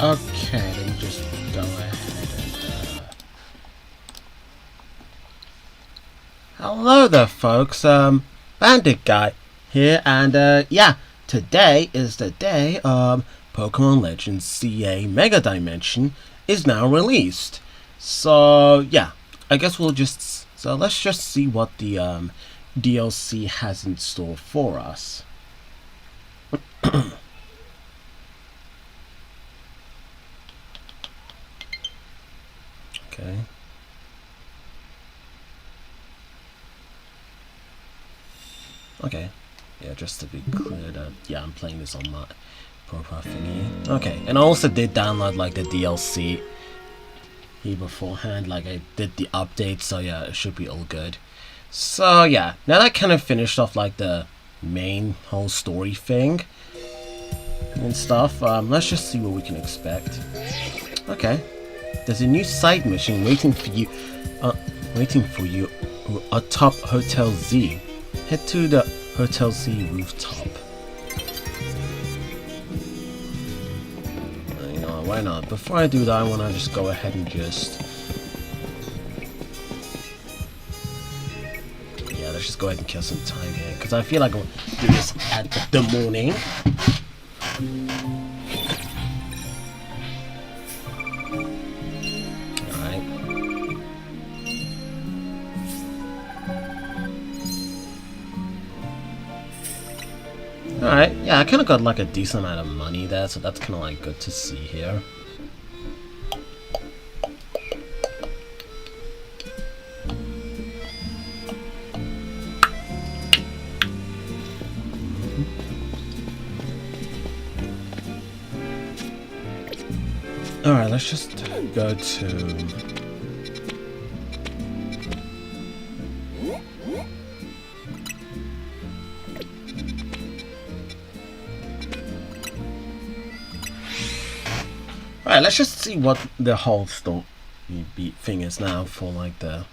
Okay, let me just go ahead and hello there folks, Bandit Guy here, and yeah, today is the day Pokemon Legends CA Mega Dimension is now released. So yeah, I guess let's just see what the DLC has in store for us. Okay. Okay. Yeah, just to be clear that yeah, I'm playing this on my profile thingy. Okay, and I also did download like the DLC here beforehand, like I did the update, so yeah, it should be all good. So yeah, now that I kind of finished off like the main whole story thing and stuff, let's just see what we can expect. Okay, there's a new side mission waiting for you atop Hotel Z. Head to the Hotel Z rooftop. You know, why not? Before I do that, I want to just go ahead and just let's just go ahead and kill some time here, because I feel like I'll do this at the morning. Alright, yeah, I kind of got like a decent amount of money there, so that's kind of like good to see here. Alright, let's just go to... Alright, let's just see what the whole story thing is now for like the...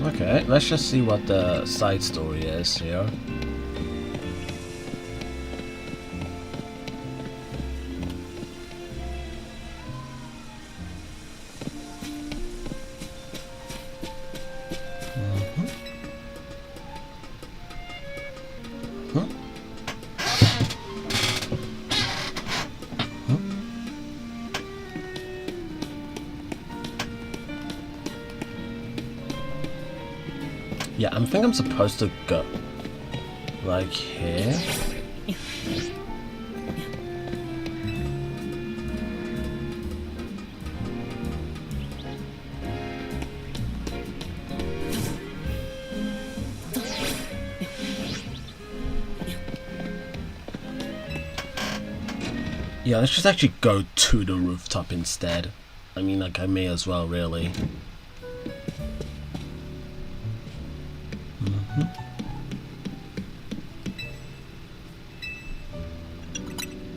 Okay, let's just see what the side story is here. Yeah, I think I'm supposed to go like here. Yeah, let's just actually go to the rooftop instead. I mean, like, I may as well, really.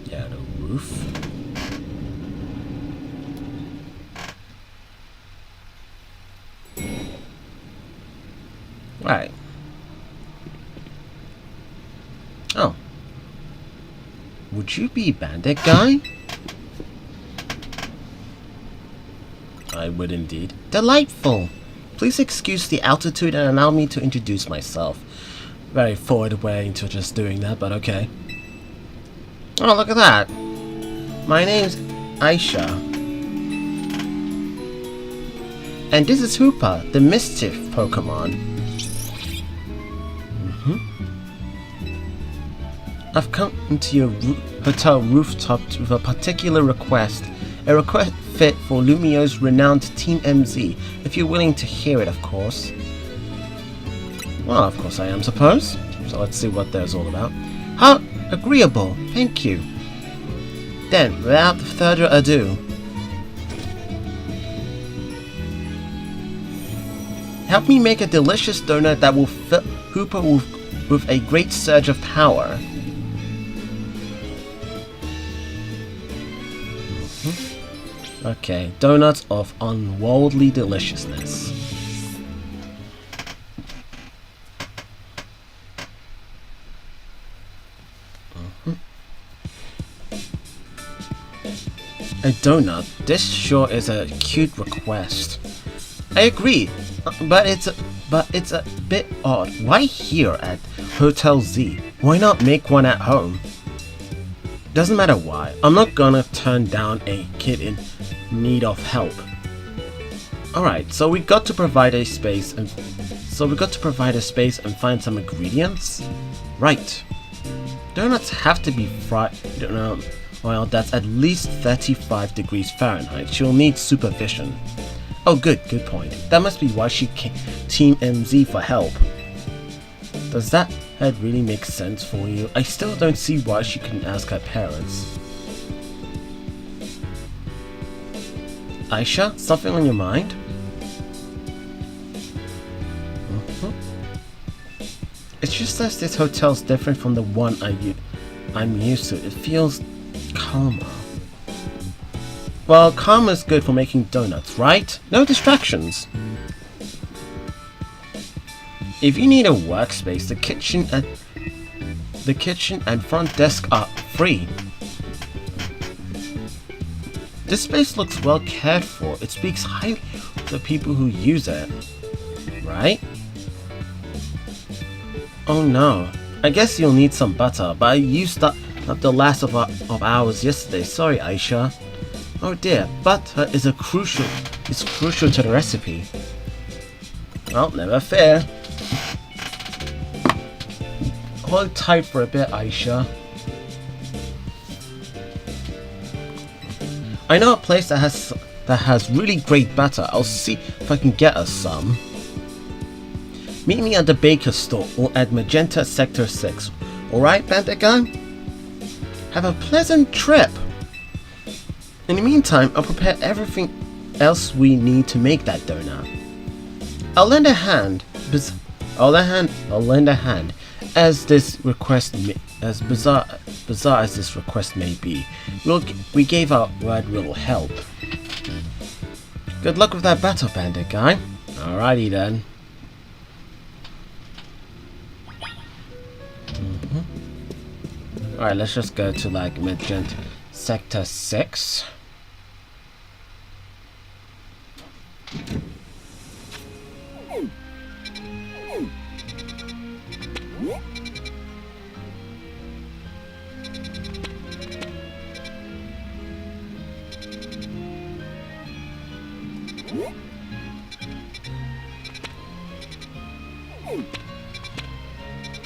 Yeah, the roof. Right. Oh. Would you be Bandit Guy? I would indeed. Delightful! Please excuse the altitude and allow me to introduce myself. Very forward way into just doing that, but okay. Oh, look at that! My name's Aisha. And this is Hooper, the Mischief Pokemon. I've come to your hotel rooftop with a particular request. A request fit for Lumiose renowned Team MZ, if you're willing to hear it, of course. Well, of course I am, suppose. So let's see what there's all about. How agreeable, thank you. Then, without further ado, help me make a delicious donut that will fill Hooper with a great surge of power. Okay, donuts of unworldly deliciousness. A donut? This sure is a cute request. I agree, but it's a bit odd. Why here at Hotel Z? Why not make one at home? Doesn't matter why. I'm not gonna turn down a kid in need of help. Alright, so we got to provide a space and find some ingredients? Right. Donuts have to be fried. Well, that's at least 35 degrees Fahrenheit. She'll need supervision. Oh good point. That must be why she came Team MZ for help. Does that really make sense for you? I still don't see why she couldn't ask her parents. Aisha, something on your mind? It's just that this hotel's different from the one I'm used to. It feels calmer. Well, calmer's good for making donuts, right? No distractions. If you need a workspace, the kitchen and front desk are free. This space looks well cared for. It speaks highly of the people who use it, right? Oh no, I guess you'll need some butter, but I used up the last of ours yesterday. Sorry, Aisha. Oh dear, butter is crucial to the recipe. Well, never fear. Hold tight for a bit, Aisha. I know a place that has really great butter. I'll see if I can get us some. Meet me at the baker's store or at Magenta Sector 6. Alright, Bandit Guy? Have a pleasant trip! In the meantime, I'll prepare everything else we need to make that donut. I'll lend a hand, as this request as bizarre as this request may be. We gave our word we'll help. Good luck with that battle, Bandit Guy. Alrighty then. Alright, let's just go to like Magenta Sector 6.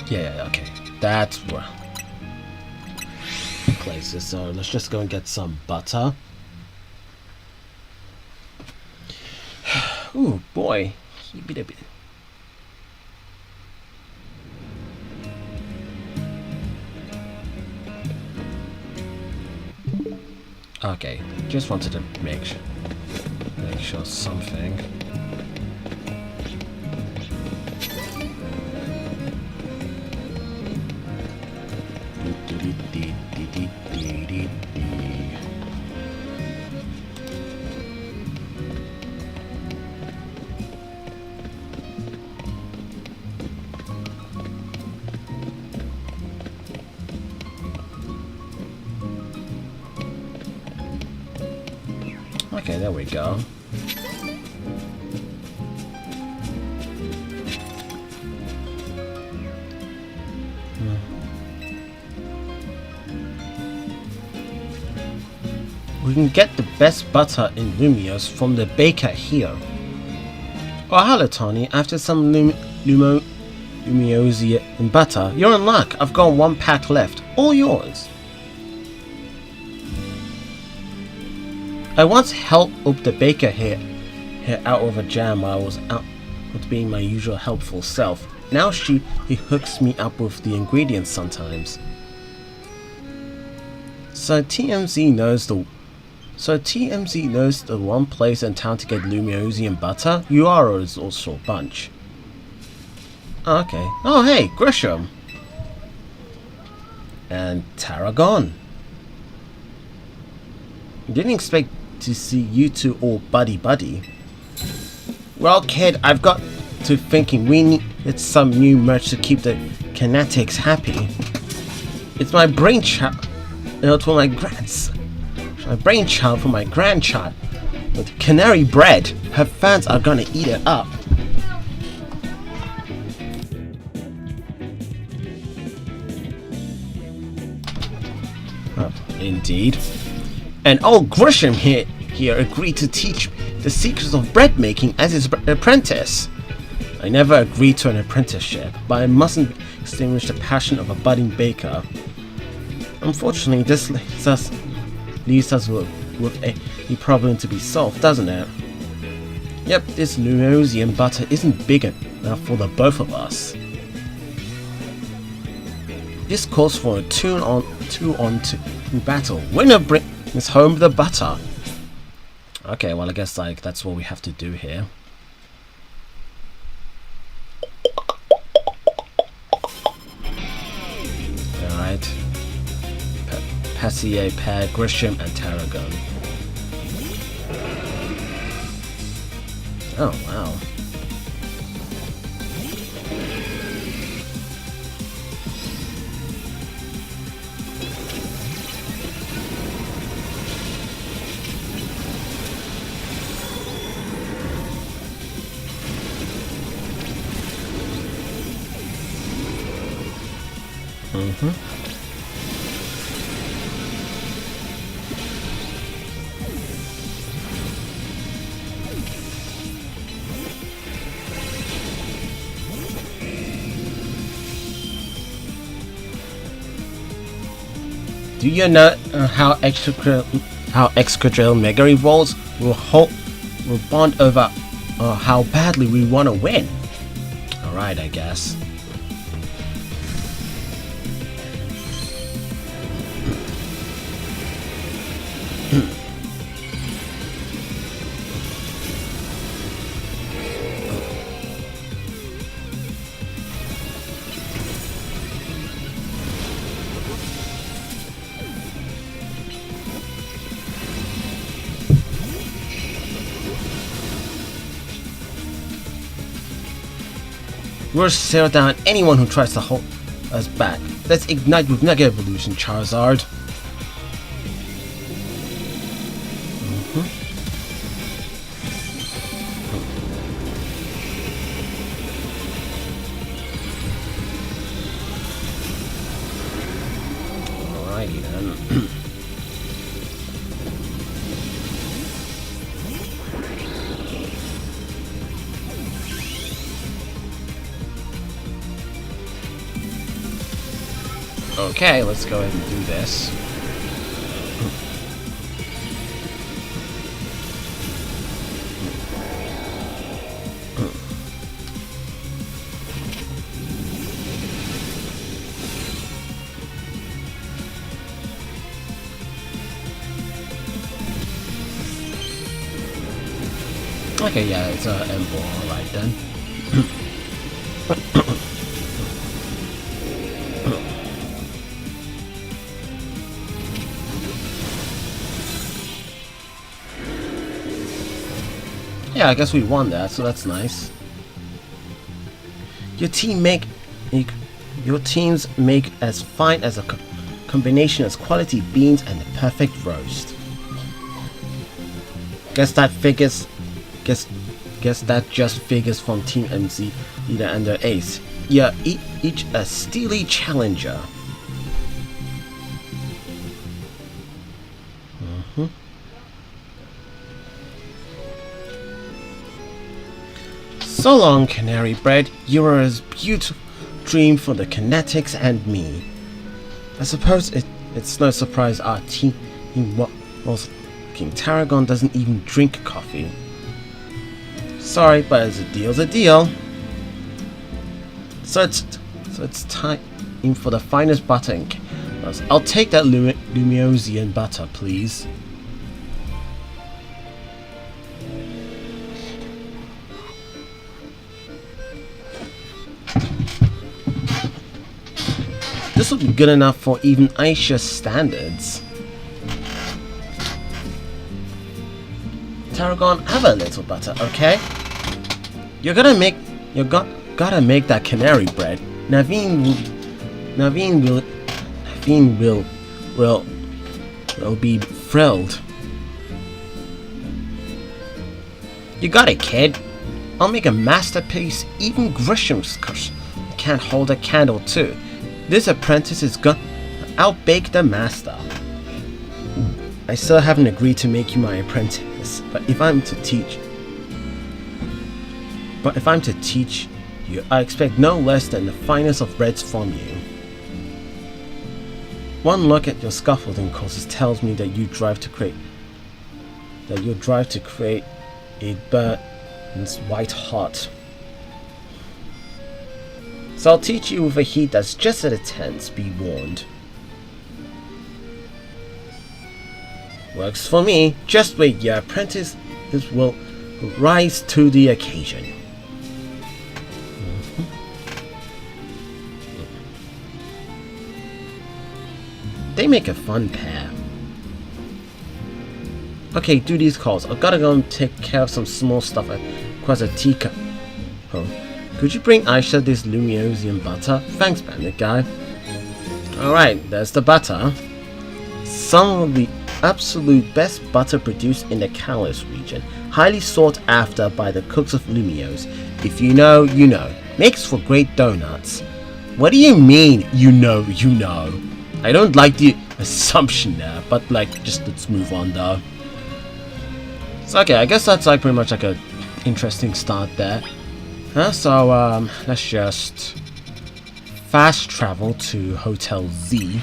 Yeah, okay. That's where places. So let's just go and get some butter. Ooh, boy. Okay, just wanted to make sure something. Okay, there we go. We can get the best butter in lumiose from the baker here. Oh, hello, Tony. After some lumiose and butter, you're in luck. I've got 1 pack left. All yours. I once helped up the baker here out of a jam while I was out with being my usual helpful self. Now he hooks me up with the ingredients sometimes. So TMZ knows the one place in town to get lumiose and butter. URO is also a bunch. Okay. Oh hey, Grisham. And Tarragon. Didn't expect to see you two all buddy-buddy. Well, kid, I've got to thinking we need some new merch to keep the Kinetics happy. It's my brainchild for my grandchild. With canary bread, her fans are gonna eat it up. Indeed. And old Grisham here agreed to teach me the secrets of bread making as his apprentice. I never agreed to an apprenticeship, but I mustn't extinguish the passion of a budding baker. Unfortunately, this leaves us with a problem to be solved, doesn't it? Yep, this lumiose butter isn't big enough for the both of us. This calls for a two-on-two battle. Winner brings home the butter. Okay, well I guess like that's what we have to do here. Alright. Passier, Pear, Grisham and Tarragon. Oh wow. Do you know how Excadrill Mega Evolves will bond over how badly we want to win? Alright, I guess. We'll tear down anyone who tries to hold us back. Let's ignite with Mega Evolution, Charizard. Alrighty then. Okay, let's go ahead and do this. Okay, yeah, it's an M4, alright then. Yeah, I guess we won that, so that's nice. Your teams make as fine as a combination as quality beans and the perfect roast. Guess that just figures from Team MC leader and their ace. Yeah, each a steely challenger. So long, Canary Bread. You are a beautiful dream for the Kinetics and me. I suppose it's no surprise our team, King Tarragon, doesn't even drink coffee. Sorry, but a deal's a deal. So it's time for the finest butter and chaos. I'll take that lumiose butter, please. This would be good enough for even Aisha's standards. tarragon, have a little butter, okay? You're gonna make gotta make that canary bread. Naveen will be thrilled. You got it, kid. I'll make a masterpiece even Grisham's can't hold a candle to. This apprentice is gonna outbake the master. I still haven't agreed to make you my apprentice, but if I'm to teach you, I expect no less than the finest of breads from you. One look at your scaffolding courses tells me that you drive to create a bird's white heart. So I'll teach you with a heat that's just at a 10, be warned. Works for me. Just wait, your apprentice will rise to the occasion. They make a fun pair. Okay, do these calls. I've gotta go and take care of some small stuff at Quasatika. Oh, could you bring Aisha this lumiose and butter? Thanks, bandit guy. Alright, there's the butter. Some of the absolute best butter produced in the Kalos region. Highly sought after by the cooks of lumiose. If you know, you know. Makes for great donuts. What do you mean, you know, you know? I don't like the assumption there, but like, just let's move on though. So okay, I guess that's like pretty much like a interesting start there. So let's just fast travel to Hotel Z.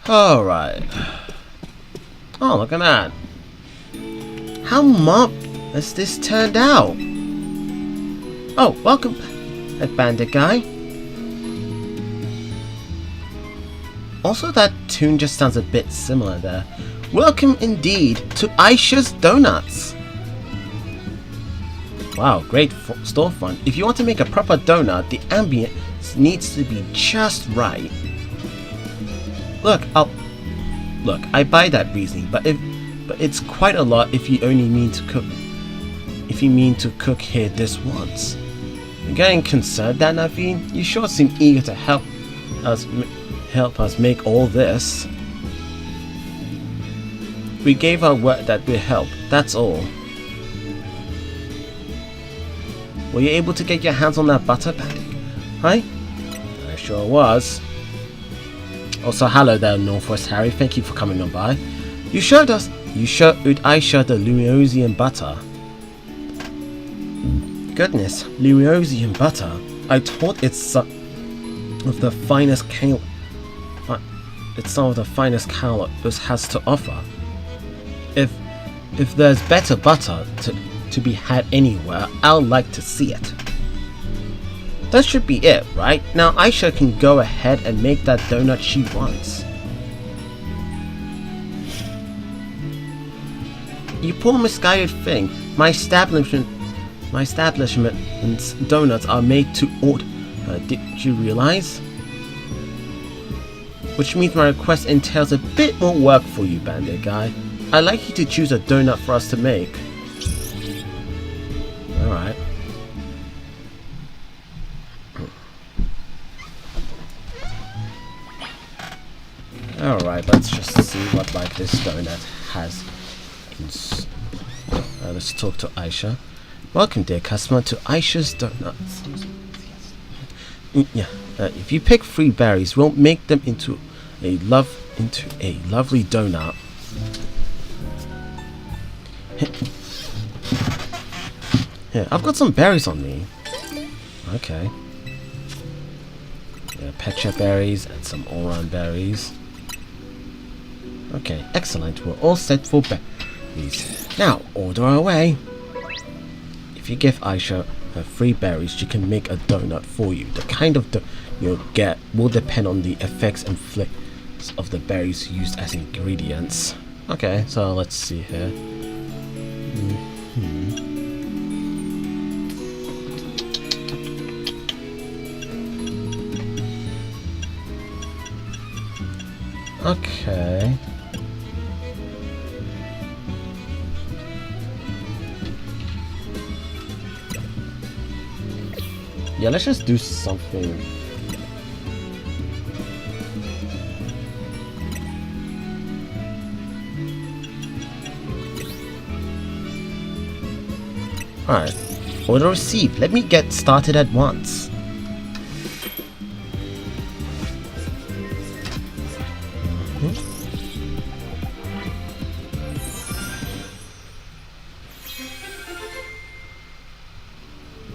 Alright. Oh, look at that. How mob has this turned out? Oh, welcome, that bandit guy. Also, that tune just sounds a bit similar there. Welcome indeed to Aisha's Donuts. Wow, great storefront. If you want to make a proper donut, the ambience needs to be just right. Look, I buy that reasoning, but it's quite a lot if you only mean to cook. If you mean to cook here this once. You're getting concerned, that Naveen? You sure seem eager to help us make all this. We gave our word that we'd help. That's all. Were you able to get your hands on that butter, bandit? Right? I sure was. Also, hello there, Northwest Harry. Thank you for coming on by. You showed Aisha the lumiose and butter. Goodness, lumiose and butter. I thought it's some of the finest Kalos has to offer. If there's better butter to be had anywhere, I'll like to see it. That should be it, right? Now Aisha can go ahead and make that donut she wants. You poor misguided thing. My establishment's donuts are made to order. Did you realize? Which means my request entails a bit more work for you, bandit guy. I'd like you to choose a donut for us to make. Alright. Alright, let's just see what like this donut has. Let's talk to Aisha. Welcome, dear customer, to Aisha's Donuts. If you pick 3 berries, we'll make them into a lovely donut. Yeah, I've got some berries on me. Okay. Yeah, pecha berries and some oran berries. Okay, excellent. We're all set for berries. Now, order away. If you give Aisha her 3 berries, she can make a donut for you. The kind of donut you'll get will depend on the effects and flavors of the berries used as ingredients. Okay, so let's see here. Okay. Yeah, let's just do something. Alright. Order received. Let me get started at once.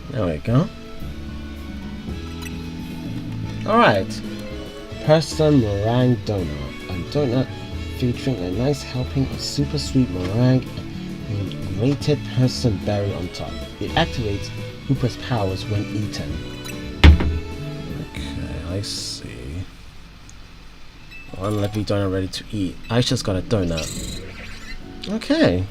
There we go. Alright. Person meringue donut. A donut featuring a nice helping of super sweet meringue and grated person berry on top. It activates Hooper's powers when eaten. Okay, I see. One lovely donut ready to eat. I just got a donut. Okay.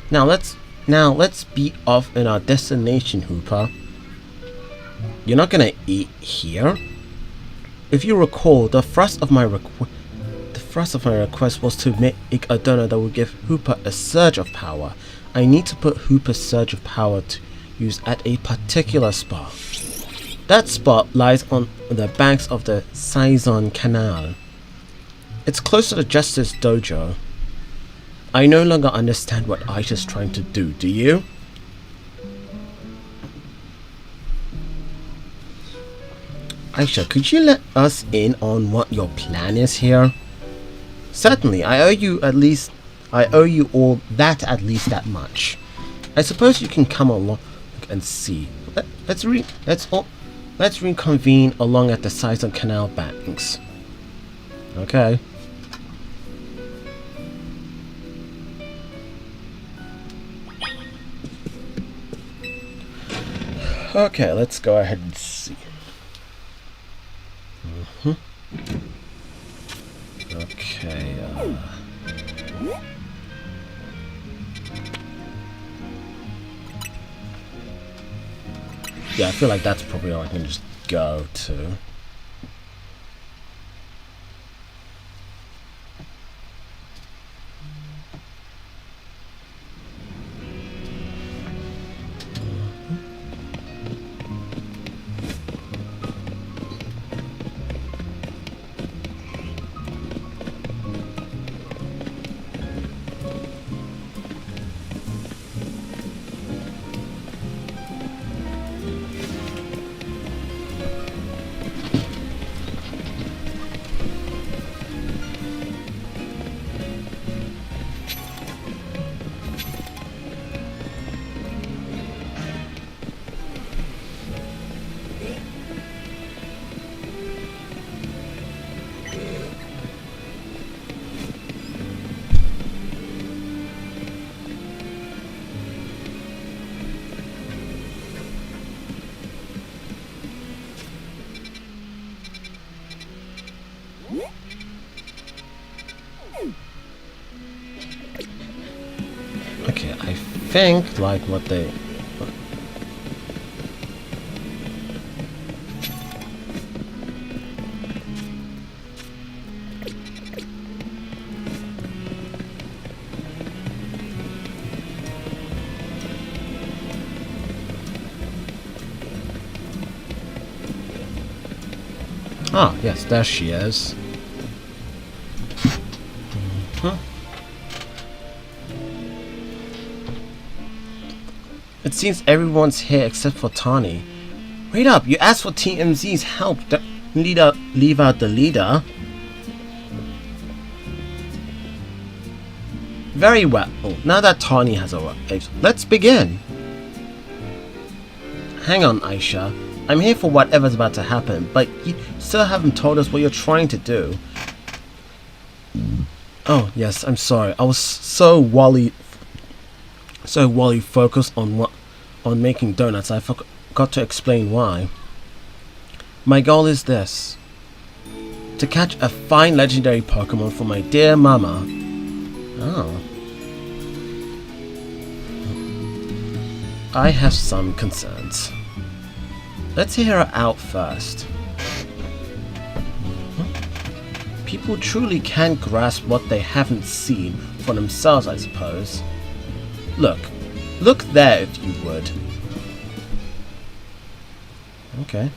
Now let's be off in our destination, Hooper. You're not gonna eat here. If you recall, the thrust of my request was to make a donut that would give Hooper a surge of power. I need to put Hooper's surge of power to use at a particular spot. That spot lies on the banks of the Saison Canal. It's close to the Justice Dojo. I no longer understand what Aisha's trying to do, do you? Aisha, could you let us in on what your plan is here? Certainly, I owe you all that at least that much. I suppose you can come along and see. Let's reconvene along at the Saison Canal banks. Okay. Okay, let's go ahead and see. Okay, yeah, I feel like that's probably all I can just go to. Okay, I think like what they... Ah, yes, there she is. It seems everyone's here except for Tani. Wait up, you asked for TMZ's help. Leave out the leader. Very well. Now that Tani has arrived, let's begin. Hang on, Aisha. I'm here for whatever's about to happen, but you still haven't told us what you're trying to do. Oh, yes, I'm sorry. I was so wholly focused on making donuts, I forgot to explain why. My goal is this: to catch a fine legendary Pokemon for my dear mama. Oh. I have some concerns. Let's hear her out first. People truly can't grasp what they haven't seen for themselves, I suppose. Look there if you would. Okay.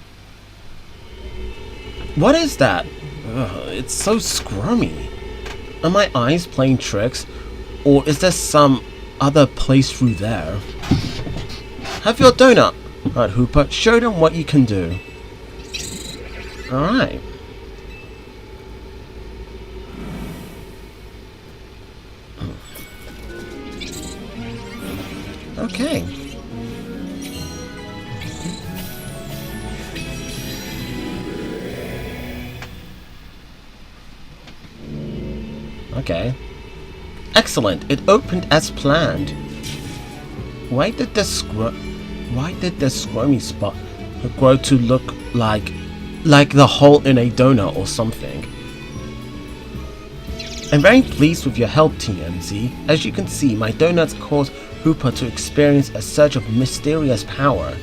What is that? Ugh, it's so scrummy. Are my eyes playing tricks? Or is there some other place through there? Have your donut! Alright, Hooper, show them what you can do. Alright. Okay. Okay. Excellent. It opened as planned. Why did the squirmy spot grow to look like the hole in a donut or something? I'm very pleased with your help, TMZ. As you can see, my donuts caused Hooper to experience a surge of mysterious power.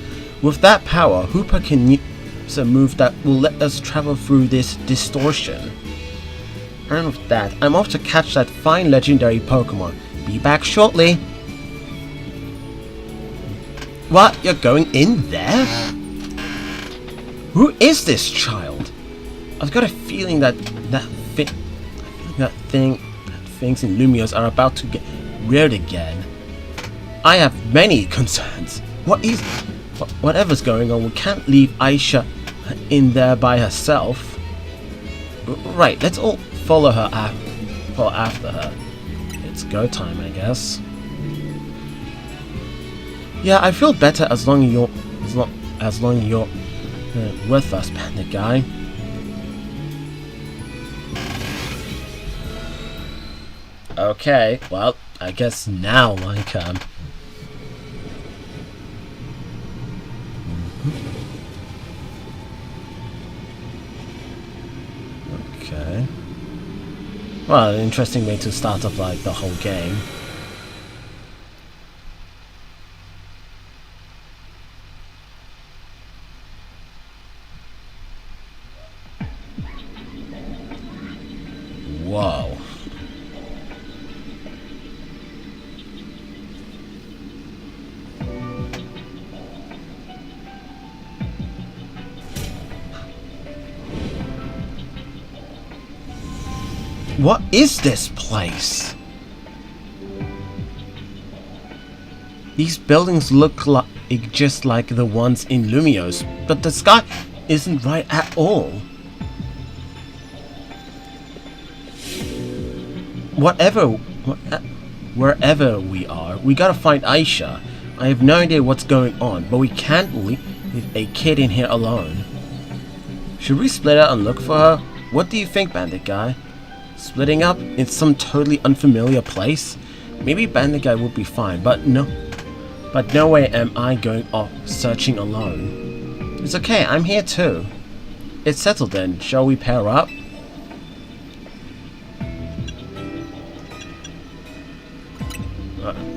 With that power, Hooper can use a move that will let us travel through this distortion. And with that, I'm off to catch that fine legendary Pokemon. Be back shortly. What? You're going in there? Who is this child? I've got a feeling that things in Lumiose are about to get weird again. I have many concerns. Whatever's going on, we can't leave Aisha in there by herself. Right, let's all follow after her. It's go time, I guess. Yeah, I feel better as long as you're with us, Panda Guy. Okay, well, I guess now, Okay. Well, an interesting way to start up, like, the whole game. Whoa. What is this place? These buildings look like just like the ones in Lumiose, but the sky isn't right at all. Wherever we are, we gotta find Aisha. I have no idea what's going on, but we can't leave a kid in here alone. Should we split out and look for her? What do you think, Bandit Guy? Splitting up in some totally unfamiliar place? Maybe Bandit Guy would be fine, but no way am I going off searching alone. It's okay, I'm here too. It's settled then, shall we pair up?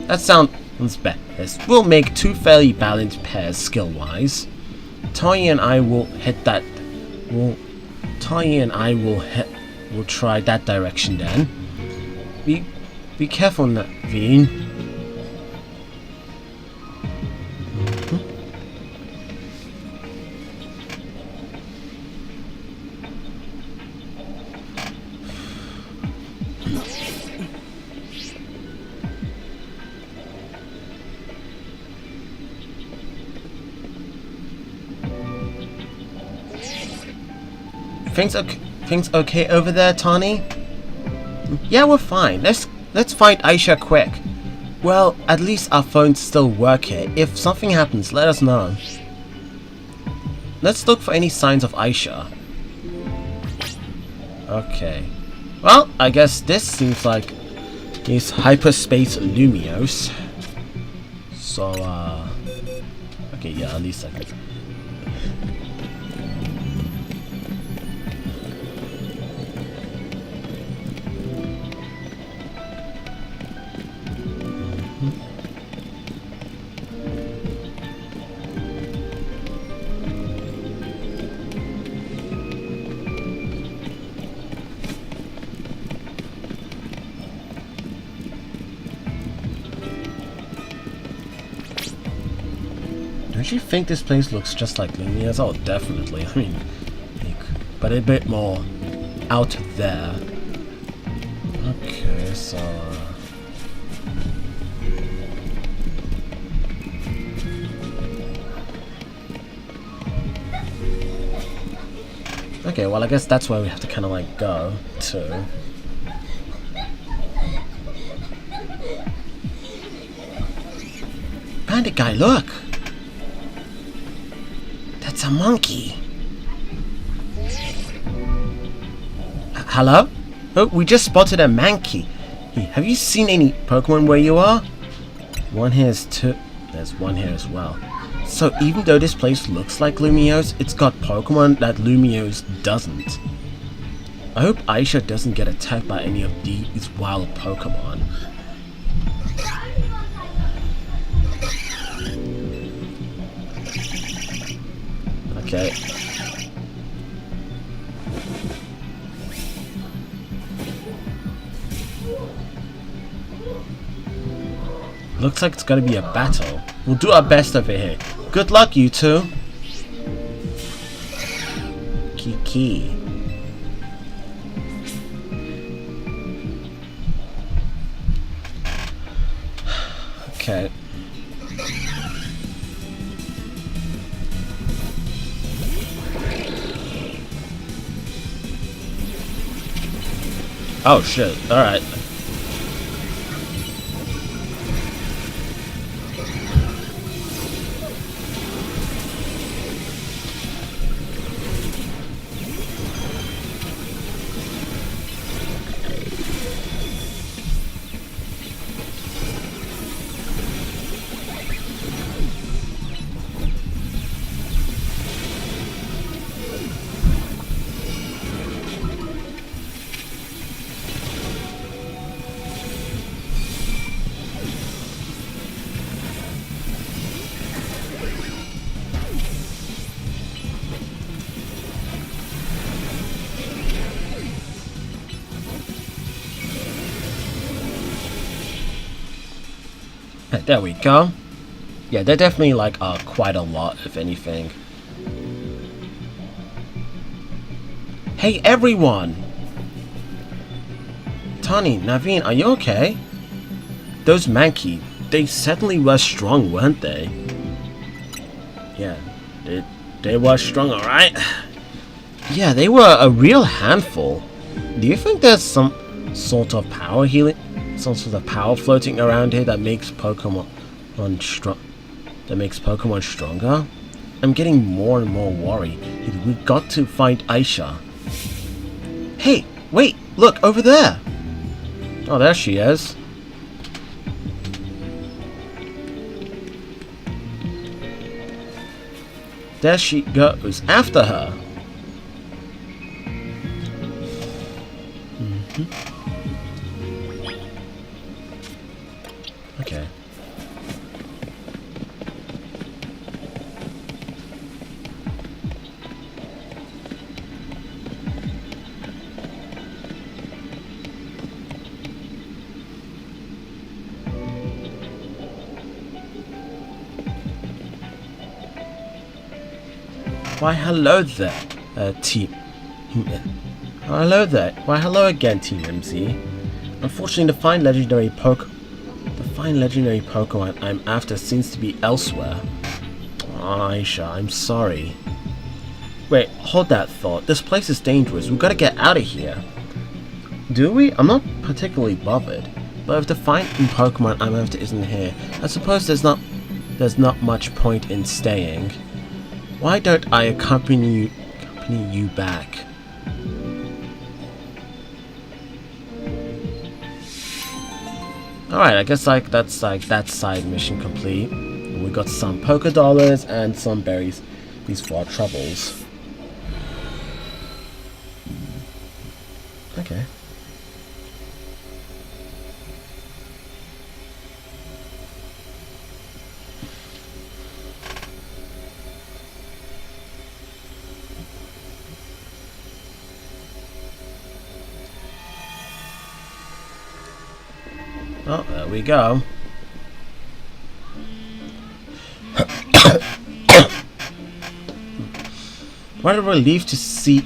That sounds best. We'll make two fairly balanced pairs skill-wise. Tanya and I will try that direction then. Be careful, Naveen. Things okay over there, Tani? Yeah, we're fine. Let's find Aisha quick. Well, at least our phones still work here. If something happens, let us know. Let's look for any signs of Aisha. Okay. Well, I guess this seems like is hyperspace Lumiose. So, okay, yeah, at least I can. Don't you think this place looks just like Lumiose? Oh, definitely. I mean, but a bit more out there. Okay, so... okay, well I guess that's where we have to kind of like go to. Bandit guy, look! That's a monkey. Hello? Oh, we just spotted a monkey. Hey, have you seen any Pokemon where you are? One here is two. There's one here as well. So even though this place looks like Lumiose, it's got Pokemon that Lumiose doesn't. I hope Aisha doesn't get attacked by any of these wild Pokemon. Okay. Looks like it's gonna be a battle. We'll do our best over here. Good luck, you two. Kiki. Okay. Oh shit, alright. There we go. Yeah, they're definitely like quite a lot, if anything. Hey everyone! Tani, Naveen, are you okay? Those Mankey, they certainly were strong, weren't they? Yeah, they were strong, alright? Yeah, they were a real handful. Do you think there's some sort of power healing? Some sort of power floating around here that makes Pokemon stronger? I'm getting more and more worried. We've got to find Aisha. Hey, wait, look over there. Oh, there she is. There she goes after her. Okay. Why hello there, team. Hello there. Why hello again, Team MZ. Unfortunately, the fine legendary Pokemon I'm after seems to be elsewhere. Oh, Aisha, I'm sorry. Wait, hold that thought. This place is dangerous. We've got to get out of here. Do we? I'm not particularly bothered. But if the fine Pokemon I'm after isn't here, I suppose there's not much point in staying. Why don't I accompany you back? Alright, I guess that's that side mission complete. We got some Poké Dollars and some berries. These for our troubles. Okay. Oh, there we go. What a relief to see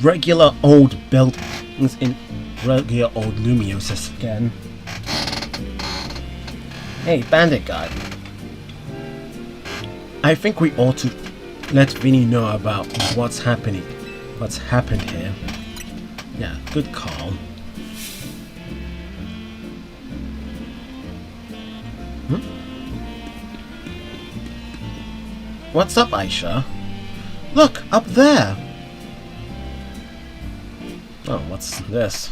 regular old buildings in regular old lumioses again. Hey, bandit guy. I think we ought to let Vinny know about what's happened here. Yeah, good call. What's up, Aisha? Look, up there! Oh, what's this?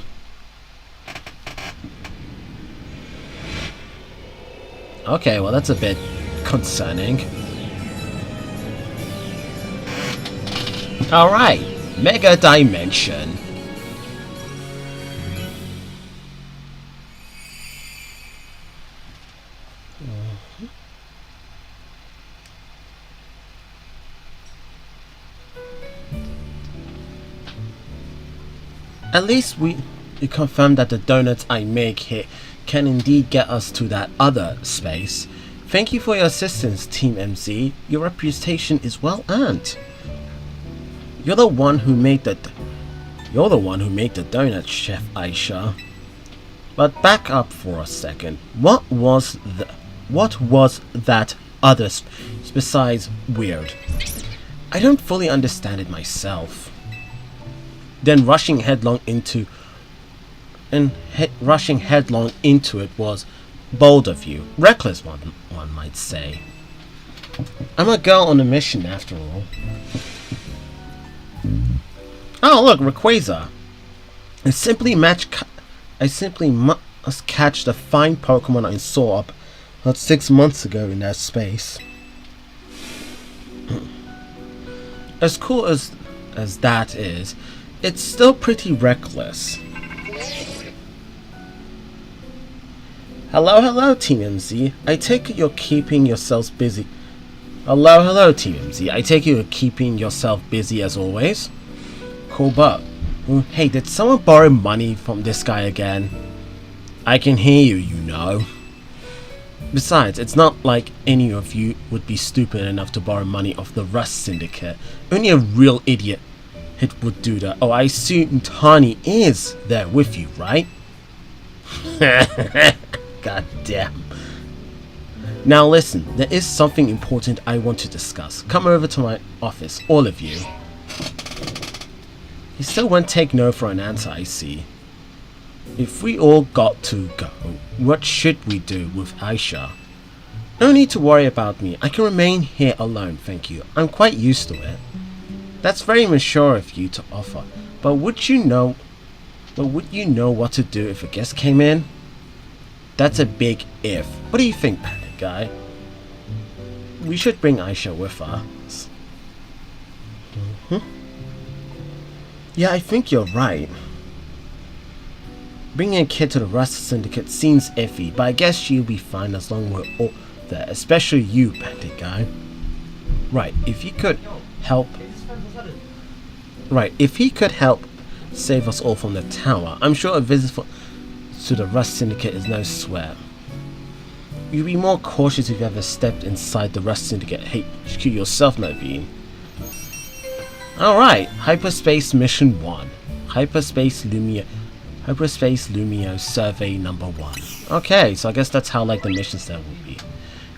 Okay, well that's a bit concerning. Alright, Mega Dimension. At least we confirmed that the donuts I make here can indeed get us to that other space. Thank you for your assistance, Team MZ. Your reputation is well earned. You're the one who made the donuts, Chef Aisha. But back up for a second. What was that other besides weird? I don't fully understand it myself. Then rushing headlong into it was bold of you. Reckless, one might say. I'm a girl on a mission after all. Oh look, Rayquaza. I simply must catch the fine Pokemon I saw about 6 months ago in that space. As cool as that is, it's still pretty reckless. Hello, Team MZ. I take it you're keeping yourselves busy. Hello, Team MZ. I take it you're keeping yourself busy as always. Cool, but hey, did someone borrow money from this guy again? I can hear you, you know. Besides, it's not like any of you would be stupid enough to borrow money off the Rust Syndicate. Only a real idiot would do that. Oh, I assume Tani is there with you, right? God damn. Now listen, there is something important I want to discuss. Come over to my office, all of you. You still won't take no for an answer, I see. If we all got to go, what should we do with Aisha? No need to worry about me. I can remain here alone, thank you. I'm quite used to it. That's very mature of you to offer, but would you know what to do if a guest came in? That's a big if. What do you think, Panic Guy? We should bring Aisha with us. Yeah, I think you're right. Bringing a kid to the Rust Syndicate seems iffy, but I guess she'll be fine as long as we're all there, especially you, Bandit Guy. Right, if he could help save us all from the tower, I'm sure a visit to the Rust Syndicate is no sweat. You'd be more cautious if you ever stepped inside the Rust Syndicate HQ yourself, Naveen. Alright, Hyperspace Mission 1. Hyperspace Lumio Survey number 1. Okay, so I guess that's how like the missions there will be.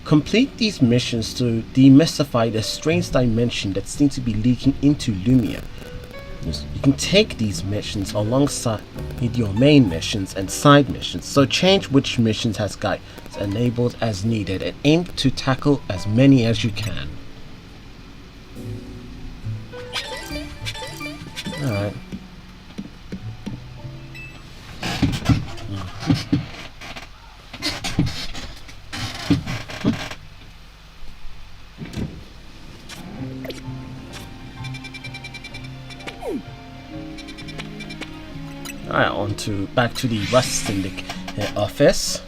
Complete these missions to demystify the strange dimension that seems to be leaking into Lumia. You can take these missions alongside your main missions and side missions, so change which missions has guides enabled as needed and aim to tackle as many as you can. Alright. Alright, back to the Rust Syndicate office.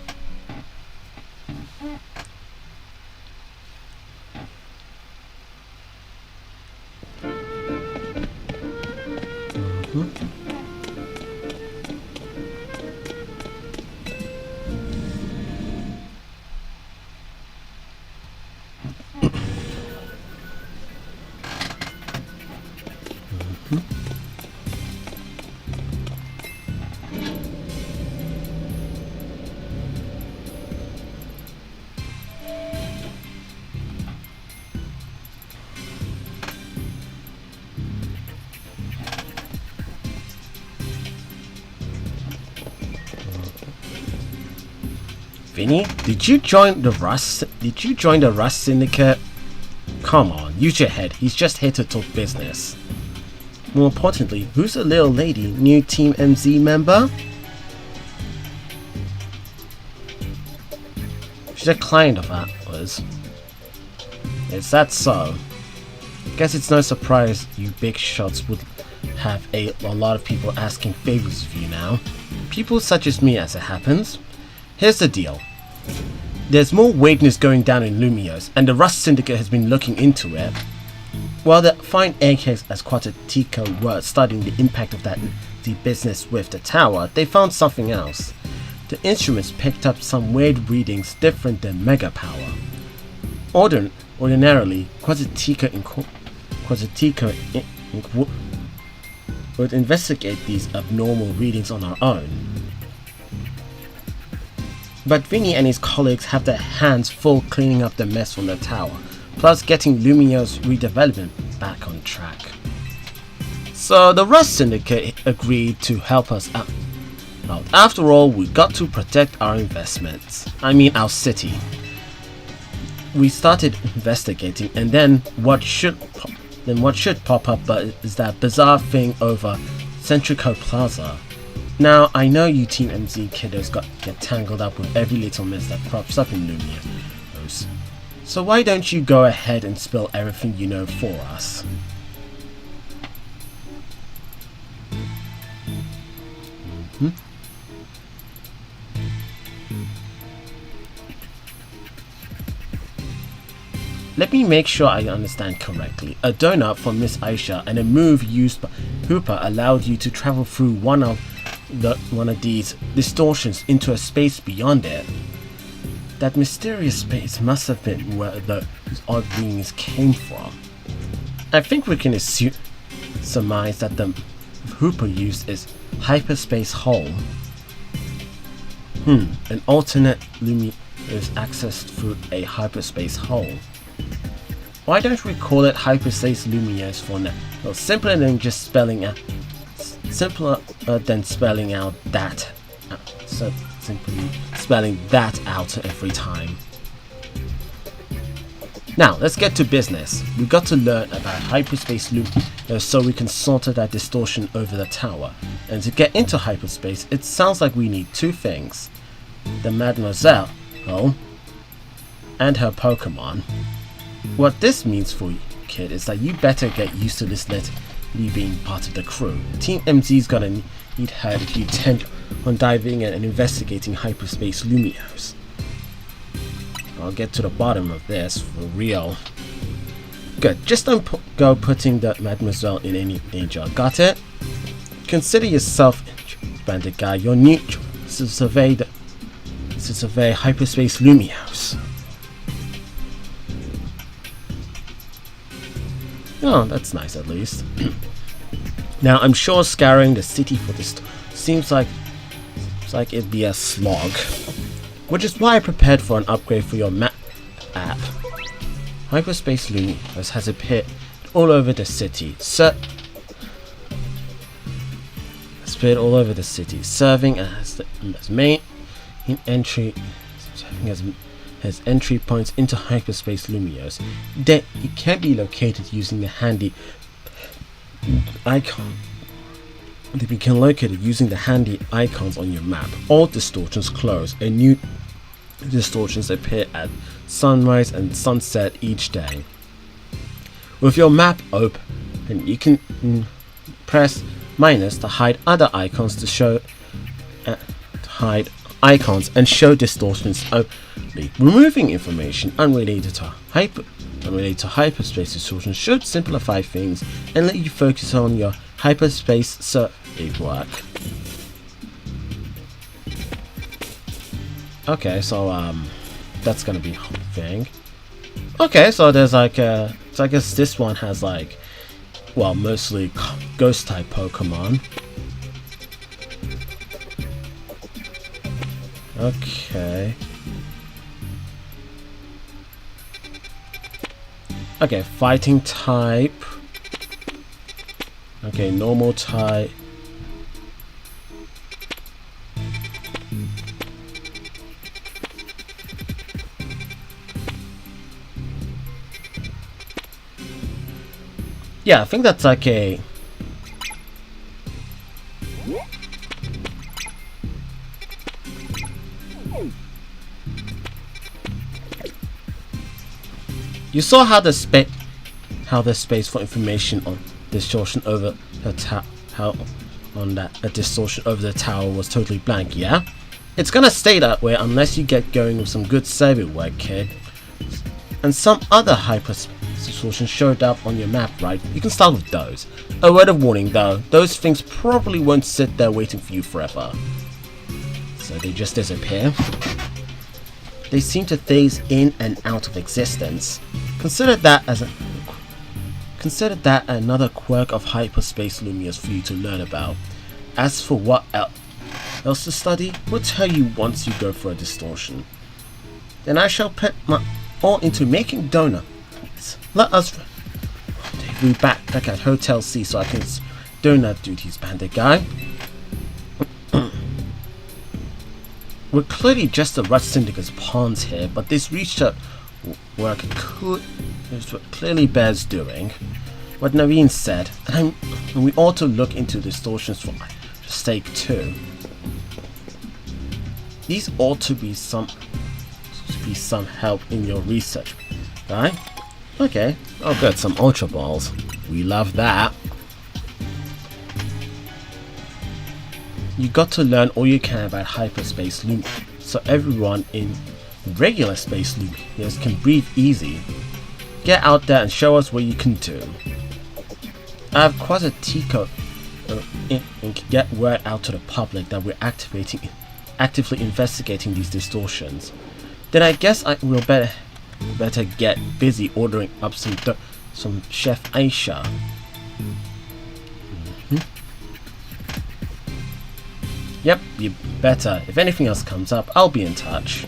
Vinny, did you join the Rust Syndicate? Come on, use your head. He's just here to talk business. More importantly, who's the little lady, new Team MZ member? She's a client of ours. Is that so? Guess it's no surprise you big shots would have a lot of people asking favors of you now. People such as me, as it happens. Here's the deal. There's more weirdness going down in Lumiose, and the Rust Syndicate has been looking into it. While the fine AKs as Quatertico were studying the impact of the business with the tower, they found something else. The instruments picked up some weird readings different than mega power. Ordinarily, Quatertico would investigate these abnormal readings on our own. But Vinny and his colleagues have their hands full cleaning up the mess from the tower, plus getting Lumio's redevelopment back on track. So the Rust Syndicate agreed to help us out. After all, we got to protect our investments. I mean our city. We started investigating, and then what should pop up is that bizarre thing over Centrico Plaza. Now, I know you Team MZ kiddos get tangled up with every little mess that crops up in Lumiose. So why don't you go ahead and spill everything you know for us? Let me make sure I understand correctly. A donut from Miss Aisha and a move used by Hooper allowed you to travel through one of these distortions into a space beyond it. That mysterious space must have been where those odd beings came from. I think we can surmise that the Hooper used is hyperspace hole. An alternate Lumiose is accessed through a hyperspace hole. Why don't we call it hyperspace Lumiose for now? Well, simpler than spelling out that. So simply spelling that out every time. Now let's get to business. We got to learn about hyperspace Lumiose so we can sort out that distortion over the tower. And to get into hyperspace, it sounds like we need two things: the Mademoiselle and her Pokemon. What this means for you, kid, is that you better get used to this literally being part of the crew. Team MZ's gonna need her if you intend on diving in and investigating hyperspace Lumiose. I'll get to the bottom of this for real. Good, just don't go putting the Mademoiselle in any danger, got it? Consider yourself, bandit guy, you're new to survey hyperspace Lumiose. Oh, that's nice at least. Now, I'm sure scouring the city for this seems like it'd be a slog, which is why I prepared for an upgrade for your map app. Hyperspace Lumiose has appeared all over the city, serving as main entry, has entry points into hyperspace Lumiose. It can be located using the handy icon. They can locate it using the handy icons on your map. All distortions close and new distortions appear at sunrise and sunset each day. With your map open, you can press minus to hide other icons to show icons and show distortions only. Removing information unrelated to hyperspace distortion should simplify things and let you focus on your hyperspace survey work. Okay, so that's gonna be a thing. Okay, so there's like so I guess this one has like well, mostly ghost type Pokemon. Okay. Okay, fighting type. Okay, normal type. Yeah, I think that's like a... You saw how the space for information on distortion over the distortion over the tower was totally blank, yeah? It's gonna stay that way unless you get going with some good survey work, kid. And some other hyperspace distortion showed up on your map, right? You can start with those. A word of warning though, those things probably won't sit there waiting for you forever. So they just disappear. They seem to phase in and out of existence. Consider that another quirk of hyperspace lumiose for you to learn about. As for what else to study, we'll tell you once you go for a distortion. Then I shall put my all into making donuts. Let us be back at Hotel C so I can donut duties, bandit guy. We're clearly just the Red Syndicate's pawns here, but this research work clearly bears doing. What Naveen said, and we ought to look into distortions for stake too. These ought to be some help in your research, right? Okay. Oh good, some Ultra Balls. We love that. You got to learn all you can about hyperspace lumiose, so everyone in regular space lumiose can breathe easy. Get out there and show us what you can do. I have quite a teacup and can get word out to the public that we're actively investigating these distortions. Then I guess I will better get busy ordering up some Chef Aisha. Yep, you better. If anything else comes up, I'll be in touch.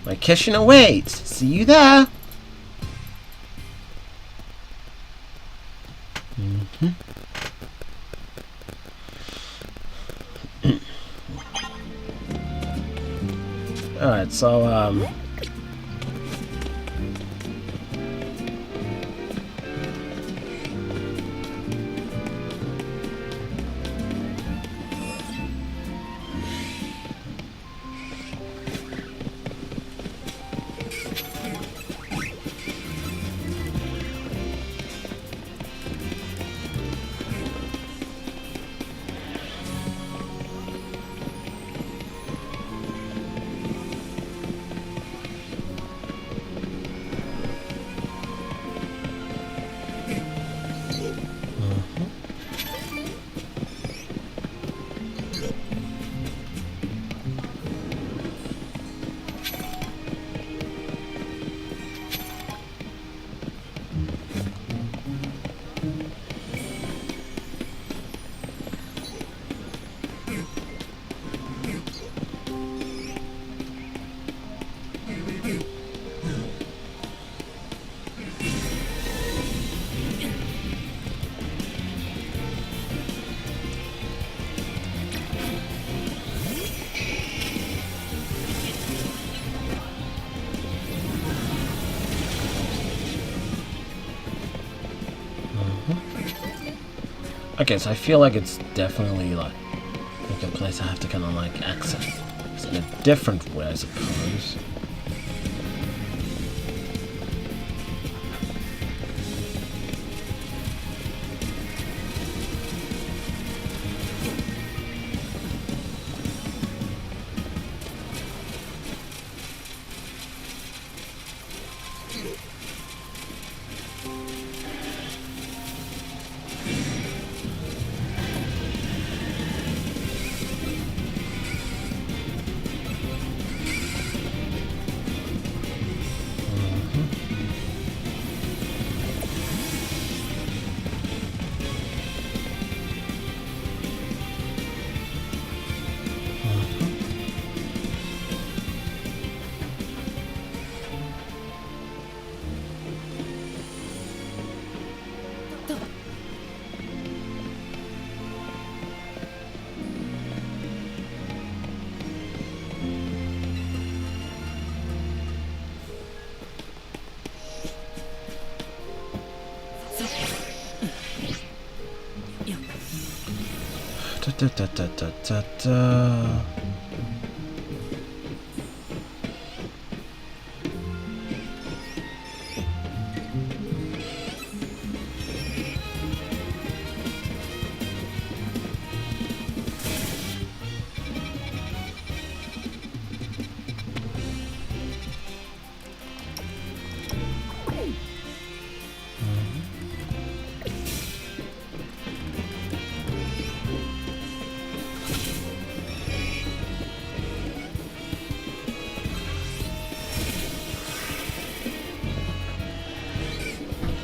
My kitchen awaits. See you there. Alright, so okay, so I feel like it's definitely like a place I have to kind of like access in a different way, I suppose.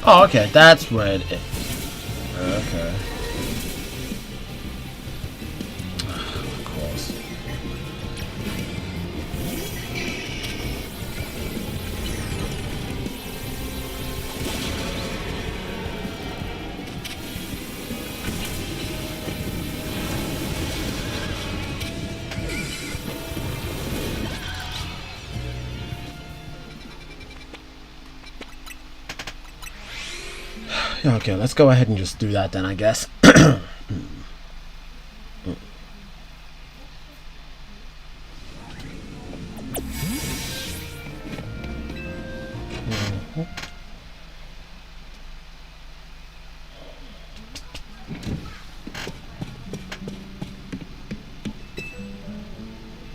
Oh, okay, that's where it is. Okay. Of course. Okay, let's go ahead and just do that then, I guess.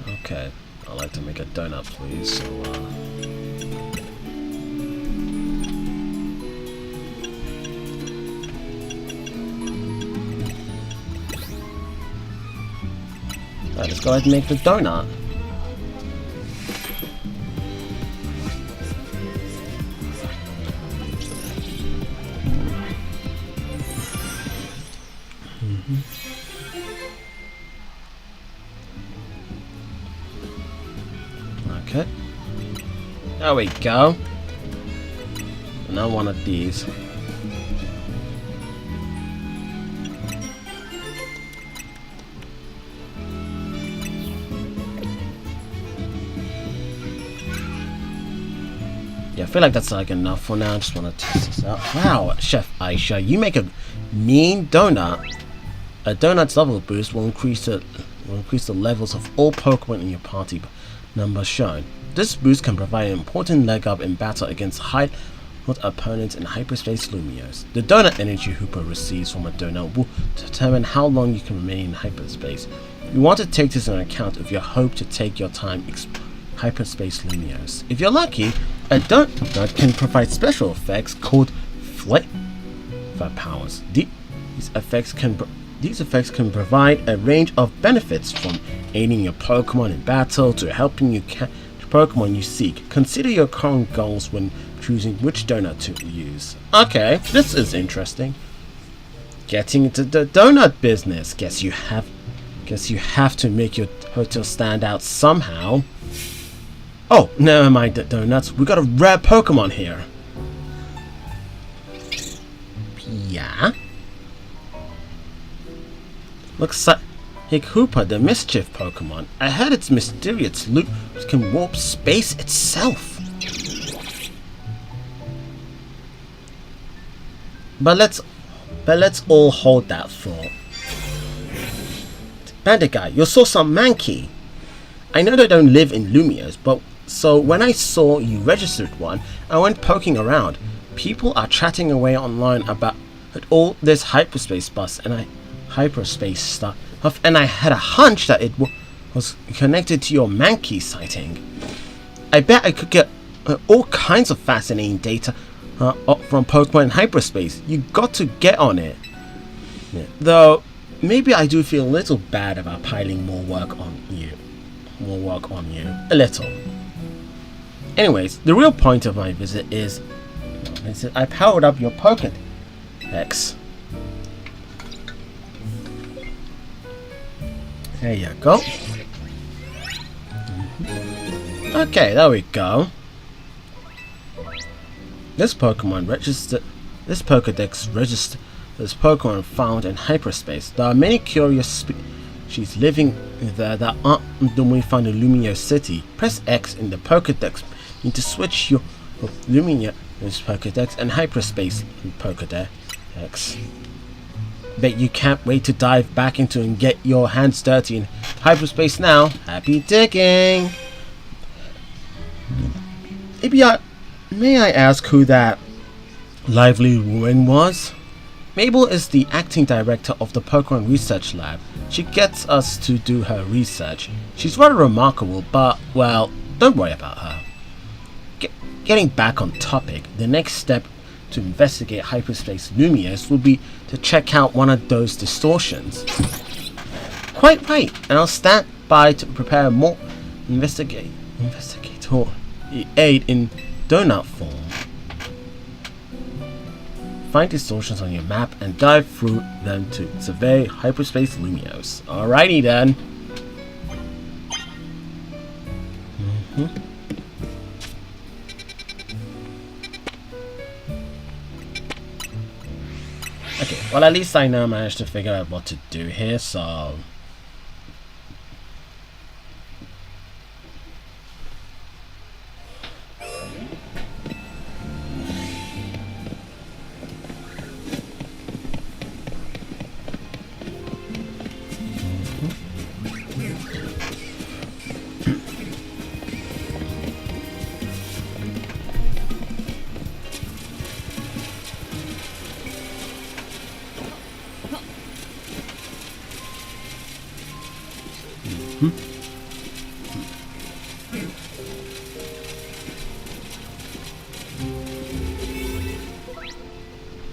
Okay, I'd like to make a donut, please. So, let's go ahead and make the donut. Okay. There we go. Now one of these. Yeah, I feel like that's like enough for now. I just want to test this out. Wow, Chef Aisha, you make a mean donut. A donut's level boost will increase the levels of all Pokemon in your party number shown. This boost can provide an important leg up in battle against high opponents in hyperspace lumiose. The donut energy Hooper receives from a donut will determine how long you can remain in hyperspace. You want to take this into account if you hope to take your time hyperspace lumiose. If you're lucky, a donut can provide special effects called flavor powers. These effects can provide a range of benefits, from aiding your Pokemon in battle to helping you catch Pokemon you seek. Consider your current goals when choosing which donut to use. Okay, this is interesting. Getting into the donut business. Guess you have to make your hotel stand out somehow. Oh, never mind the donuts. We got a rare Pokemon here. Yeah. Looks like Hooper, the mischief Pokemon. I heard its mysterious loop can warp space itself. But let's all hold that thought. Bandit guy, you saw some Mankey. I know they don't live in lumiose, but so when I saw you registered one, I went poking around. People are chatting away online about all this hyperspace stuff, and I had a hunch that it was connected to your Mankey sighting. I bet I could get all kinds of fascinating data from Pokemon in hyperspace. You got to get on it. Yeah. Though maybe I do feel a little bad about piling more work on you. A little. Anyways, the real point of my visit is I powered up your Pokédex. There you go. Okay, there we go. This Pokédex registers Pokemon found in hyperspace. There are many curious species living there that aren't the one we found in Lumiose City. Press X in the Pokédex to switch your Lumiose Pokédex and hyperspace Pokédex. Bet you can't wait to dive back into and get your hands dirty in hyperspace now. Happy digging! May I ask who that lively ruin was? Mabel is the acting director of the Pokemon Research Lab. She gets us to do her research. She's rather remarkable, but, well, don't worry about her. Getting back on topic, the next step to investigate hyperspace lumiose will be to check out one of those distortions. Quite right, and I'll stand by to prepare more investigator aid in donut form. Find distortions on your map and dive through them to survey hyperspace lumiose. Alrighty then. Okay, well at least I now managed to figure out what to do here, so...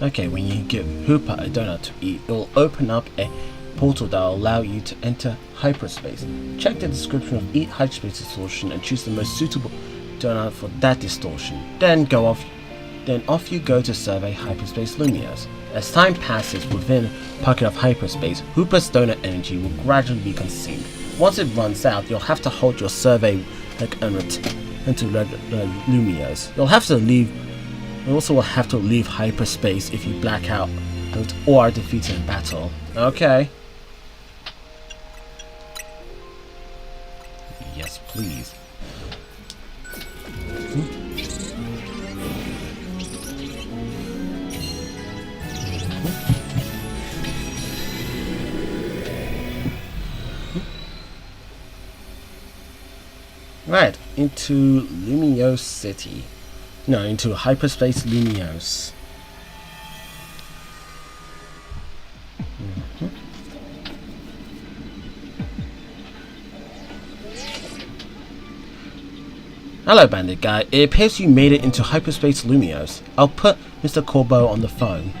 Okay, when you give Hooper a donut to eat, it will open up a portal that will allow you to enter hyperspace. Check the description of each hyperspace distortion and choose the most suitable donut for that distortion. Then off you go to survey hyperspace lumiose. As time passes within a pocket of hyperspace, Hooper's donut energy will gradually be consumed. Once it runs out, you'll have to hold your survey and return to lumiose. You also will have to leave hyperspace if you black out or are defeated in battle. Okay. Yes, please. Right, into Lumiose City. No, into hyperspace lumiose. Hello, Bandit Guy. It appears you made it into hyperspace lumiose. I'll put Mr. Corbo on the phone.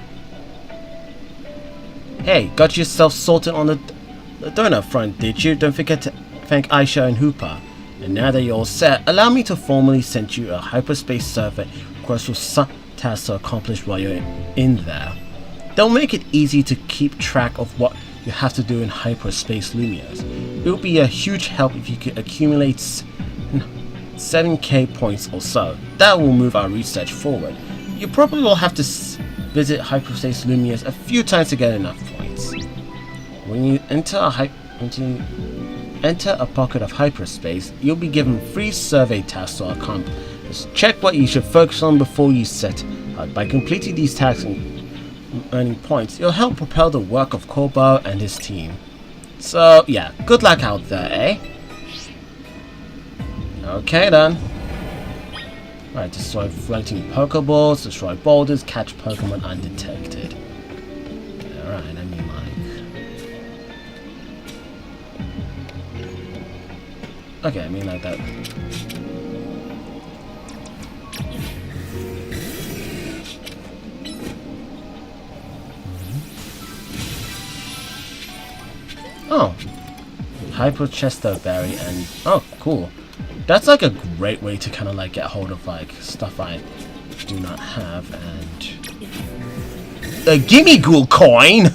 Hey, got yourself sorted on the donut front, did you? Don't forget to thank Aisha and Hooper. And now that you're all set, allow me to formally send you a hyperspace survey request with some tasks to accomplish while you're in there. They'll make it easy to keep track of what you have to do in hyperspace lumiose. It will be a huge help if you could accumulate 7k points or so. That will move our research forward. You probably will have to visit hyperspace lumiose a few times to get enough points. When you enter a pocket of hyperspace, you'll be given 3 survey tasks to accomplish. Check what you should focus on before you set out. By completing these tasks and earning points, you'll help propel the work of Corbo and his team. So yeah, good luck out there, eh? Okay then. Alright, destroy floating Pokeballs, destroy boulders, catch Pokemon undetected. Alright, I mean okay, I mean like that. Oh, Hyper Chesto Berry and oh, cool. That's like a great way to kind of like get hold of like stuff I do not have and a Gimme Ghoul coin.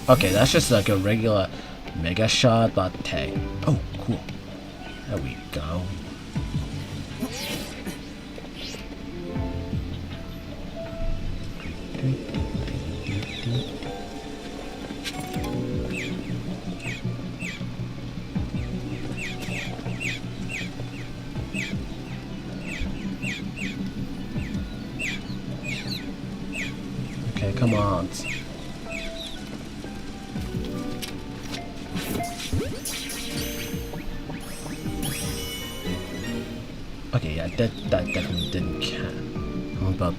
Okay, that's just like a regular Mega Shot, but hey. Oh, cool. There we go. Come on. Okay, yeah, that definitely didn't count. But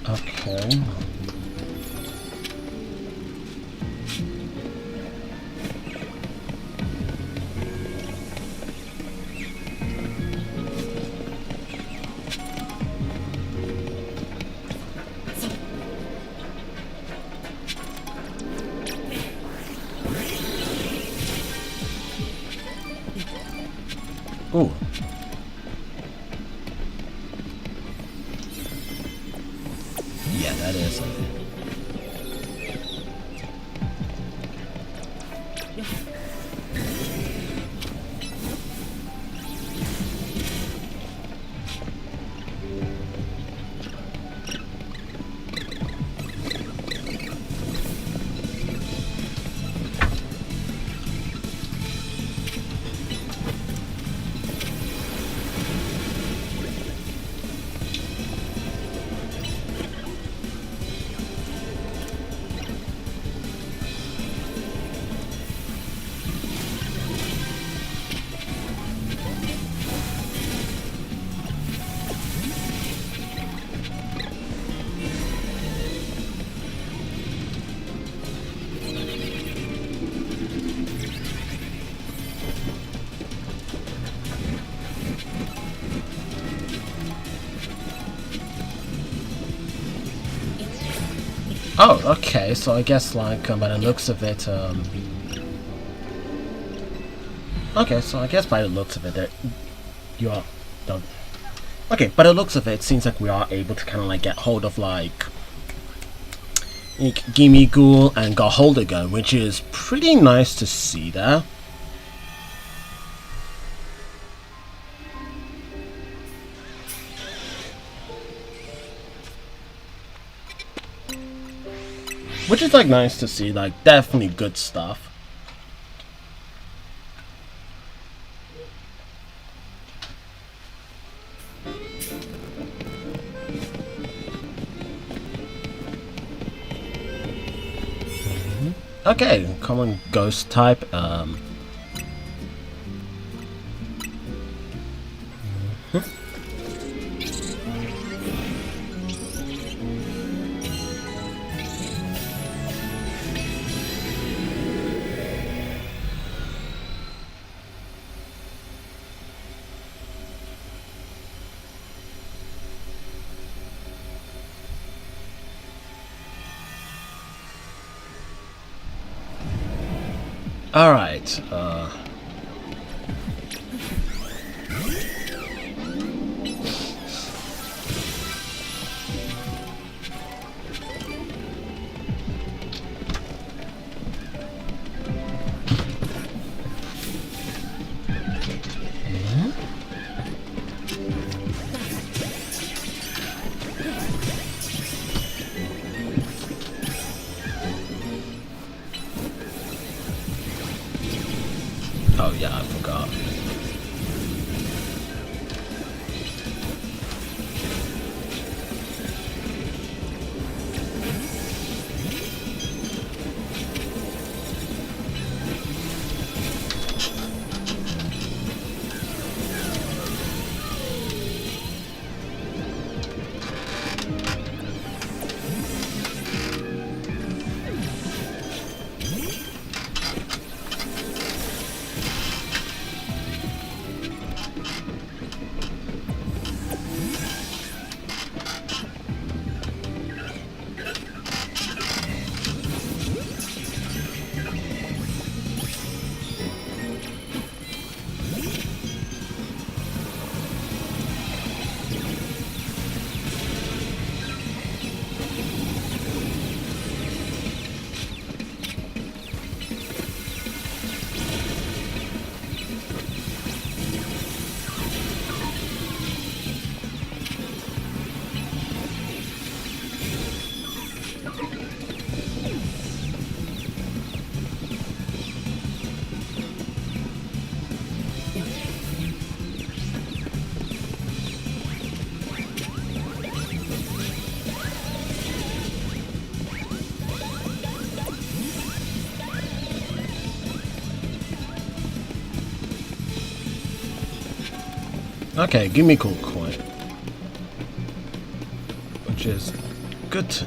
okay. Ooh. Yeah, that is something. Oh, okay, so I guess, like, by the looks of it, okay, so I guess by the looks of it, that you are... Okay, by the looks of it, it seems like we are able to kind of, like, get hold of, like, Gimme Ghoul and got hold again, which is pretty nice to see there. Which is, like, nice to see, like, definitely good stuff. Okay, common ghost type, alright, Okay, give me gold coin. Which is good to...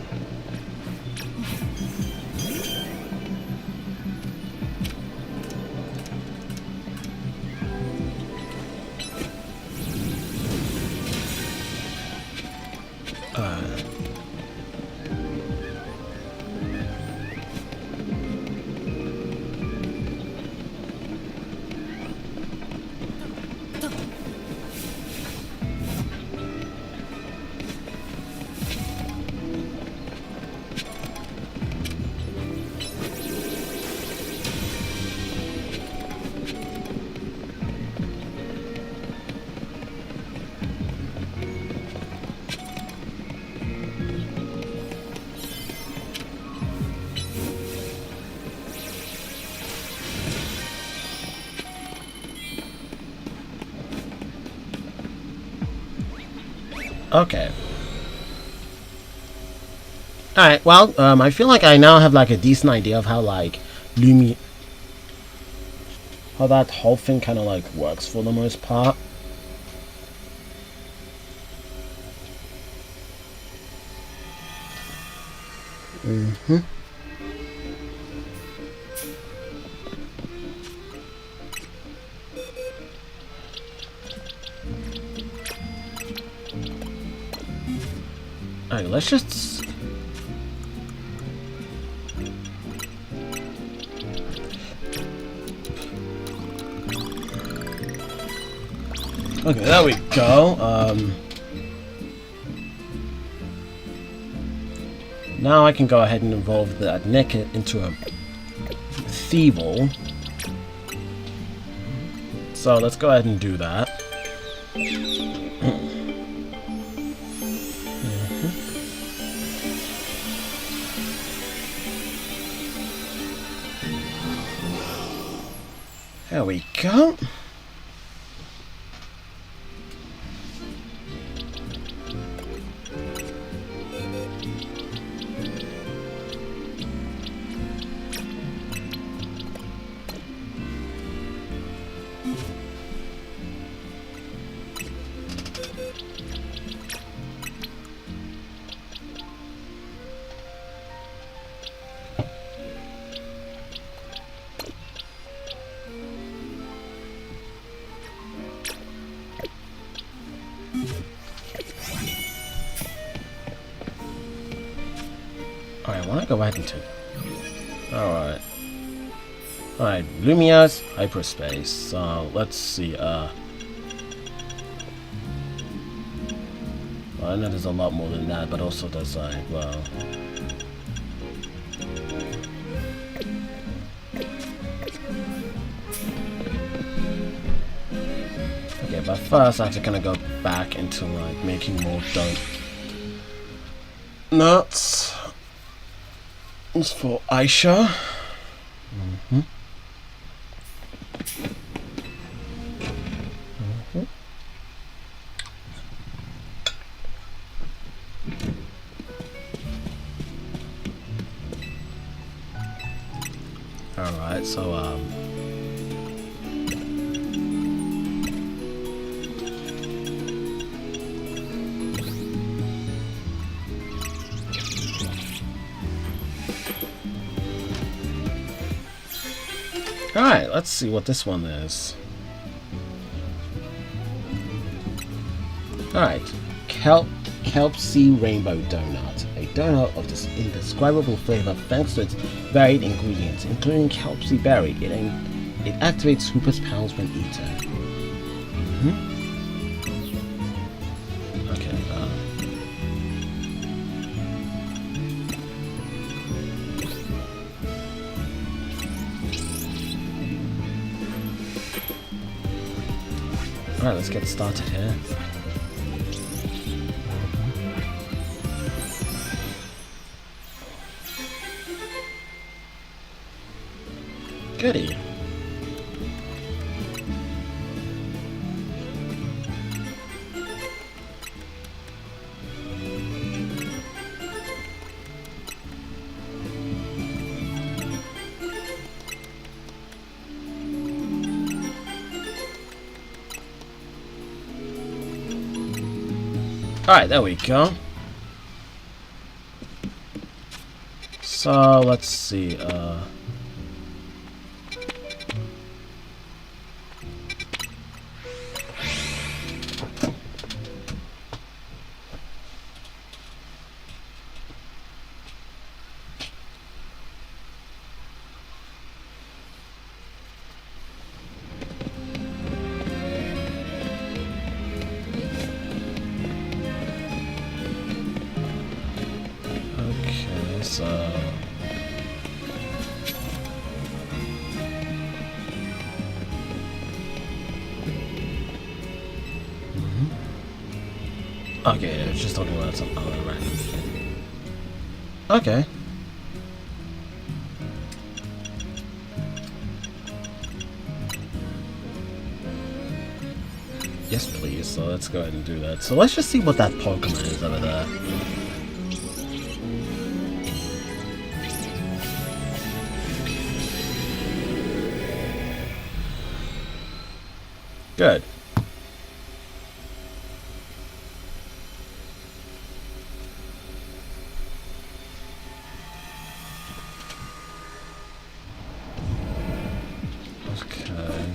Okay. Alright, well, I feel like I now have like a decent idea of how like how that whole thing kind of like works for the most part. Alright, let's just... Okay, there we go. Now I can go ahead and evolve that neck into a Thievel. So let's go ahead and do that. There we go. Alright, I want to go ahead and take... Alright. Alright, lumiose, hyperspace. So, let's see, well, I know there's a lot more than that, but also there's like, well... Okay, but first I have to kind of go back into like making more donuts. It's for Aisha. Alright, so alright, let's see what this one is. Alright, kelp sea rainbow donut. A donut of this indescribable flavor thanks to its varied ingredients, including kelp sea berry. It activates Hooper's powers when eaten. Okay, alright, let's get started here. Goody. Alright, there we go. So, let's see, okay, so... Okay, it's just talking about some other random thing. Okay. Yes, please. So let's go ahead and do that. So let's just see what that Pokemon is over there. Good. Okay.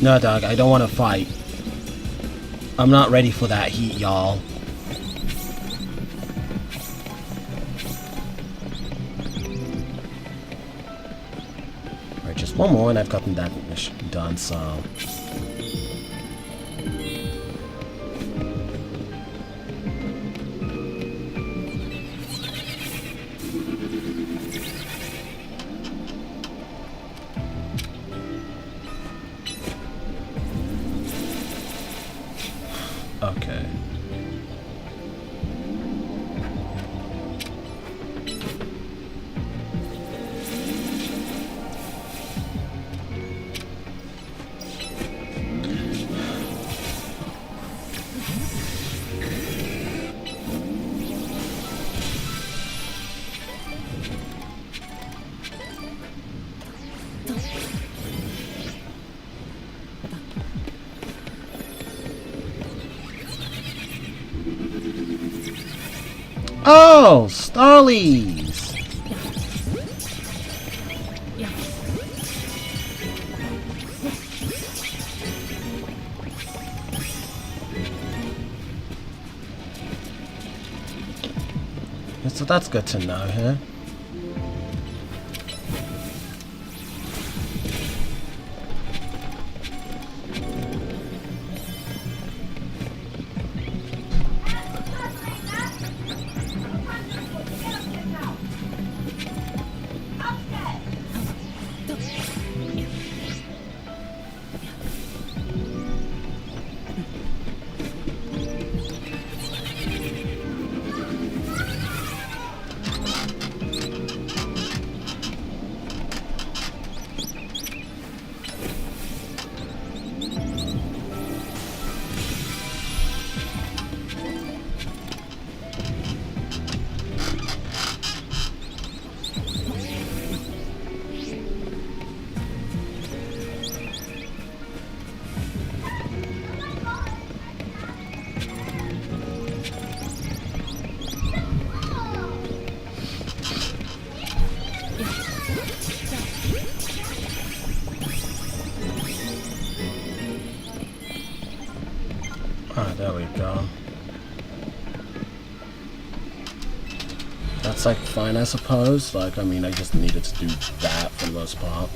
No, dog, I don't want to fight. I'm not ready for that heat, y'all. Alright, just one more and I've gotten that mission done, so... Okay. Oh, Starlies! So that's good to know, huh? Ah, there we go. That's like fine, I suppose. Like, I mean, I just needed to do that for the most part.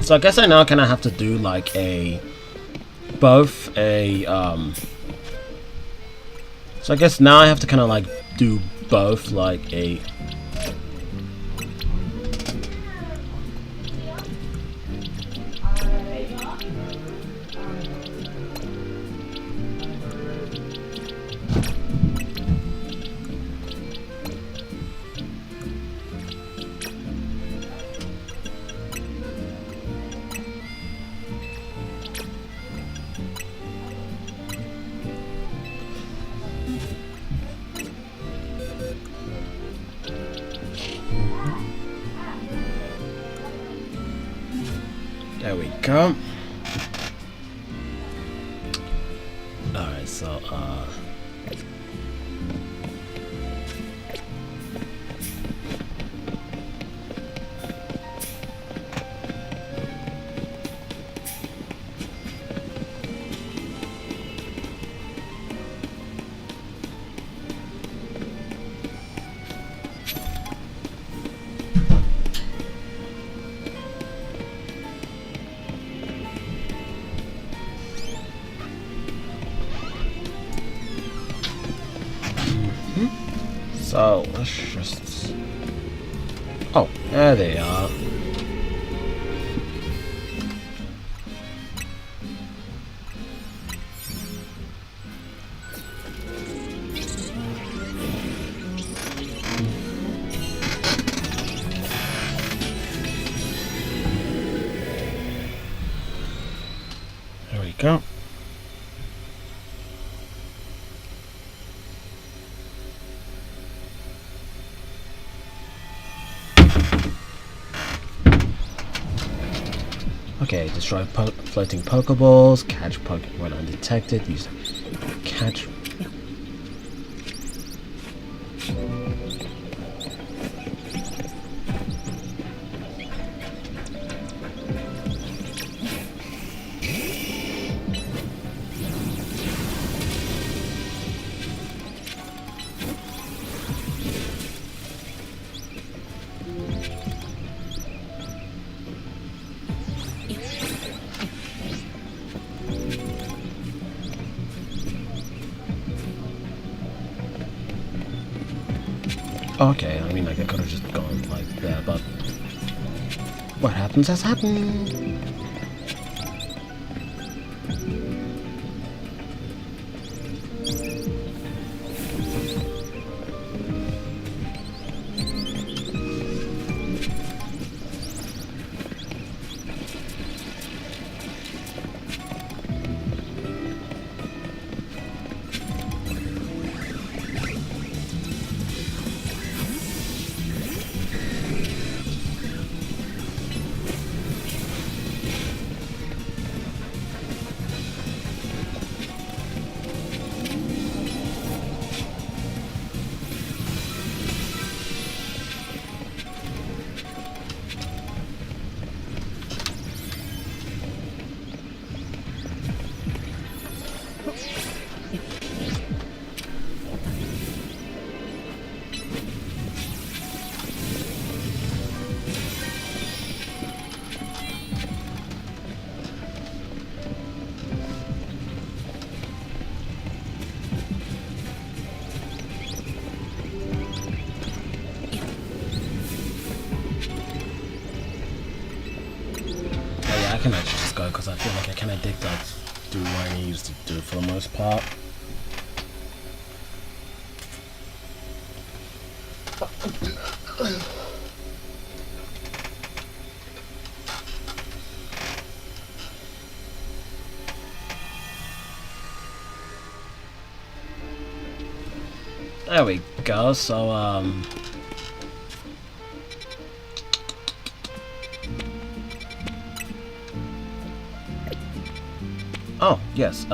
So I guess I now kind of have to do like a both a so I guess now I have to kind of like do both like a there we go. Alright, so so let's just oh, there they are. There we go. Okay, destroy floating Pokeballs, catch Pokemon undetected, use catch. Okay, I mean, like, I could have just gone like that, but what happens has happened. I can actually just go because I feel like I kind of did like do what I used to do for the most part. There we go. So oh, yes,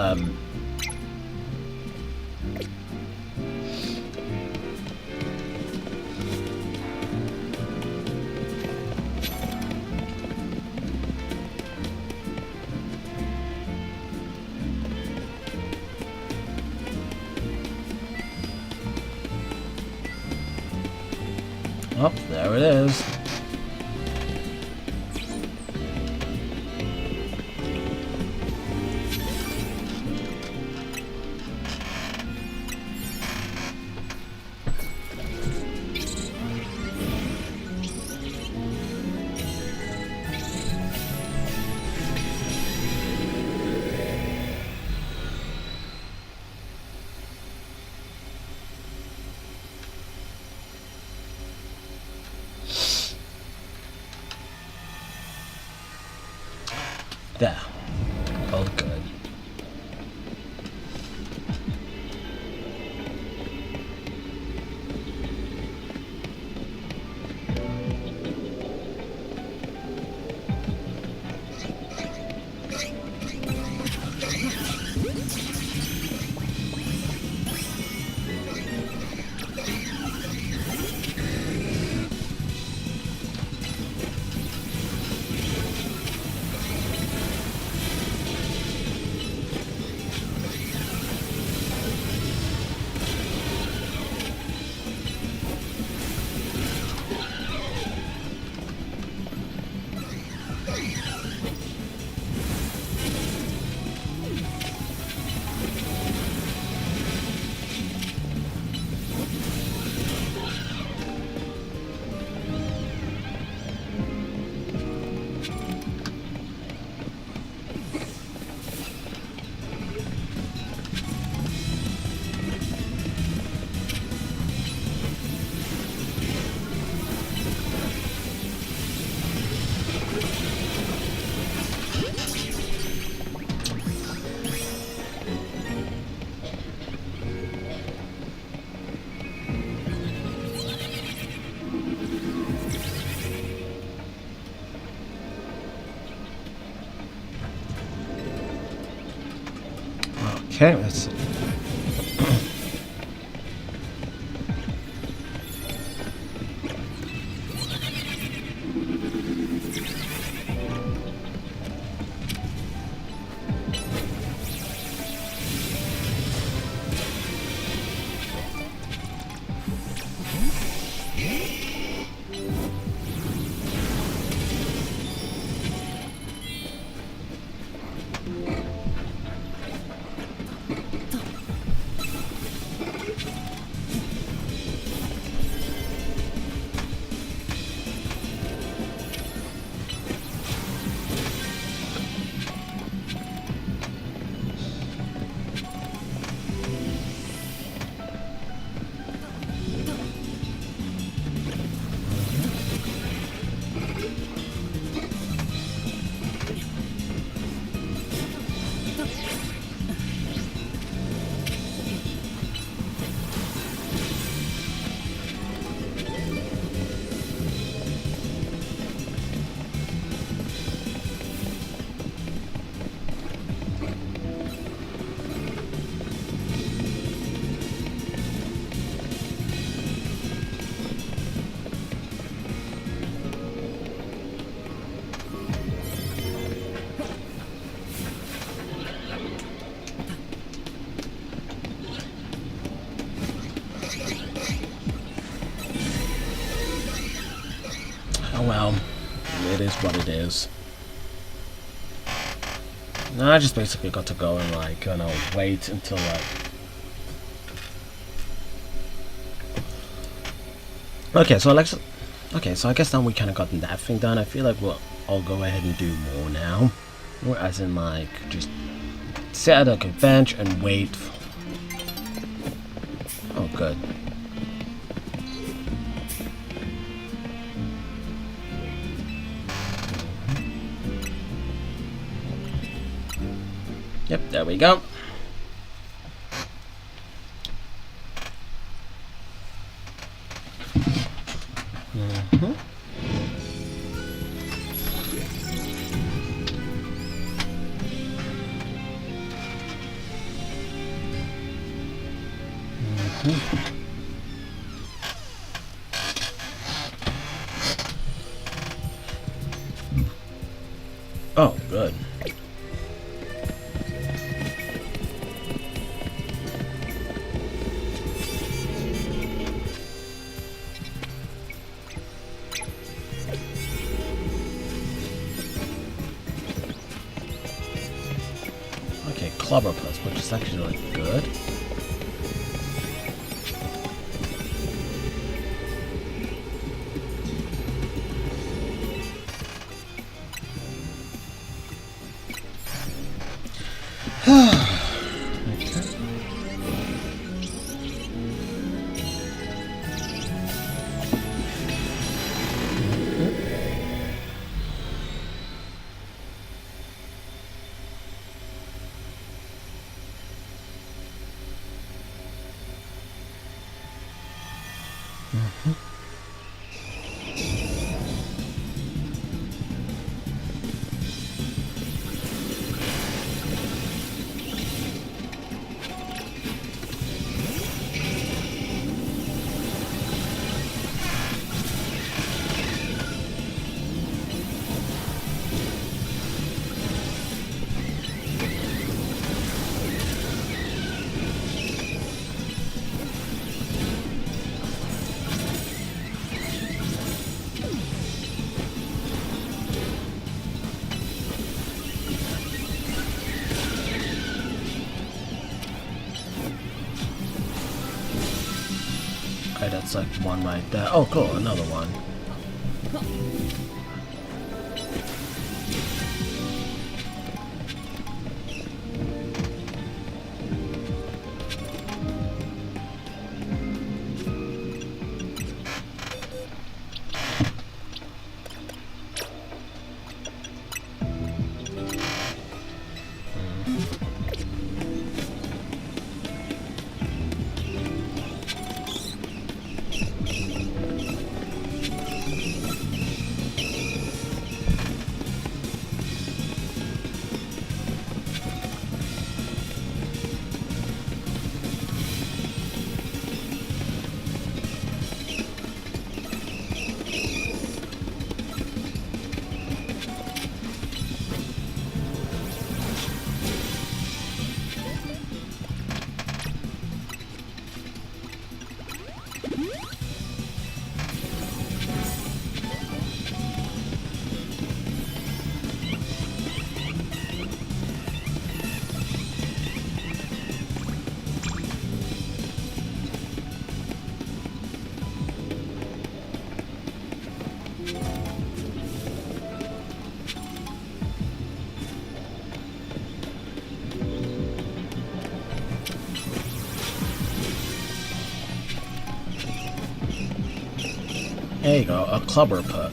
oh, there it is. There. All good. Okay, let's see. Oh well, it is what it is. Now I just basically got to go and like, you know, wait until like... Okay, so let's... Okay, so I guess now we kind of gotten that thing done. I feel like I'll go ahead and do more now. As in like, just sit at a bench and wait. Oh, good. Yep, there we go. Oh, good. Okay, Clobber Plus, which is actually like good. that's like one right there. Oh, cool, another one. There you go, a clubber put.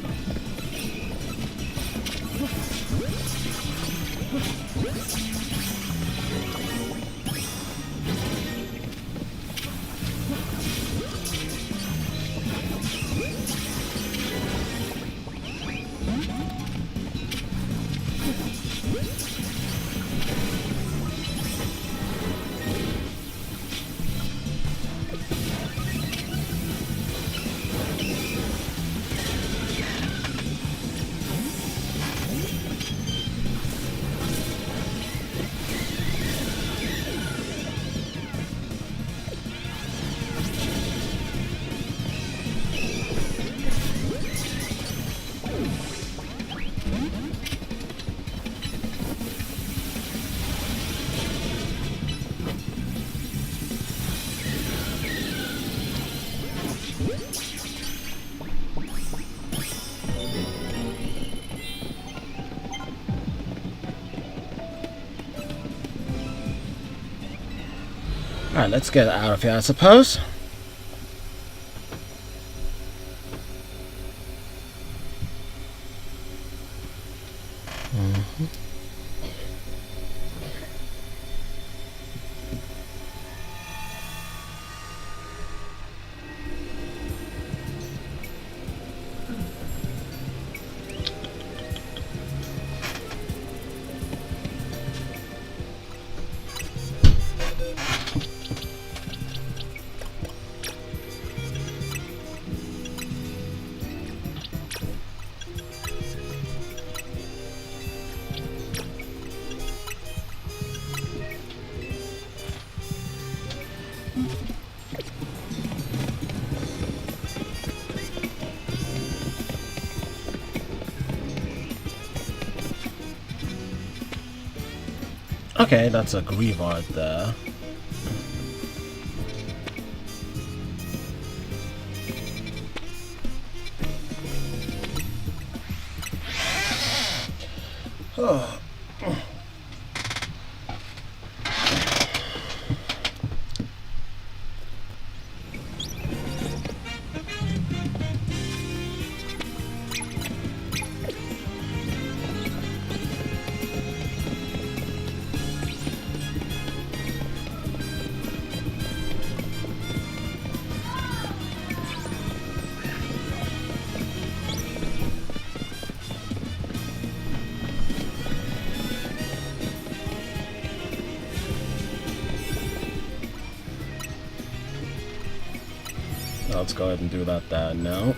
Alright, let's get out of here, I suppose. Okay, that's a Grievard there. Oh. Let's go ahead and do that there now.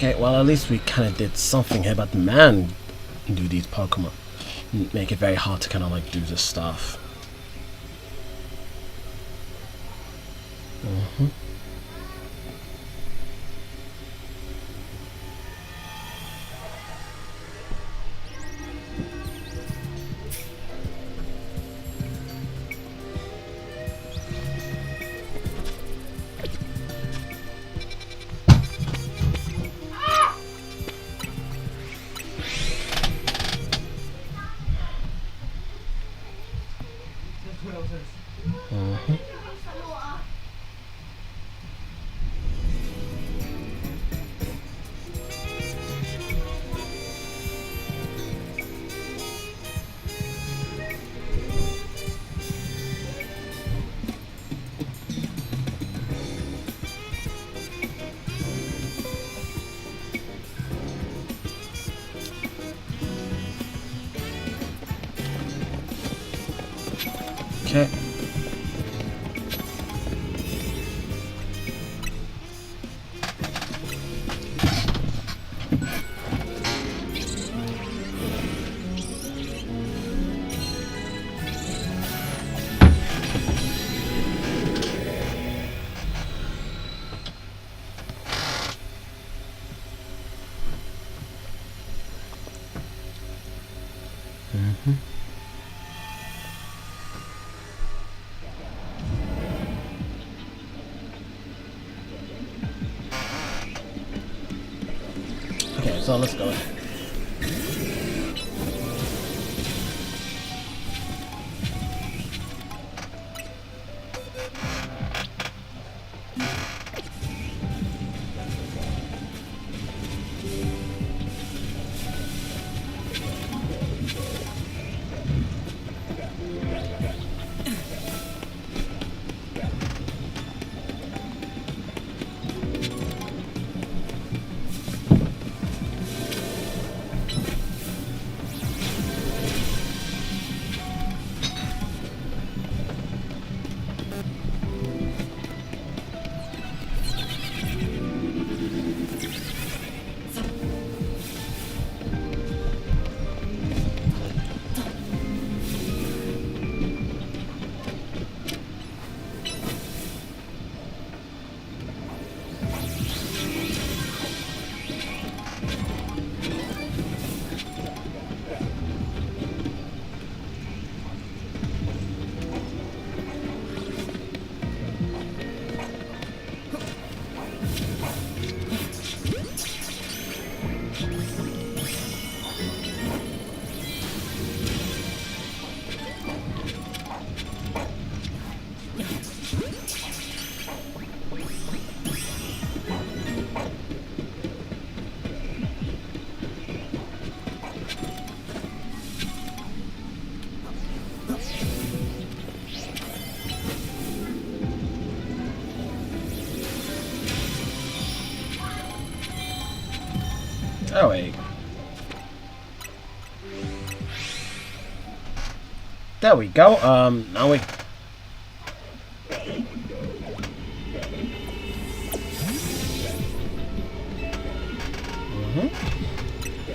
Okay, well at least we kind of did something here, but man, do these Pokemon make it very hard to kind of like do this stuff. Okay. Okay, so let's go. Oh wait. There we go. Now we.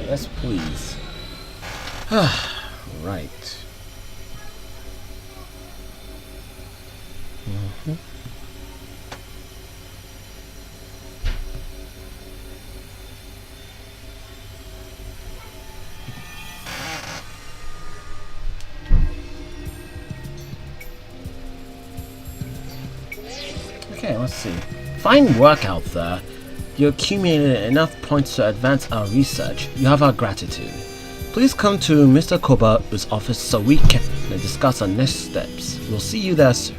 Yes, please. Right. Okay, let's see. Fine work out there. You accumulated enough points to advance our research. You have our gratitude. Please come to Mr. Koba's office so we can discuss our next steps. We'll see you there soon.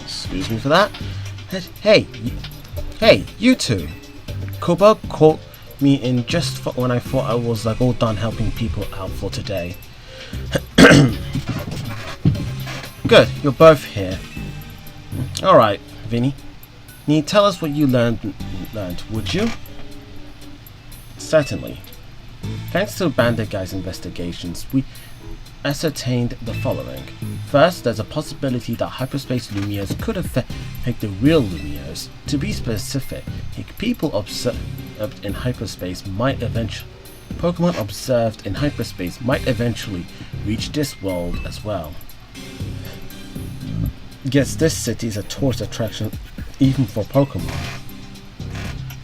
Excuse me for that. Hey, you two. Koba called me in just for when I thought I was like all done helping people out for today. Good, you're both here. Alright, Vinny. Can you tell us what you learned, would you? Certainly. Thanks to Bandit Guy's investigations, we ascertained the following. First, there's a possibility that hyperspace lumiose could affect the real lumiose. To be specific, people observed in hyperspace might eventually Pokemon observed in hyperspace might eventually reach this world as well. Guess this city is a tourist attraction even for Pokemon.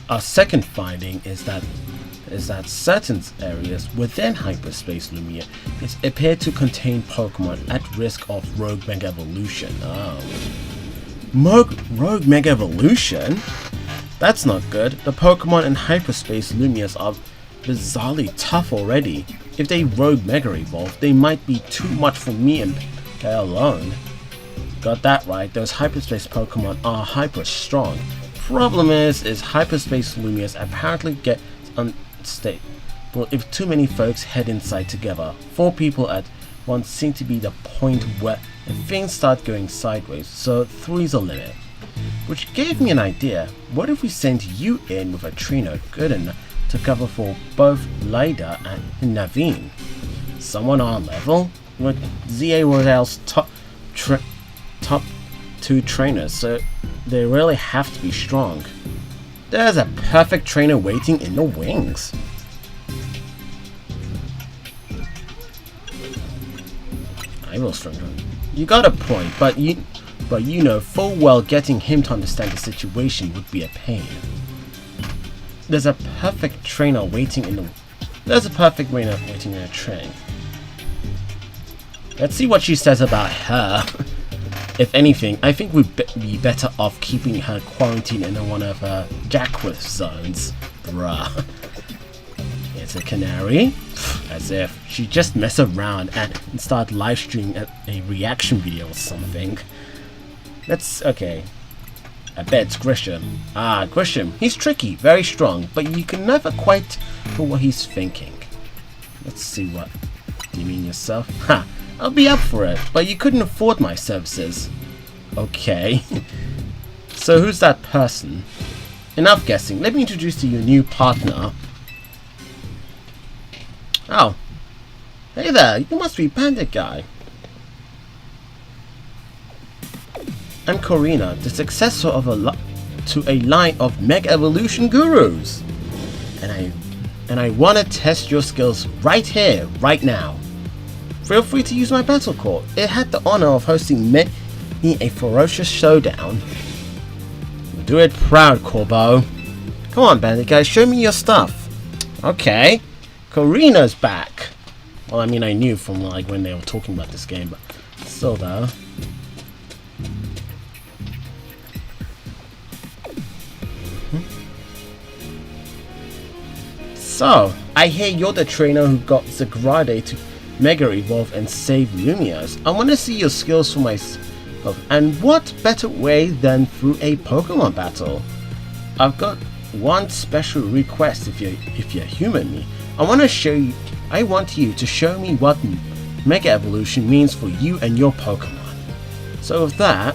Our second finding is that certain areas within hyperspace Lumia appear to contain Pokemon at risk of rogue mega evolution. Oh. Rogue mega evolution? That's not good. The Pokemon in hyperspace Lumias are bizarrely tough already. If they rogue mega evolve, they might be too much for me and Guy alone. Got that right, those hyperspace Pokemon are hyper strong. Problem is hyperspace Lumias apparently get unstable. Well, if too many folks head inside together, 4 people at once seem to be the point where things start going sideways, so 3's a limit. Which gave me an idea. What if we sent you in with a trainer good enough to cover for both Lida and Naveen? Someone on level? With ZA Royale's top 2 trainers, so they really have to be strong. There's a perfect trainer waiting in the wings. I will struggle. You got a point, but you know full well getting him to understand the situation would be a pain. There's a perfect trainer waiting in a train. Let's see what she says about her. If anything, I think we'd be better off keeping her quarantined in one of her Jackwith zones. Bruh. It's a canary. As if she just mess around and start live streaming a reaction video or something. Okay. I bet it's Grisham. Ah, Grisham. He's tricky, very strong, but you can never quite know what he's thinking. Let's see what. Do you mean yourself? Ha! I'll be up for it, but you couldn't afford my services. Okay. So who's that person? enough guessing. Let me introduce to you a new partner. Oh. Hey there, you must be Bandit Guy. I'm Corina, the successor of to a line of Mega Evolution gurus. And I want to test your skills right here, right now. Feel free to use my battle court. It had the honor of hosting me a ferocious showdown. Do it proud, Corbo. Come on, Bandit Guy, show me your stuff. Okay, Corina's back. Well, I mean, I knew from like when they were talking about this game, but still though. So, I hear you're the trainer who got Zagrade to Mega Evolve and save lumiose. I want to see your skills for myself, and what better way than through a Pokemon battle? I've got one special request if you human me. I want you to show me what Mega Evolution means for you and your Pokemon. So with that,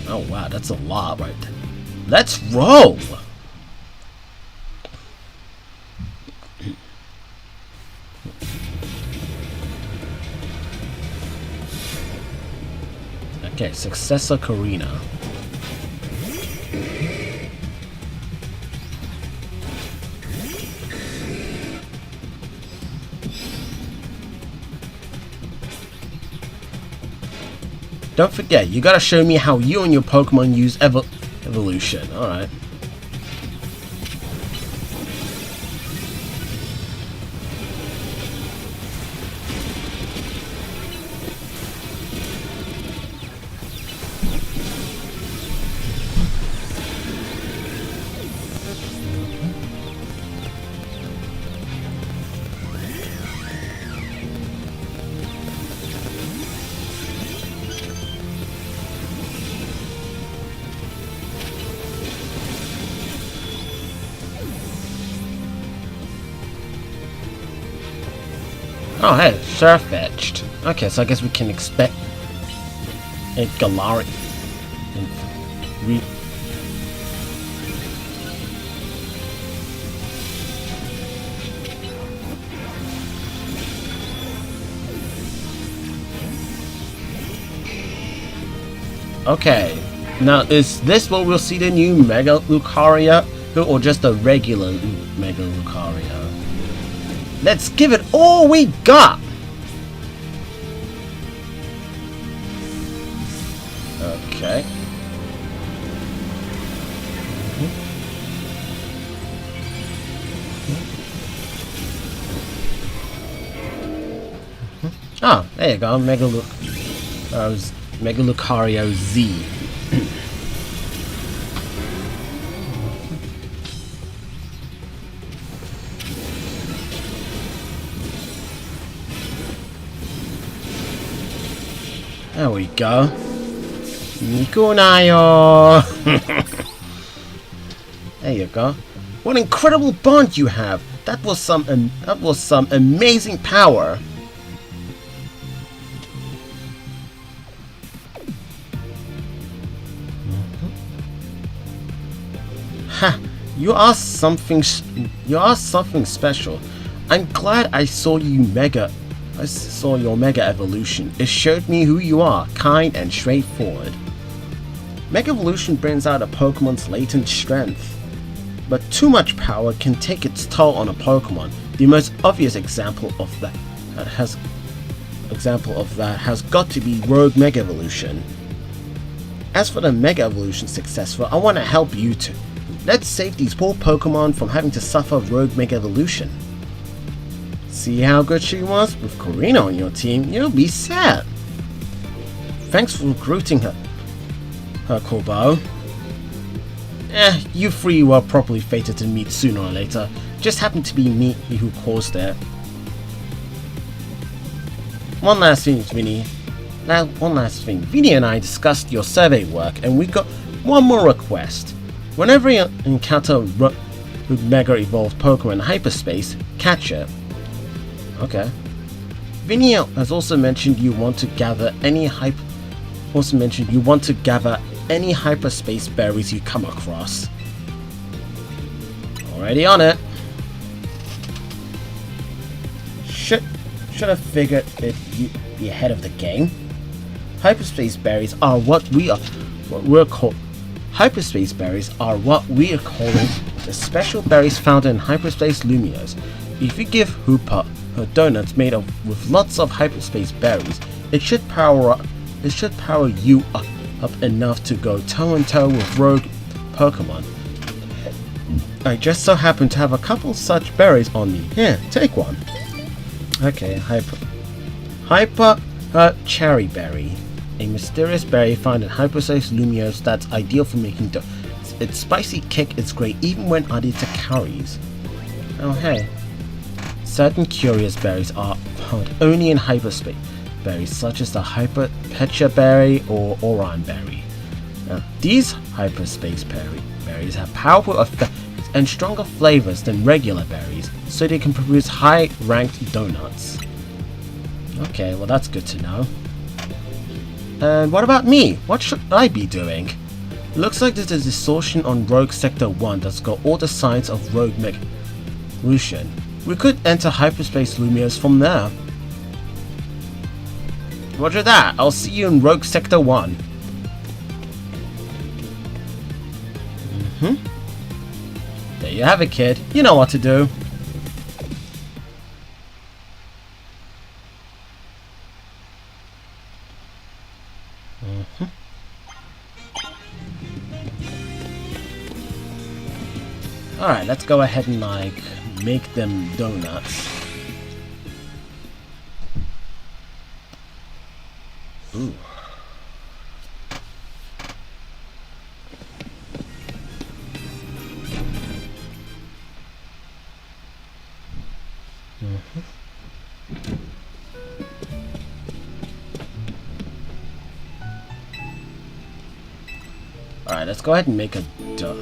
oh wow, that's a lot right there. Let's roll! Okay, successor Corina. Don't forget, you gotta show me how you and your Pokemon use evolution. Alright. Oh hey, Surfetched. Okay, so I guess we can expect a Galarian. Okay, now is this what we'll see the new Mega Lucario or just a regular Mega Lucario? Let's give it all we got! Okay. Oh, there you go, Mega Lucario Z. There we go. Nikunayo! There you go. What incredible bond you have! That was some amazing power. Ha! You are something special. I'm glad I saw your Mega Evolution. It showed me who you are, kind and straightforward. Mega Evolution brings out a Pokemon's latent strength, but too much power can take its toll on a Pokemon. The most obvious example of that has got to be Rogue Mega Evolution. As for the Mega Evolution successful, I want to help you too. Let's save these poor Pokemon from having to suffer Rogue Mega Evolution. See how good she was? With Corina on your team, you'll be sad. Thanks for recruiting her, Corbo. You three were properly fated to meet sooner or later. Just happened to be me who caused it. One last thing, Vinny and I discussed your survey work, and we got one more request. Whenever you encounter Mega Evolved Pokemon in hyperspace, catch it. Okay. Vinny has also mentioned you want to gather any hyperspace berries you come across. Already on it. Should have figured it'd be ahead of the game. Hyperspace berries are what we're calling the special berries found in hyperspace lumiose. If you give Hooper her donuts made with lots of hyperspace berries, it should power you up enough to go toe and toe with rogue Pokemon. I just so happen to have a couple such berries on me. Here, take one. Okay, Hyper Cherry Berry. A mysterious berry found in hyperspace lumiose that's ideal for making dough. Its spicy kick is great even when added to curries. Oh hey. Certain curious berries are found only in hyperspace berries, such as the Hyper Pecha Berry or Orion Berry. These hyperspace berries have powerful effects and stronger flavors than regular berries, so they can produce high-ranked donuts. Okay, well that's good to know. And what about me? What should I be doing? Looks like there's a distortion on Rogue Sector 1 that's got all the signs of Rogue Lucian. We could enter hyperspace lumiose from there. Roger that, I'll see you in Rogue Sector 1. There you have it, kid. You know what to do. Alright, let's go ahead and make them donuts. Ooh. Alright, let's go ahead and make a dough.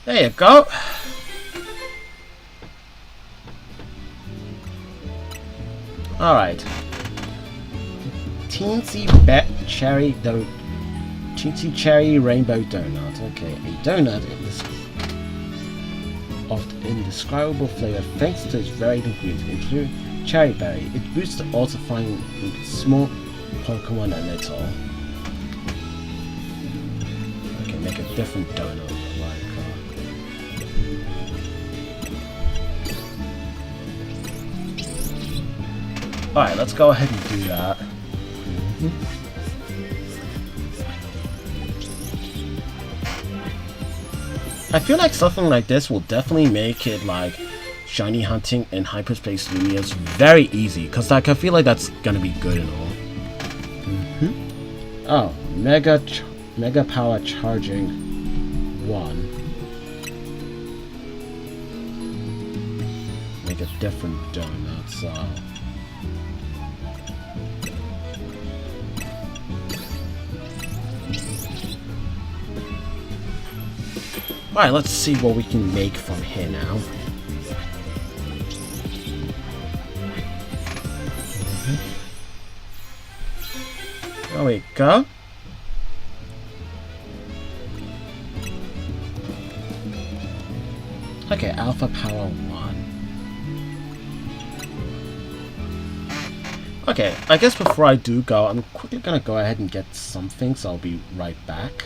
There you go. Alright. Teensy Cherry Rainbow Donut. Okay, a donut of indescribable flavor thanks to its varied ingredients, including cherry berry. It boosts the odds of finding small Pokemon a little. Okay, make a different donut. Alright, let's go ahead and do that. I feel like something like this will definitely make it like shiny hunting in hyperspace lumiose very easy, because I feel like that's gonna be good and all. Oh, mega power charging 1. Make a different donut, so alright, let's see what we can make from here now. There we go. Okay, Alpha Power 1. Okay, I guess before I do go, I'm quickly gonna go ahead and get something, so I'll be right back.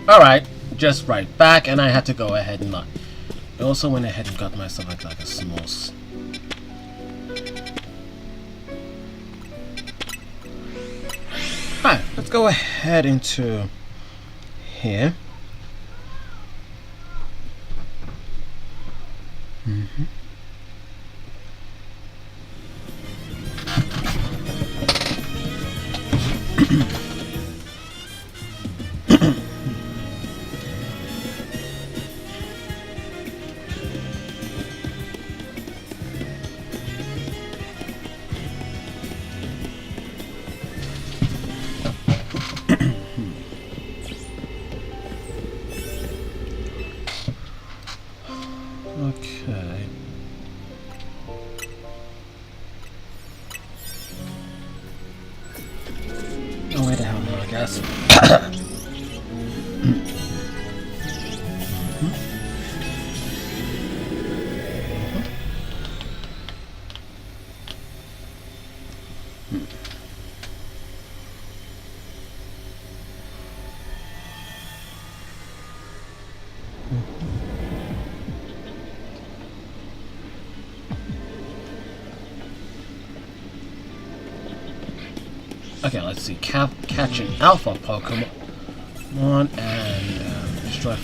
Alright, just right back, and I had to go ahead and not. I also went ahead and got myself like a small. Alright, let's go ahead into here. Okay. Oh, where the hell am I, guess? Okay, let's see. Catch an alpha Pokemon and destroy.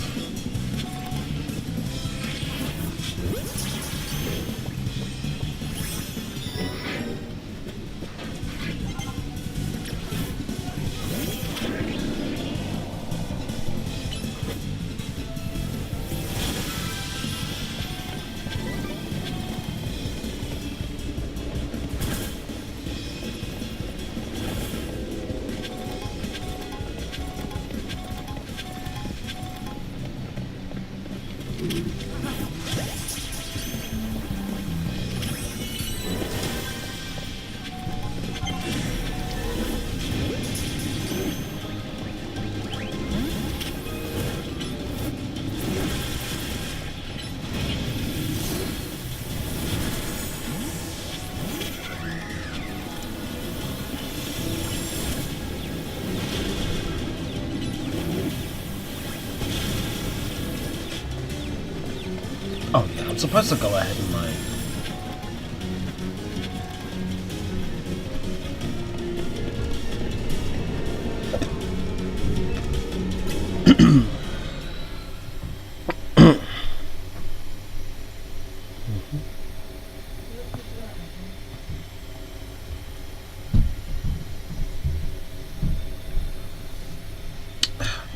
Oh yeah, I'm supposed to go ahead and mine.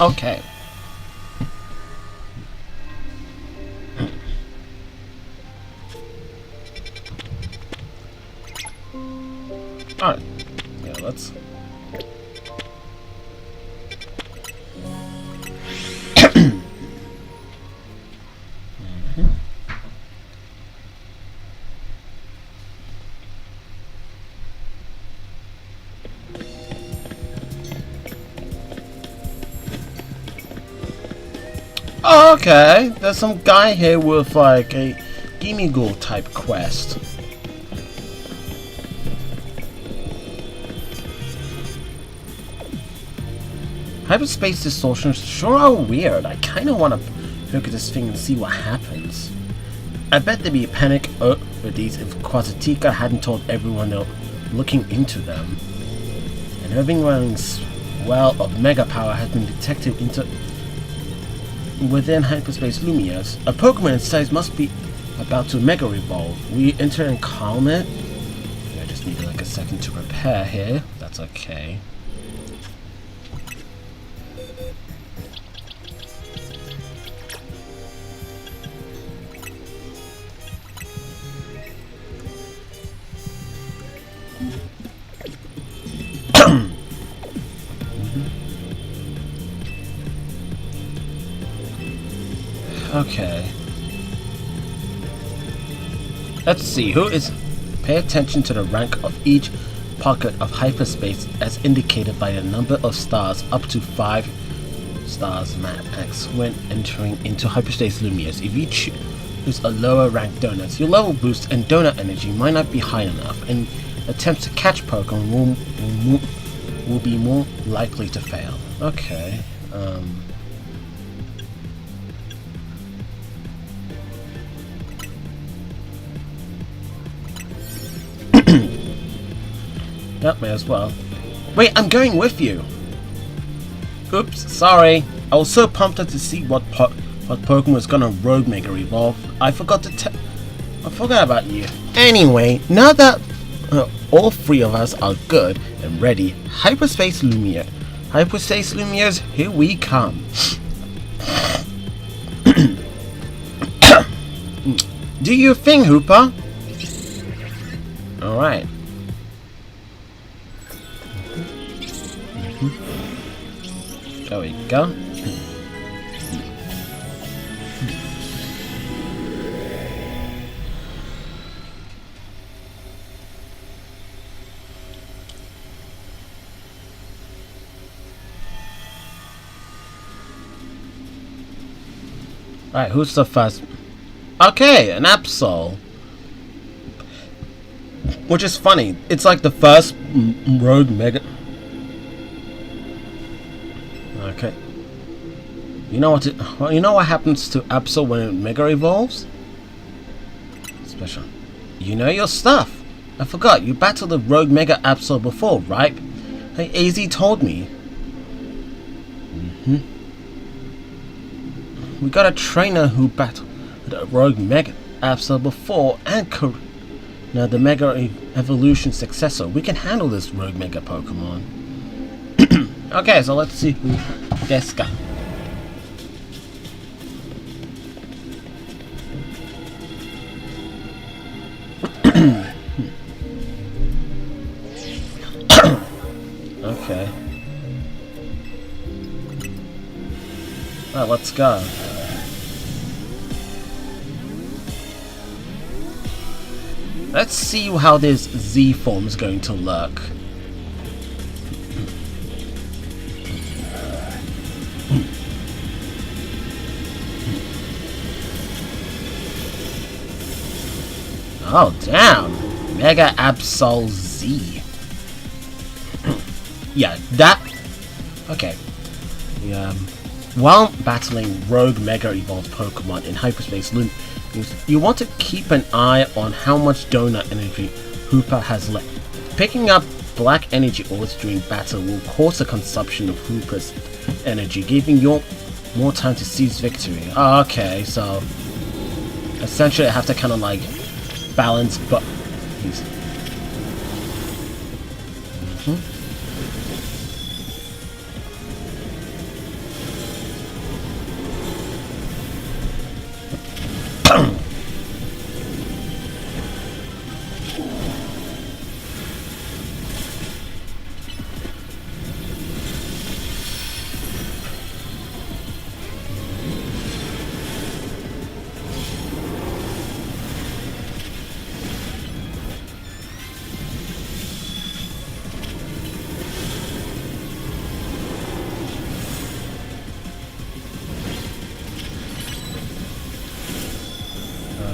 Okay. Alright. Yeah, let's. Oh, okay. There's some guy here with like a gimme ghoul type quest. Hyperspace distortions sure are weird. I kind of want to look at this thing and see what happens. I bet there'd be a panic over these if Quasitica hadn't told everyone they're looking into them. And everyone's well of mega power has been detected within hyperspace lumiose. A Pokemon size must be about to mega revolve. We enter and calm it. I just need like a second to prepare here. That's okay. Okay. Let's see, who is... Pay attention to the rank of each pocket of hyperspace as indicated by the number of stars up to 5 stars max when entering into hyperspace lumiose. If you choose a lower rank donut, your level boost and donut energy might not be high enough, and attempts to catch Pokemon will be more likely to fail. Okay, Yep, may as well. Wait, I'm going with you! Oops, sorry. I was so pumped up to see what Pokemon was gonna Rogue Mega Evolve. I forgot about you. Anyway, now that all three of us are good and ready, Hyperspace Lumiose, here we come. Do your thing, Hooper. Alright. There we go. Alright, who's the first? Okay, an Absol. Which is funny. It's like the first Rogue Mega... Okay. You know what happens to Absol when it Mega Evolves? Special. You know your stuff. I forgot, you battled the Rogue Mega Absol before, right? Hey, AZ told me. We got a trainer who battled the Rogue Mega Absol before and now the Mega Evolution successor. We can handle this Rogue Mega Pokemon. Okay, so let's see who this got. Okay. Alright, let's go. Let's see how this Z form is going to look. Oh, damn! Mega Absol Z. Yeah, that... Okay. Yeah. While battling Rogue Mega Evolved Pokemon in Hyperspace Lumiose, you want to keep an eye on how much Donut energy Hooper has left. Picking up black energy ores during battle will cause the consumption of Hooper's energy, giving you more time to seize victory. Oh, okay, so... Essentially I have to kind of like... balance, but...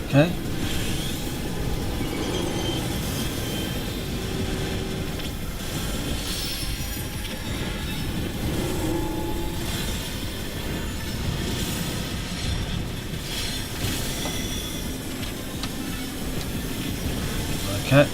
Okay. Okay.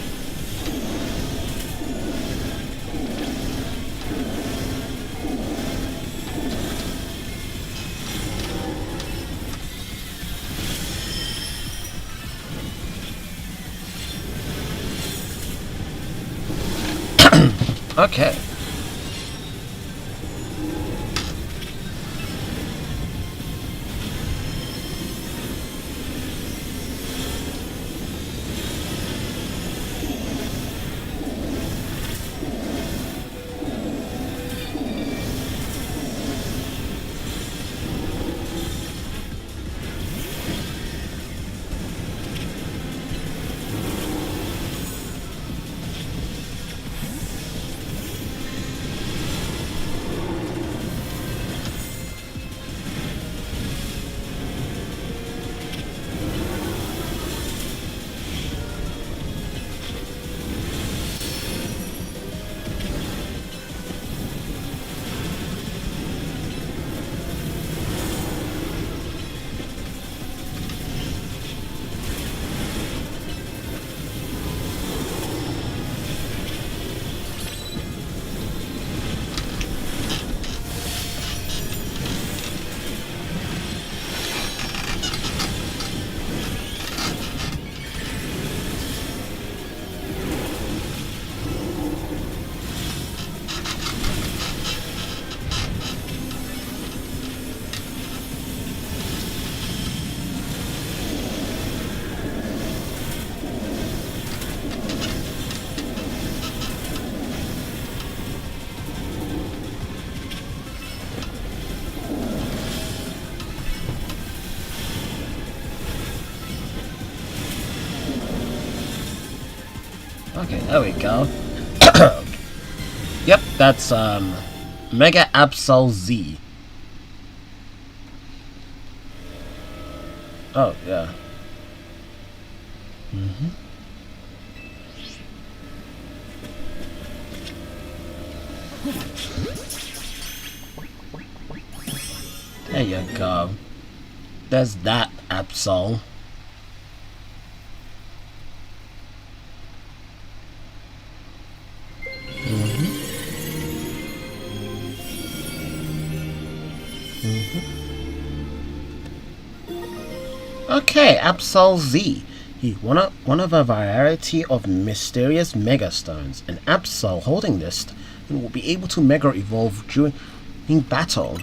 Okay. Okay, there we go. Yep, that's Mega Absol Z. Oh, yeah. There you go. There's that Absol. Okay, Absol Z. One of a variety of mysterious megastones. An Absol holding this and will be able to mega evolve during battle.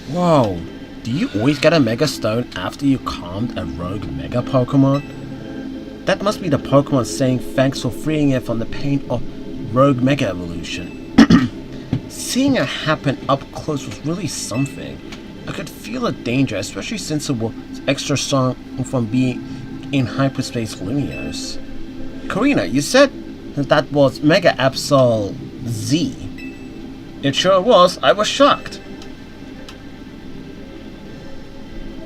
Whoa, do you always get a Mega Stone after you calmed a rogue Mega Pokemon? That must be the Pokemon saying thanks for freeing it from the pain of rogue Mega Evolution. Seeing it happen up close was really something. I could feel the danger, especially since it was extra strong from being in hyperspace lumiose. Karina, you said that was Mega Absol Z. It sure was. I was shocked.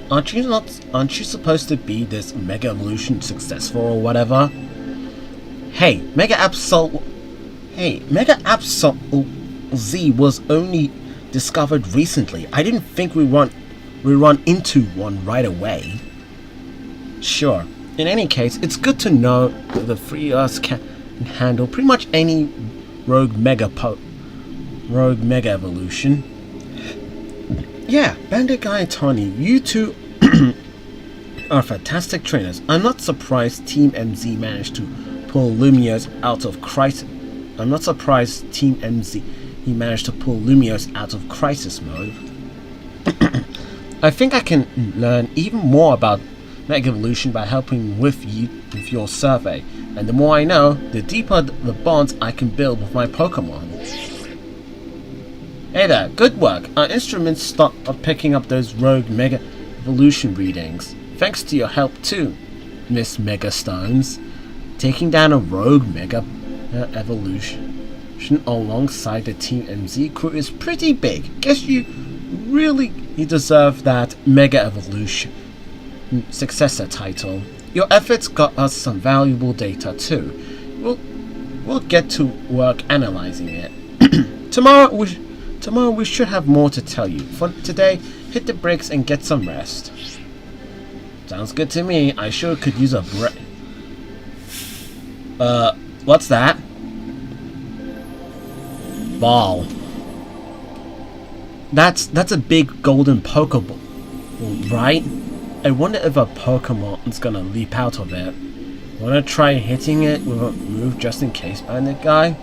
Aren't you supposed to be this Mega Evolution successful or whatever? Hey, Mega Absol Z was only discovered recently. I didn't think we run into one right away. Sure. In any case, it's good to know that the three of us can handle pretty much any rogue Mega Evolution. Yeah, Bandit Guy and Tony, you two are fantastic trainers. I'm not surprised Team MZ managed to pull lumiose out of crisis. I'm not surprised Team MZ managed to pull lumiose out of crisis mode. I think I can learn even more about Mega Evolution by helping with your survey. And the more I know, the deeper the bonds I can build with my Pokemon. Hey there, good work. Our instruments stopped picking up those rogue Mega Evolution readings. Thanks to your help too, Miss Mega Stones. Taking down a rogue Mega Evolution alongside the Team MZ crew is pretty big. Guess you deserve that Mega Evolution successor title. Your efforts got us some valuable data too. We'll get to work analyzing it. Tomorrow we should have more to tell you. For today, hit the brakes and get some rest. Sounds good to me. I sure could use a break. What's that? Ball. That's a big golden Pokeball, right? I wonder if a Pokemon's gonna leap out of it. Wanna try hitting it with a move just in case, Bandit Guy?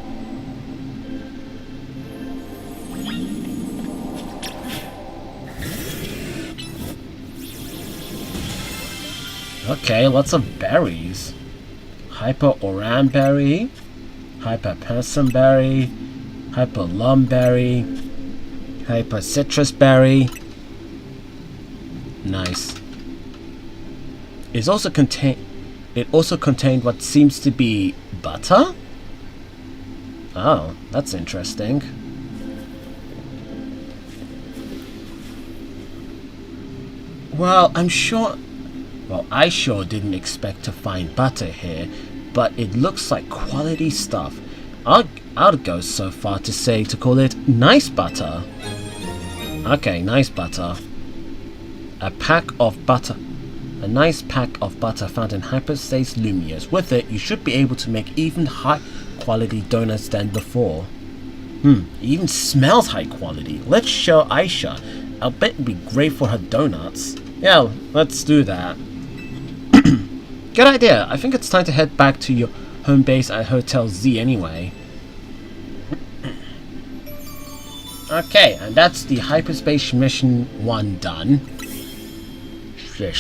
Okay, lots of berries. Hyper Oran Berry, Hyper Persimmon Berry, Hyper Lum Berry, Hyper Citrus Berry. Nice. It also contained what seems to be butter? Oh, that's interesting. Well, I sure didn't expect to find butter here, but it looks like quality stuff. I'd go so far to call it nice butter. Okay, nice butter. A nice pack of butter found in hyperspace lumiose. With it, you should be able to make even high quality donuts than before. It even smells high quality. Let's show Aisha. I'll bet it'd be great for her donuts. Yeah, let's do that. Good idea. I think it's time to head back to your home base at Hotel Z anyway. Okay, and that's the hyperspace mission 1 done. Alright,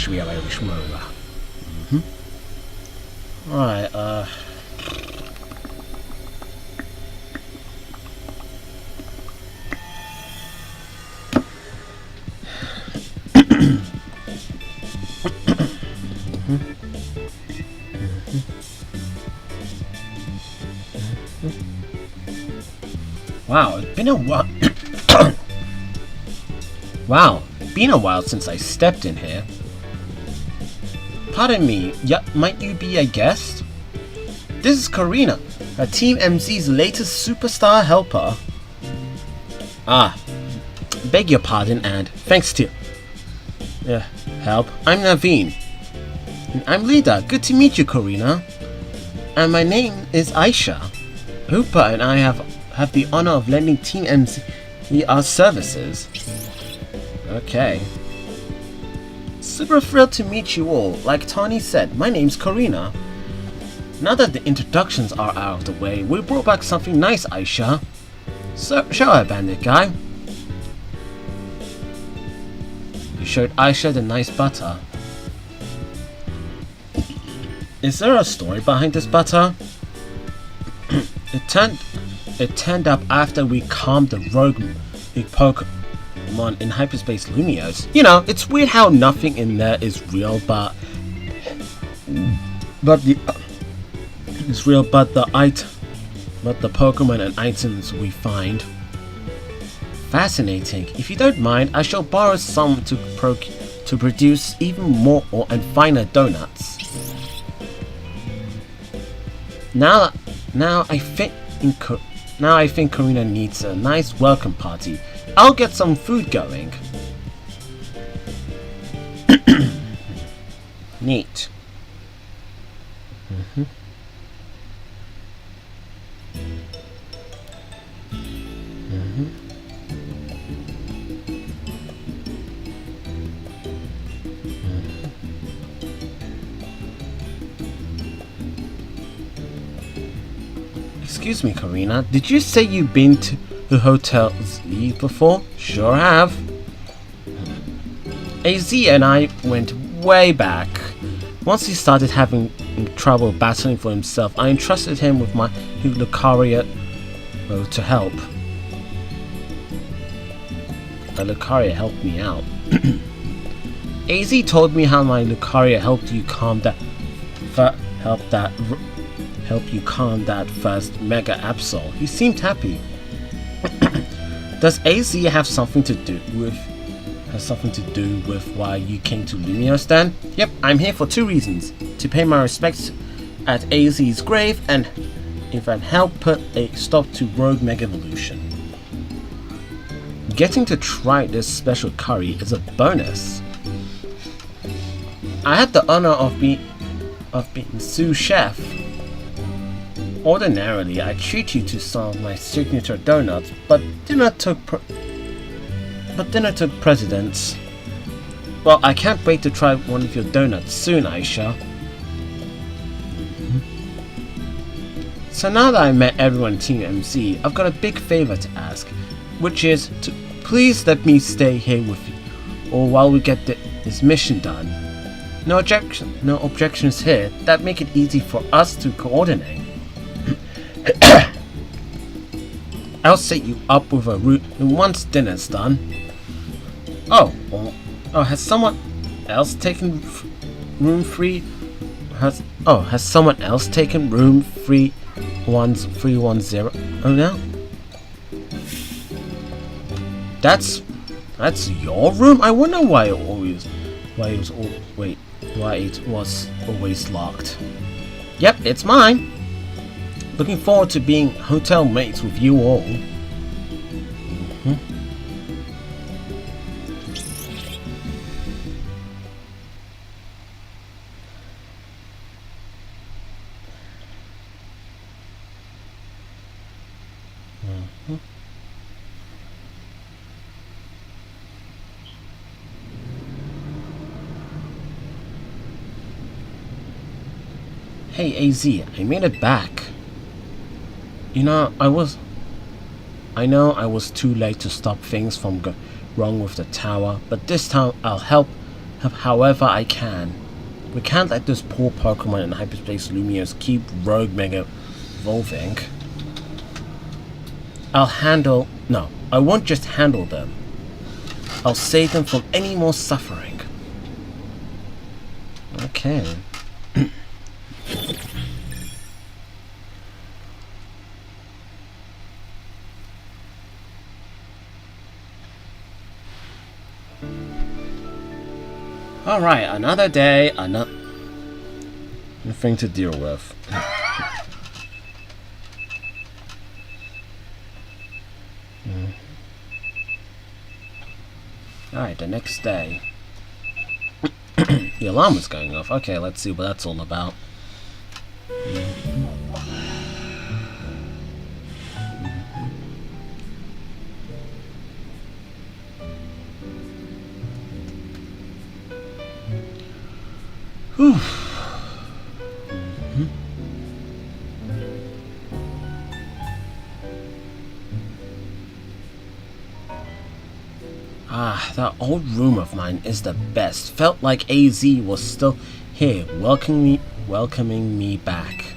wow, it's been a while. Wow, been a while since I stepped in here. Pardon me, might you be a guest? This is Karina, a Team MZ's latest superstar helper. Ah, beg your pardon and thanks to help. I'm Naveen. And I'm Lida. Good to meet you, Karina. And my name is Aisha. Hooper and I have the honor of lending Team MZ our services. Okay. Super thrilled to meet you all. Like Tony said, my name's Karina. Now that the introductions are out of the way, we brought back something nice, Aisha. So, show her, Bandit Guy. You showed Aisha the nice butter. Is there a story behind this butter? It turned up after we calmed the rogue Pokemon in hyperspace lumiose. You know, it's weird how nothing in there is real, but the Pokemon and items we find. Fascinating. If you don't mind, I shall borrow some to produce even more and finer donuts. Now I think Karina needs a nice welcome party. I'll get some food going. Neat. Excuse me, Karina, did you say you've been to the Hotel Z before? Sure have. AZ and I went way back. Once he started having trouble battling for himself, I entrusted him with my Lucaria to help. Lucaria helped me out. AZ told me how my Lucaria helped you calm that first Mega Absol. He seemed happy. Does AZ have something to do with why you came to Lumiose then? Yep, I'm here for 2 reasons. To pay my respects at AZ's grave and if I'd help put a stop to Rogue Mega Evolution. Getting to try this special curry is a bonus. I had the honor of being sous chef. Ordinarily, I treat you to some of my signature donuts, but dinner took precedence. Well, I can't wait to try one of your donuts soon, Aisha. So now that I met everyone in Team MC, I've got a big favor to ask, which is to please let me stay here with you, or while we get this mission done. No objections here. That make it easy for us to coordinate. I'll set you up with a room once dinner's done. Oh, has someone else taken room 3? Has someone else taken room 310? Oh no. That's your room? I wonder why it was always locked. Yep, it's mine. Looking forward to being hotel mates with you all. Hey AZ, I made it back. You know, I know I was too late to stop things from going wrong with the tower, but this time I'll help however I can. We can't let those poor Pokemon in hyperspace lumiose keep rogue mega evolving. I won't just handle them. I'll save them from any more suffering. Okay. Alright, another day, another thing to deal with. Alright, the next day. The alarm was going off. Okay, let's see what that's all about. Whew. Ah, that old room of mine is the best. Felt like AZ was still here, welcoming me back.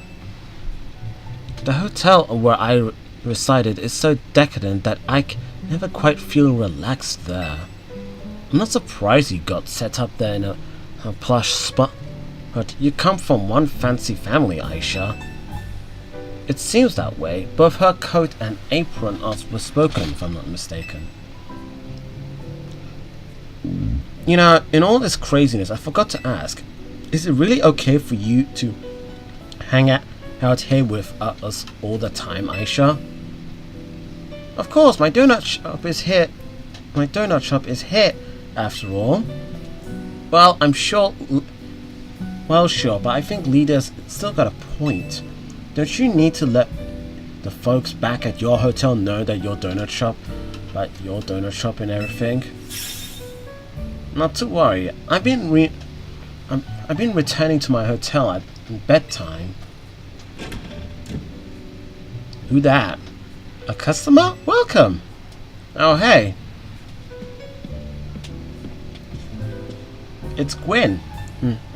The hotel where I resided is so decadent that I never quite feel relaxed there. I'm not surprised you got set up there in a plush spot. But you come from one fancy family, Aisha. It seems that way. Both her coat and apron are bespoken, if I'm not mistaken. You know, in all this craziness, I forgot to ask, is it really okay for you to hang out here with us all the time, Aisha? Of course, my donut shop is here. My donut shop is here, after all. Well, I'm sure... Well, sure, but I think Leader's still got a point. Don't you need to let the folks back at your hotel know that your donut shop, and everything? Not to worry. I've been returning to my hotel at bedtime. Who that? A customer? Welcome. Oh, hey. It's Gwen.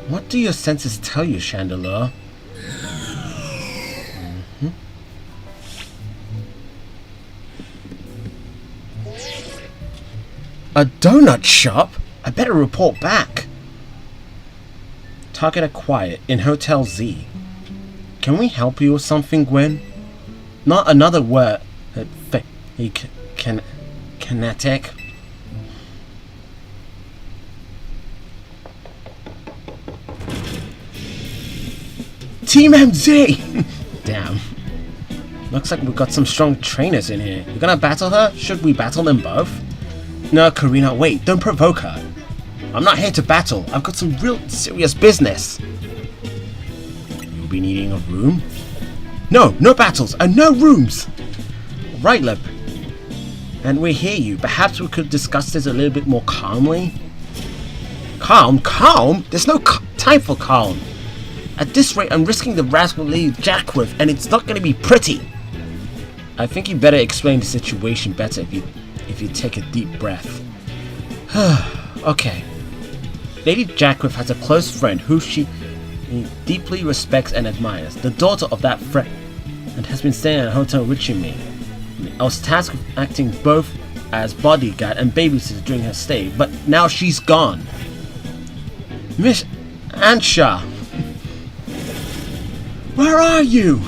What do your senses tell you, Chandelier? A donut shop? I better report back. Target acquired in Hotel Z. Can we help you with something, Gwen? Not another word. Kinetic. Team MZ! Damn. Looks like we've got some strong trainers in here. You gonna battle her? Should we battle them both? No, Karina, wait, don't provoke her. I'm not here to battle. I've got some real serious business. You'll be needing a room? No, no battles and no rooms! Right, Lip. And we hear you. Perhaps we could discuss this a little bit more calmly? Calm, calm? There's no time for calm. At this rate, I'm risking the rascal Lady Jackworth, and it's not going to be pretty. I think you better explain the situation better if you take a deep breath. Okay. Lady Jackworth has a close friend who she deeply respects and admires, the daughter of that friend, and has been staying at a hotel reaching me. I was tasked with acting both as bodyguard and babysitter during her stay, but now she's gone. Miss Ansha, where are you?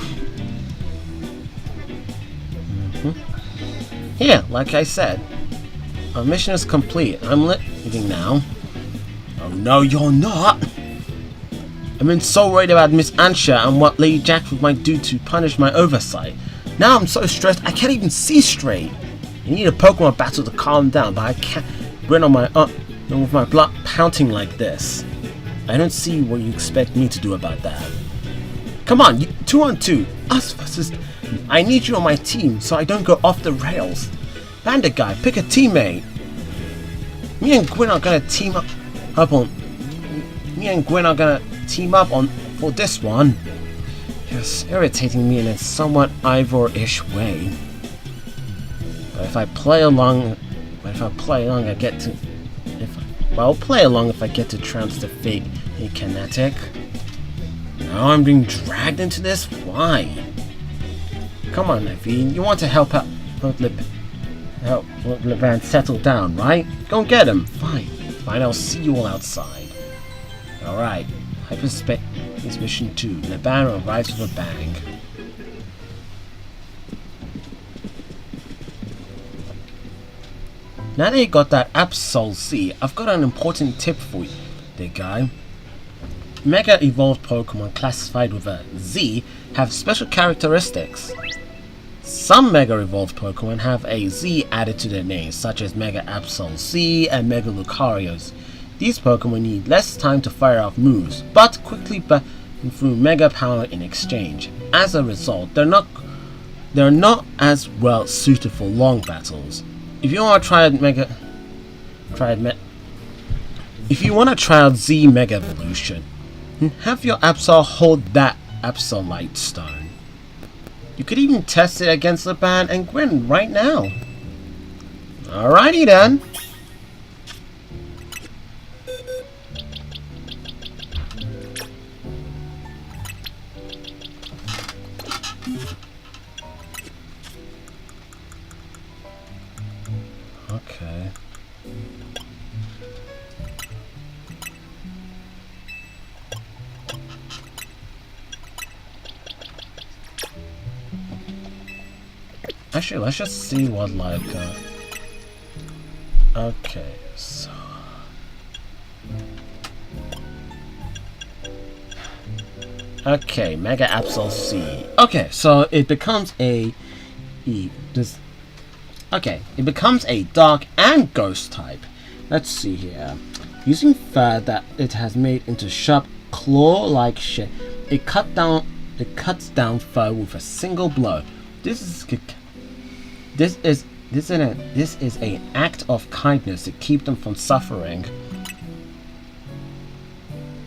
Here, like I said, our mission is complete. I'm leaving now. Oh no, you're not! I've been so worried about Miss Ansha and what Lady Jackworth might do to punish my oversight. Now I'm so stressed I can't even see straight. You need a Pokemon battle to calm down, but I can't grin on my with my blood pounding like this. I don't see what you expect me to do about that. Come on, 2-on-2, us versus. I need you on my team so I don't go off the rails. Bandit guy, pick a teammate. Me and Gwen are gonna team up for this one. It's irritating me in a somewhat Ivor-ish way. But if I play along, I get to. I'll play along if I get to trounce the fake kinetic. Now I'm being dragged into this? Why? Come on, Naveen, you want to help Levan settle down, right? Go and get him. Fine, I'll see you all outside. Alright, hyperspace mission 2. Levan arrives with a bang. Now that you got that Absol Z, I've got an important tip for you, big guy. Mega evolved Pokemon classified with a Z have special characteristics. Some Mega evolved Pokemon have a Z added to their names, such as Mega Absol Z and Mega Lucarios. These Pokemon need less time to fire off moves, but quickly burn through Mega power in exchange. As a result, they're not as well suited for long battles. If you want to try out Z Mega Evolution, have your Absol hold that Absolite Stone. You could even test it against Leban and Gwen right now. Alrighty then. Okay. Actually, let's just see what like okay, so okay, Mega Absol C. Okay, so it becomes it becomes a dark and ghost type. Let's see here. Using fur that it has made into sharp claw-like shape, it cuts down fur with a single blow. This is an act of kindness to keep them from suffering.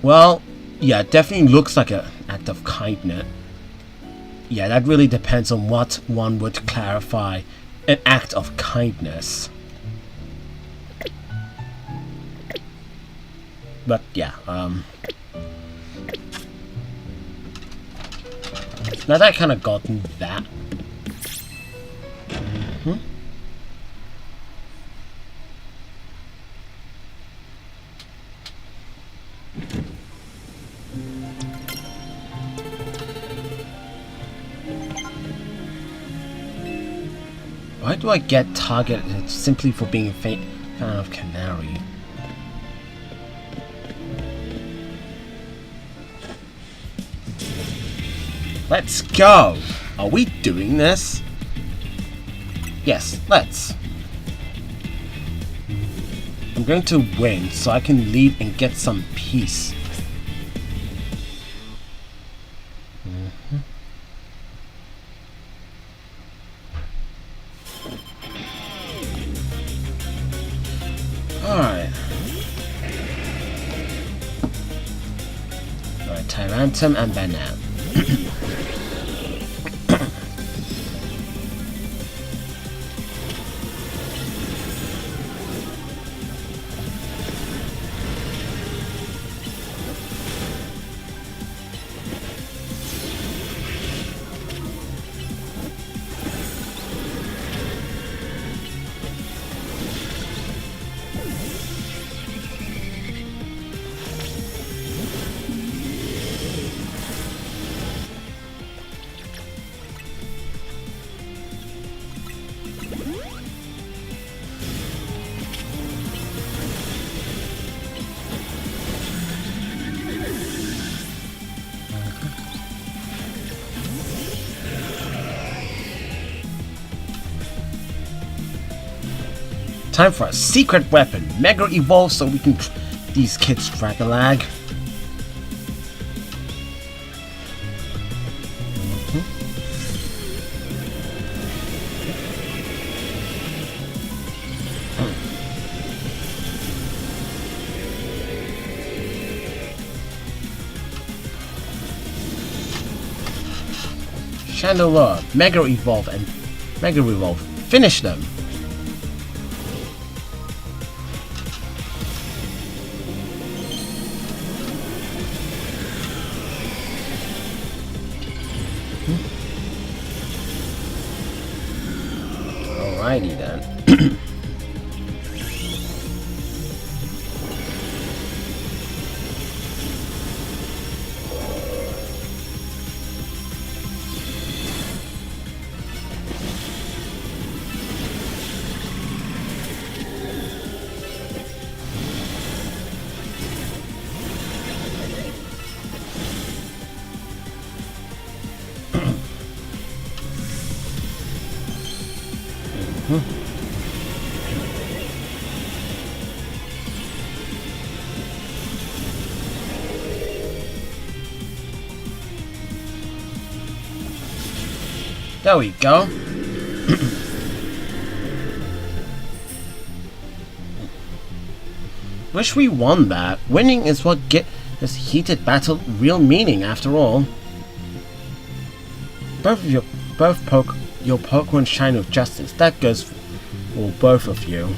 Well, yeah, it definitely looks like an act of kindness. Yeah, that really depends on what one would clarify an act of kindness. But yeah, now that I kind of gotten that. Why do I get targeted simply for being a fan of Canary? Let's go! Are we doing this? Yes, let's. I'm going to win so I can leave and get some peace. Alright. Tyrantum and Banal. Time for a secret weapon. Mega evolve so we can these kids drag a lag. Chandelier, Mega Evolve and Mega Revolve. Finish them. Alrighty then. There we go. Wish we won that. Winning is what gives this heated battle real meaning after all. Your Pokemon shine with justice. That goes for both of you.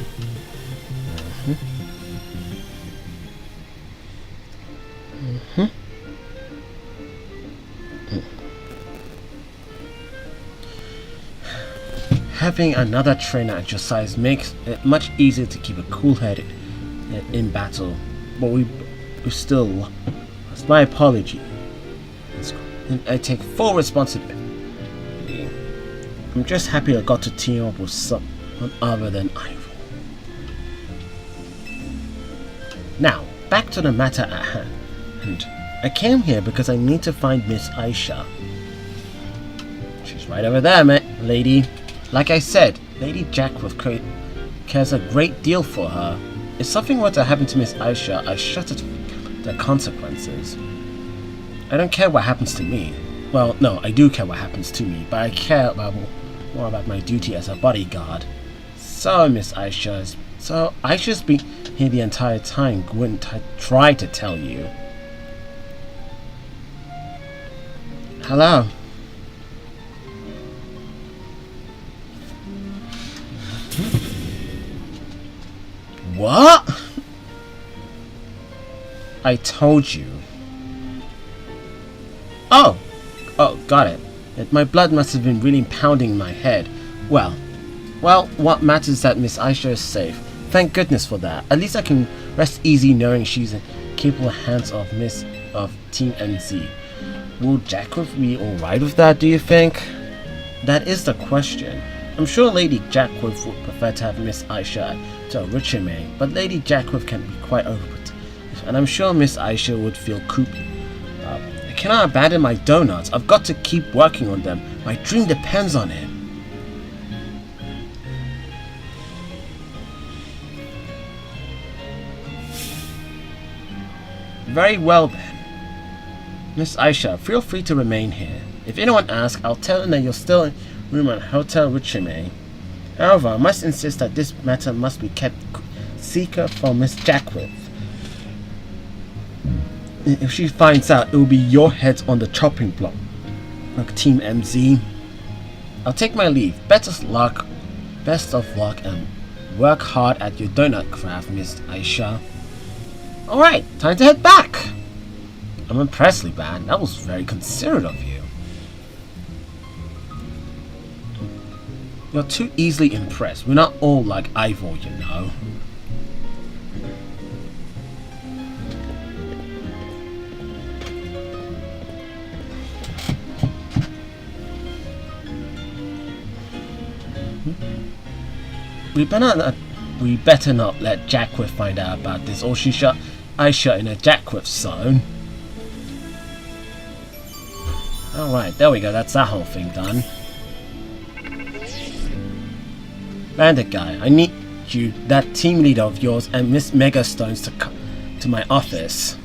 Having another trainer at your size makes it much easier to keep a cool head in battle, but we still. It's my apology. I take full responsibility. I'm just happy I got to team up with someone other than Ivor. Now, back to the matter at hand. I came here because I need to find Miss Aisha. She's right over there, lady. Like I said, Lady Jackworth cares a great deal for her. If something were to happen to Miss Aisha, I shudder to the consequences. I don't care what happens to me. Well, no, I do care what happens to me, but I care more about my duty as a bodyguard. So, Miss Aisha, Aisha's been here the entire time. Wouldn't I try to tell you? Hello? What? I told you. Oh, got it. My blood must have been really pounding in my head. Well, what matters is that Miss Aisha is safe. Thank goodness for that. At least I can rest easy knowing she's in capable hands of Team NZ. Will Jackworth be alright with that, do you think? That is the question. I'm sure Lady Jackworth would prefer to have Miss Aisha to Richime, but Lady Jackworth can be quite overprotective, and I'm sure Miss Aisha would feel cooped. I cannot abandon my donuts. I've got to keep working on them. My dream depends on it. Very well then. Miss Aisha, feel free to remain here. If anyone asks, I'll tell them that you're still in room at Hotel Richime. However, I must insist that this matter must be kept secret from Miss Jackworth. If she finds out, it will be your heads on the chopping block. Like Team MZ. I'll take my leave. Best of luck, and work hard at your donut craft, Miss Aisha. Alright, time to head back. I'm impressed, Liban. That was very considerate of you. You're too easily impressed. We're not all like Ivor, you know. We better not let Jackwiff find out about this, or she shut Aisha in a Jackwiff zone. Alright, there we go, that's that whole thing done. Bandit guy, I need you, that team leader of yours, and Miss Megastones to come to my office.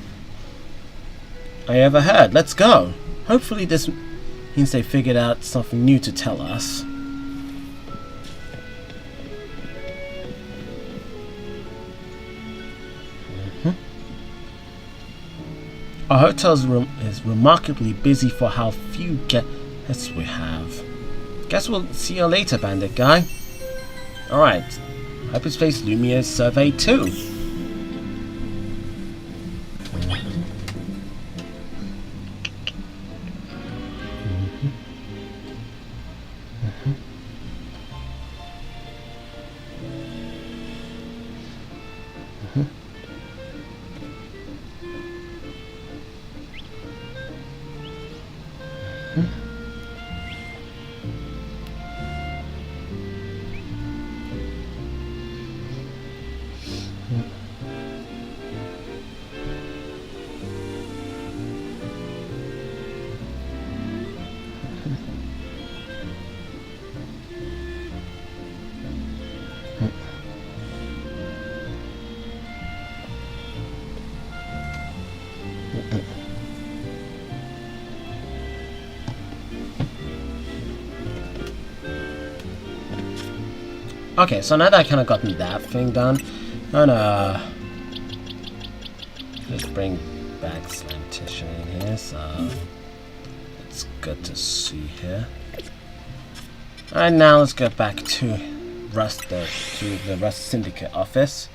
I overheard, let's go. Hopefully this means they figured out something new to tell us. Our hotel is remarkably busy for how few guests we have. Guess we'll see you later, bandit guy. Alright, hyperspace lumiose survey 2. Okay, so now that I kind of gotten that thing done, I'm gonna just bring back Slantisha in here, so it's good to see here. Alright, now let's go back to the Rust Syndicate office.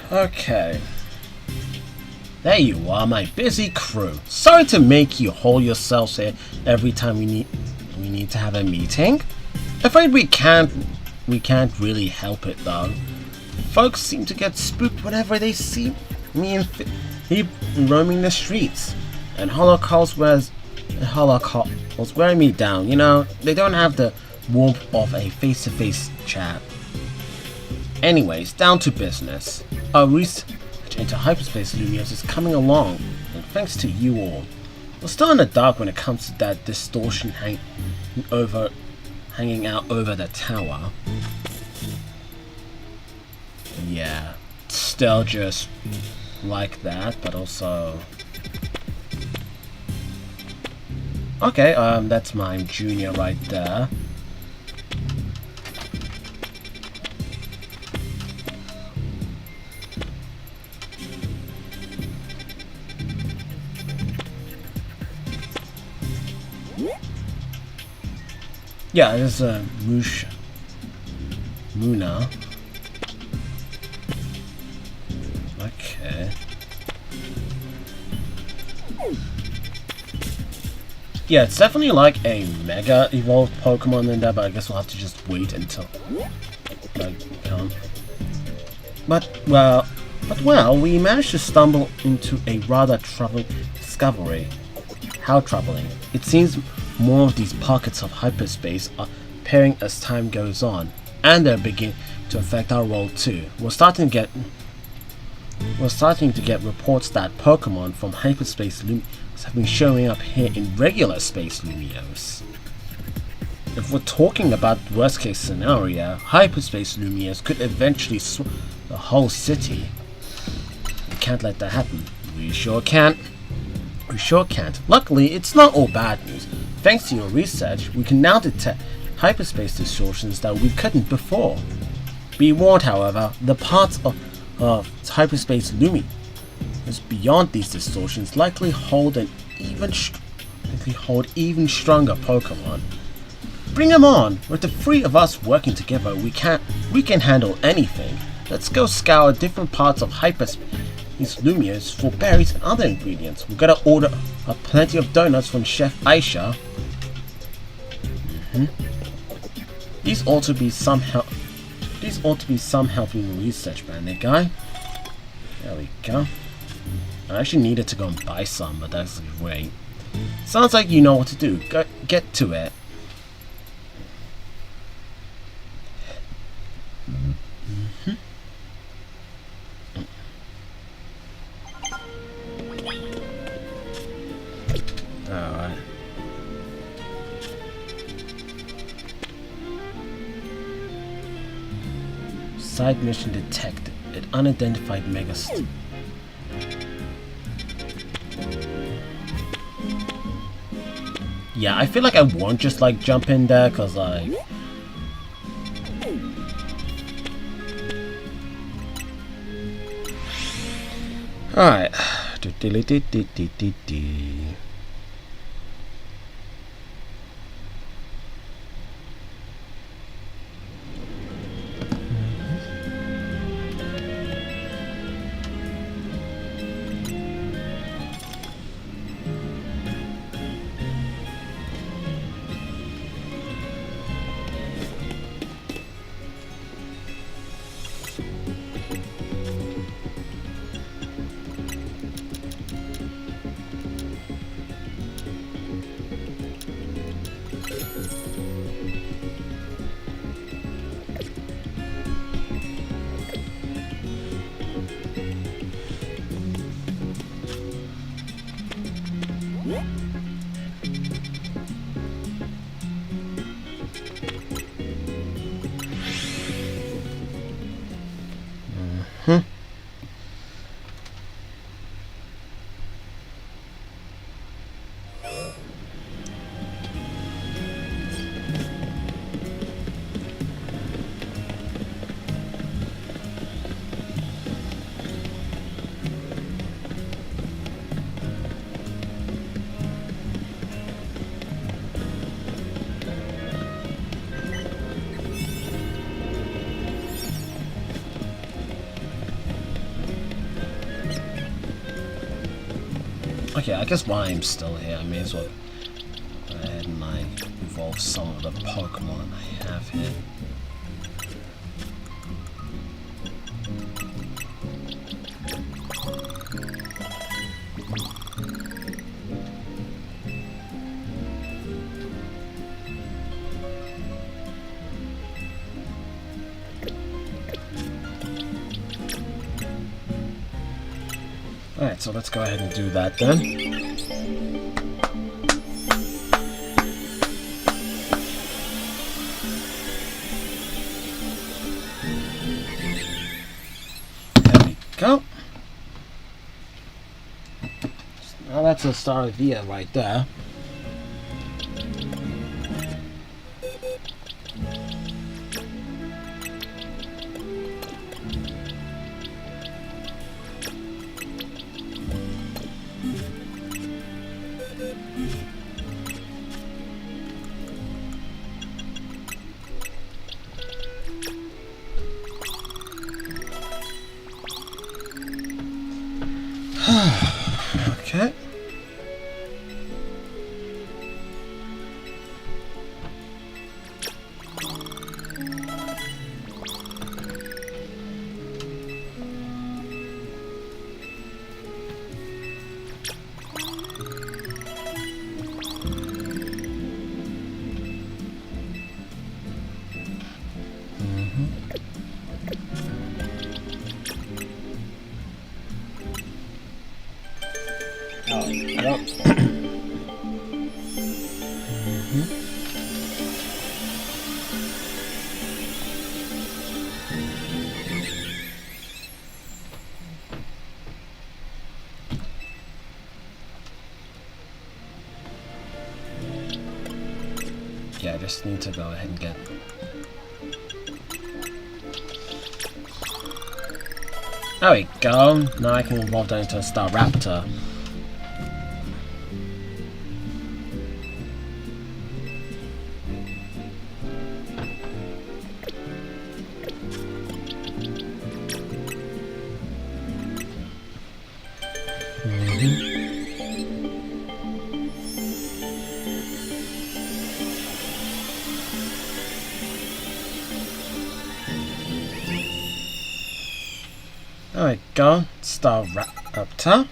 Okay. There you are, my busy crew. Sorry to make you hold yourselves here every time we need to have a meeting. Afraid we can't really help it though. Folks seem to get spooked whenever they see me roaming the streets. And Holocaust was wearing me down, you know, they don't have the warmth of a face-to-face chat. Anyways, down to business. Our research into hyperspace lumiose is coming along, and thanks to you all. We're still in the dark when it comes to that distortion hanging out over the tower. Yeah, still just like that, but also... Okay, that's my junior right there. Yeah, there's a Muna. Okay. Yeah, it's definitely like a mega evolved Pokemon in there, but I guess we'll have to just wait until like come. But well, we managed to stumble into a rather troubling discovery. How troubling? It seems more of these pockets of hyperspace are appearing as time goes on, and they're beginning to affect our world too. We're starting to get reports that Pokemon from hyperspace lumiose have been showing up here in regular space lumiose. If we're talking about the worst case scenario, hyperspace lumiose could eventually swallow the whole city. We can't let that happen. We sure can't. We sure can't. Luckily, it's not all bad news. Thanks to your research, we can now detect hyperspace distortions that we couldn't before. Be warned, however, the parts of hyperspace lumiose beyond these distortions likely hold even stronger Pokemon. Bring them on! With the three of us working together, we can handle anything. Let's go scour different parts of hyperspace lumiose for berries and other ingredients. We gotta order plenty of donuts from Chef Aisha. These ought to be some help in research, bandit guy. There we go. I actually needed to go and buy some, but that's great. Sounds like you know what to do. Go get to it. Alright. Side mission detected. An unidentified megast. Yeah, I feel like I won't just like jump in there, cause like alright. Okay, I guess while I'm still here, I may as well go ahead and like evolve some of the Pokemon I have here. Alright, so let's go ahead and do that then. There we go. Now that's a star idea right there. Okay. Yeah, I just need to go ahead and get... There we go. Now I can evolve that into a Star Raptor. There we go, Star Raptor.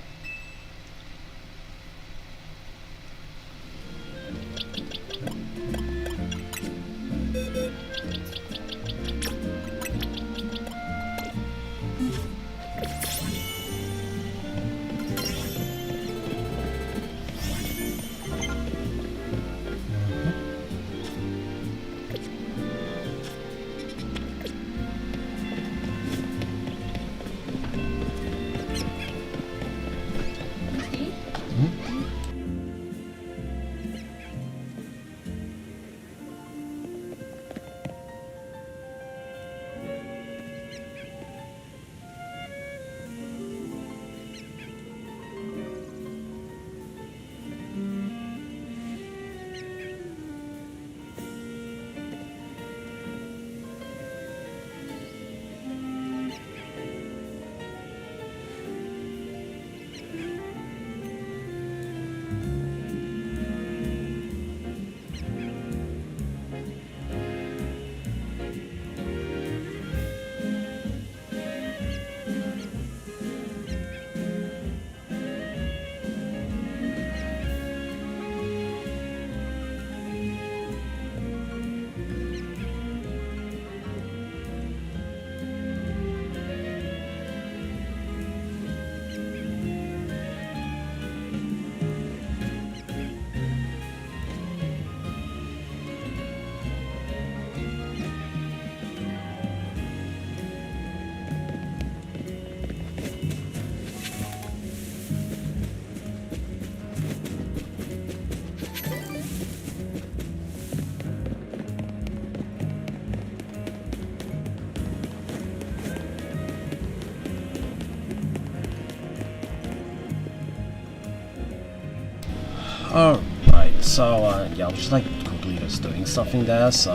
Alright, so yeah, I was just like quickly just doing something there, so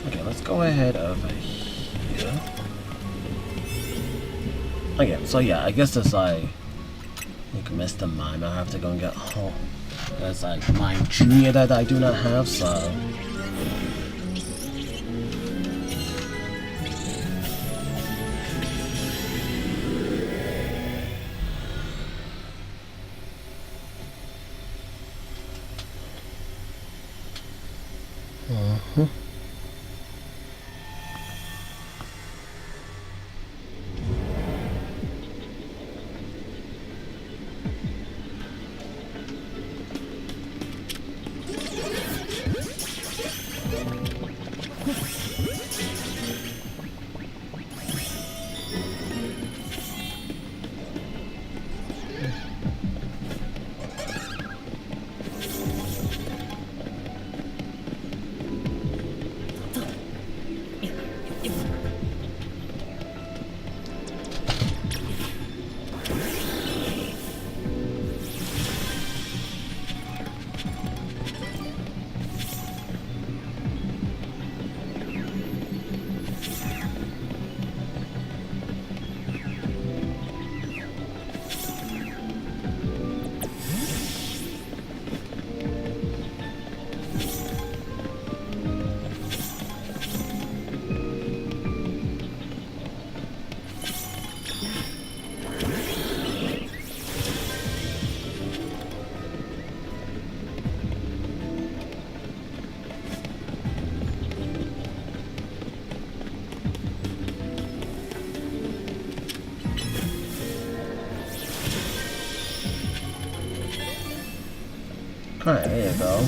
okay, let's go ahead over here. Okay, so yeah, I guess there's like Mr. Mime, I have to go and get home. There's like Mime Junior that I do not have, so Alright, there you go.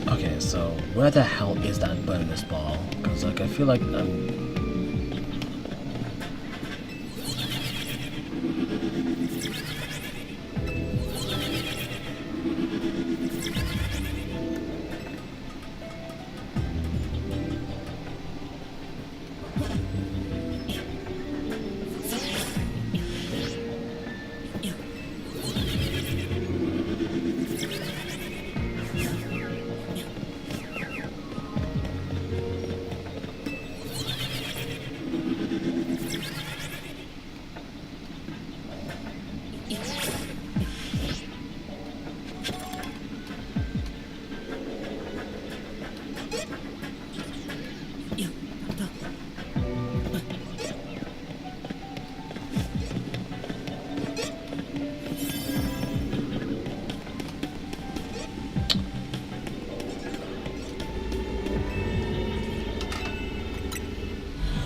Okay, so where the hell is that bonus ball? Because like I feel like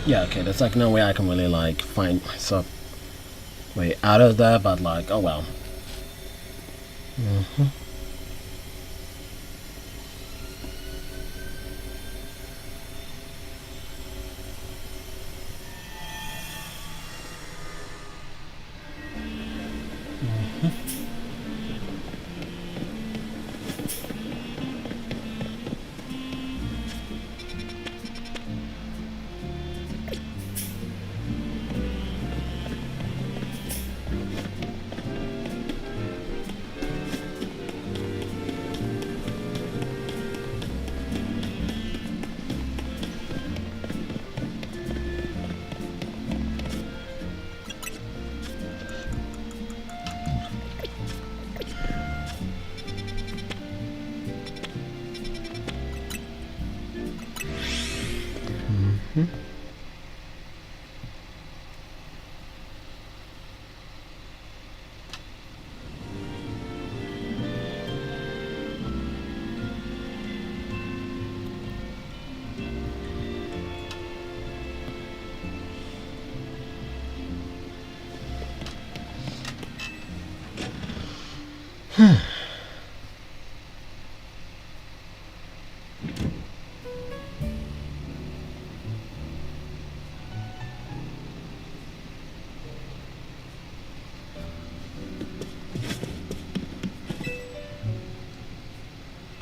yeah, okay, there's like no way I can really like find myself way out of there, but like, oh well.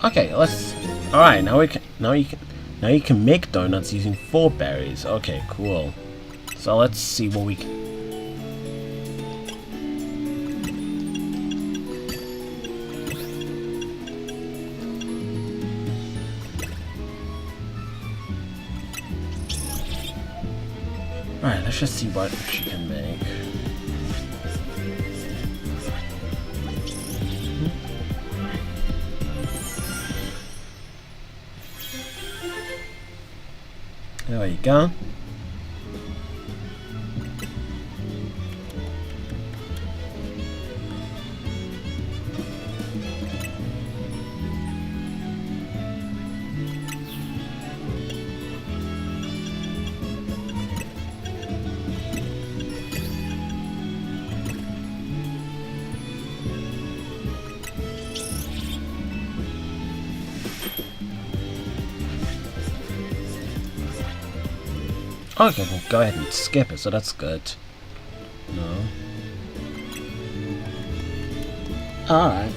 Okay, let's. All right, now you can make donuts using 4 berries. Okay, cool. So let's see what we can. All right, let's just see what she can make. There you go. Okay, we'll go ahead and skip it, so that's good. No. Alright.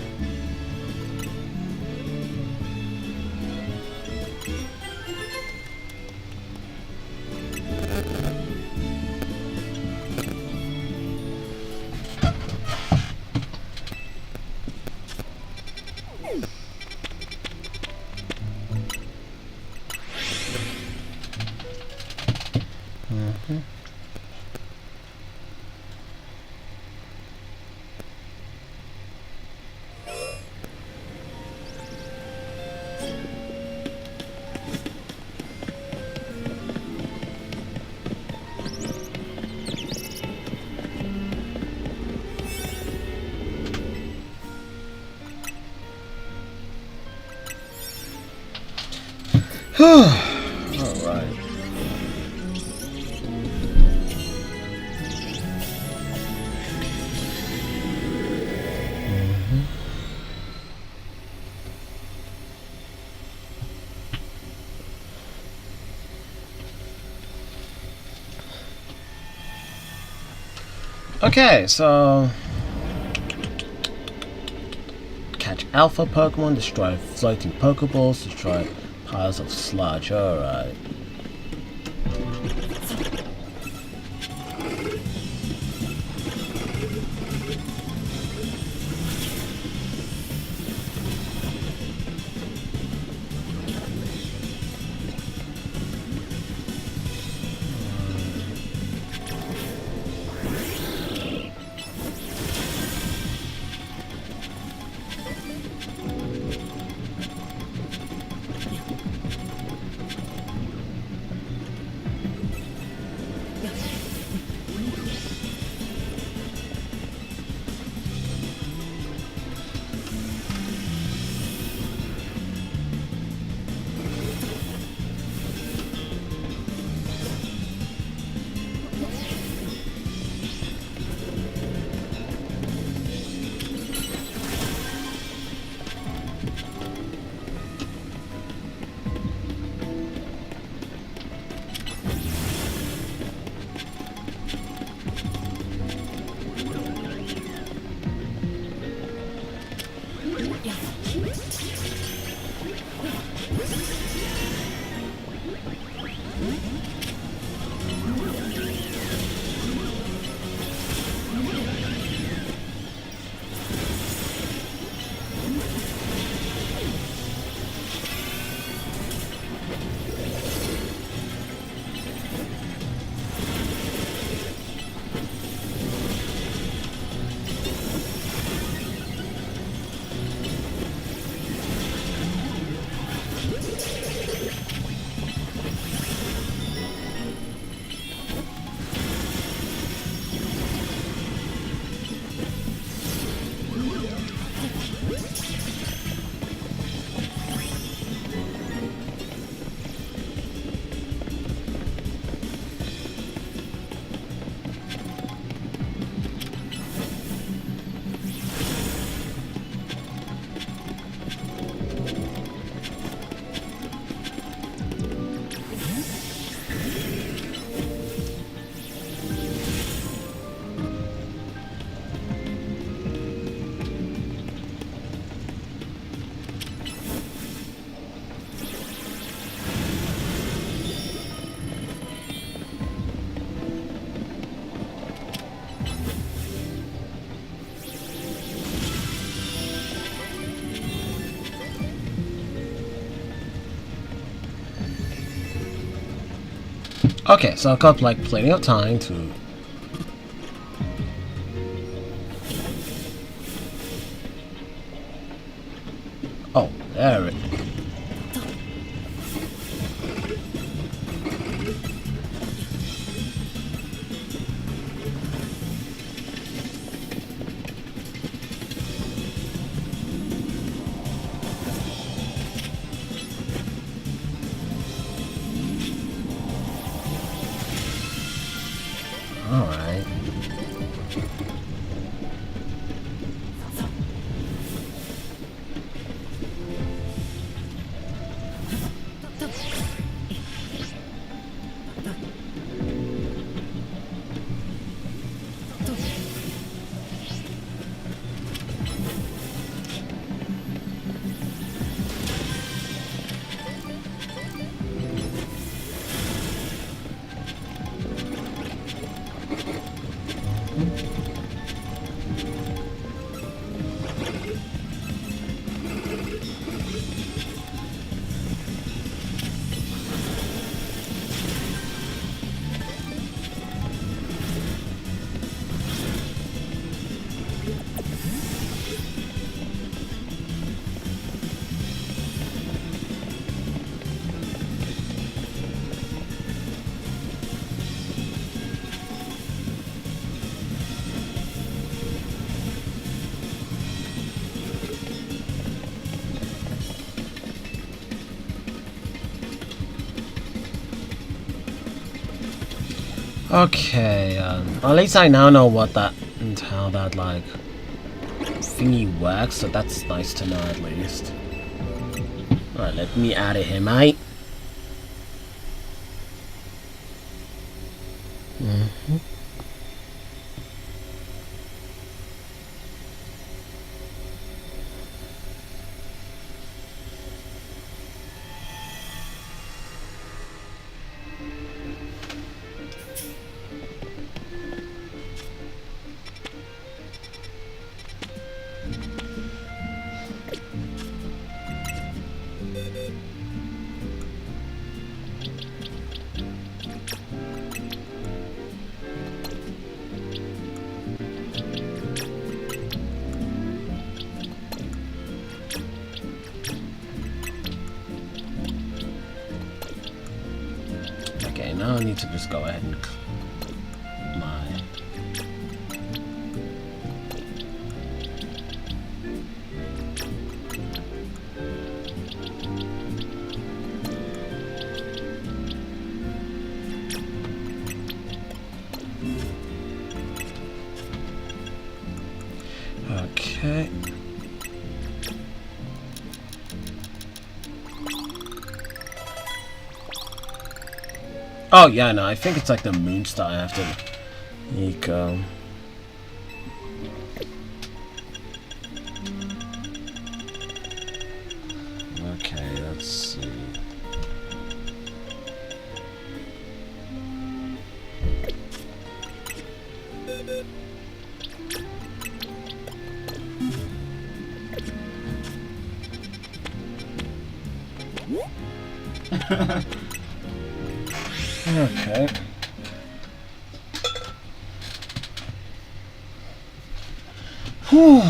Alright. Okay, so catch alpha Pokemon, destroy floating Pokeballs, destroy piles of sludge. Alright. Okay, so I've got like plenty of time to there it Alright. Okay, at least I now know what that and how that like thingy works, so that's nice to know at least. Alright, let me out of here, mate. Okay, now I need to just go ahead and my okay. Oh yeah, no, I think it's like the moon star I have to eco. Okay, let's see. Okay. Whew.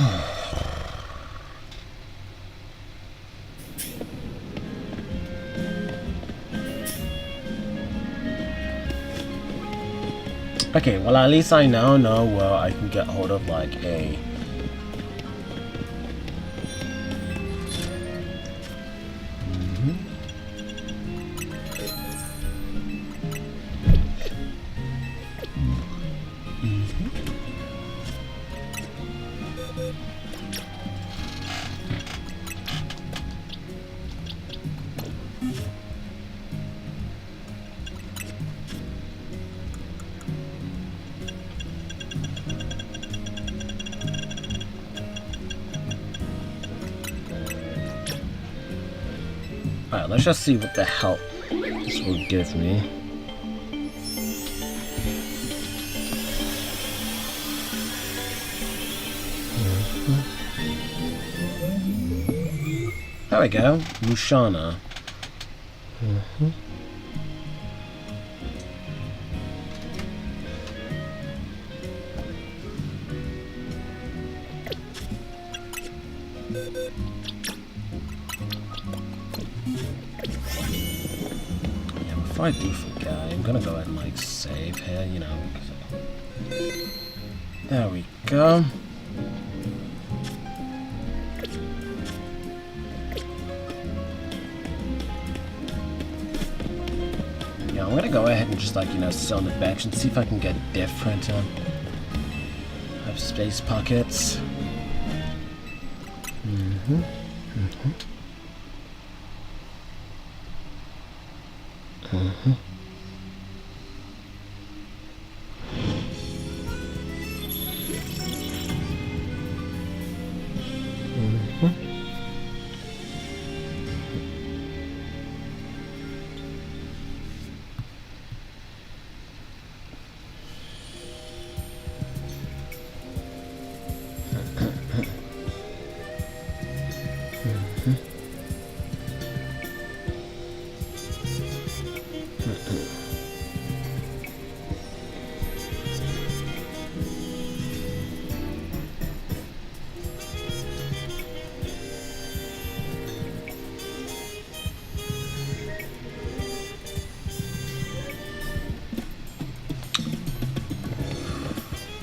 Okay, well at least I now know where I can get hold of like a Alright, let's just see what the hell this will give me. There we go, Mushana. If I do forget, I'm gonna go ahead and like save here, you know. So. There we go. Yeah, I'm gonna go ahead and just like, you know, sit on the bench and see if I can get different hyperspace pockets.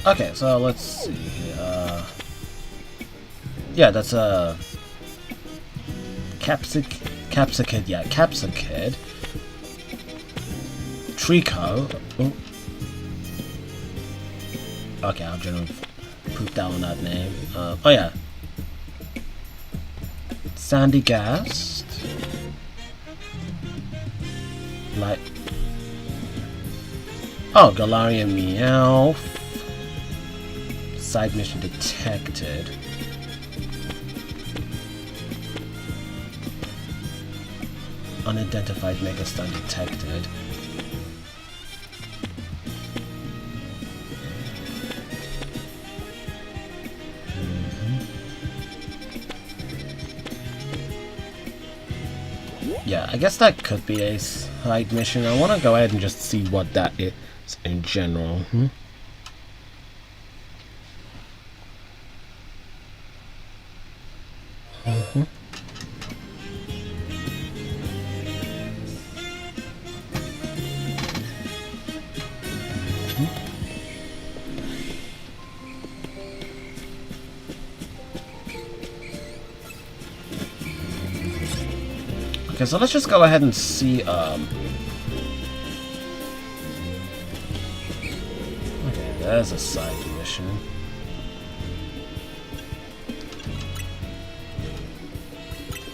Okay, so let's see. Yeah, that's a Capsicid. Yeah, Capsicid. Trico. Oh. Okay, I'll generally put down that name. Oh yeah. Sandy Gast. Like. Oh, Galarian Meowth. Side mission detected. Unidentified Megastun detected. Yeah, I guess that could be a side mission. I want to go ahead and just see what that is in general. Okay, so let's just go ahead and see, okay, there's a side mission.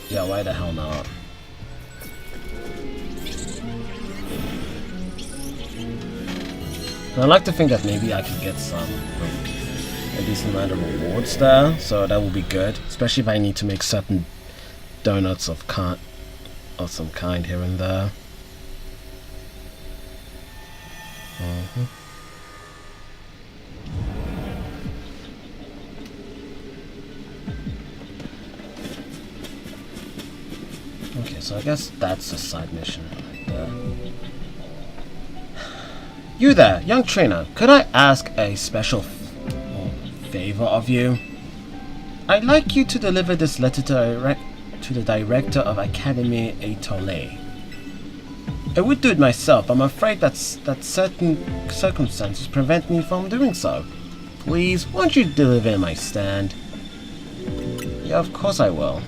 Yeah, why the hell not? And I'd like to think that maybe I could get some, a decent amount of rewards there, so that will be good, especially if I need to make certain donuts of some kind here and there. Okay, so I guess that's a side mission right there. You there, young trainer, could I ask a special favor of you? I'd like you to deliver this letter to the director of Academy Etole. I would do it myself, but I'm afraid that certain circumstances prevent me from doing so. Please, won't you deliver in my stand? Yeah, of course I will.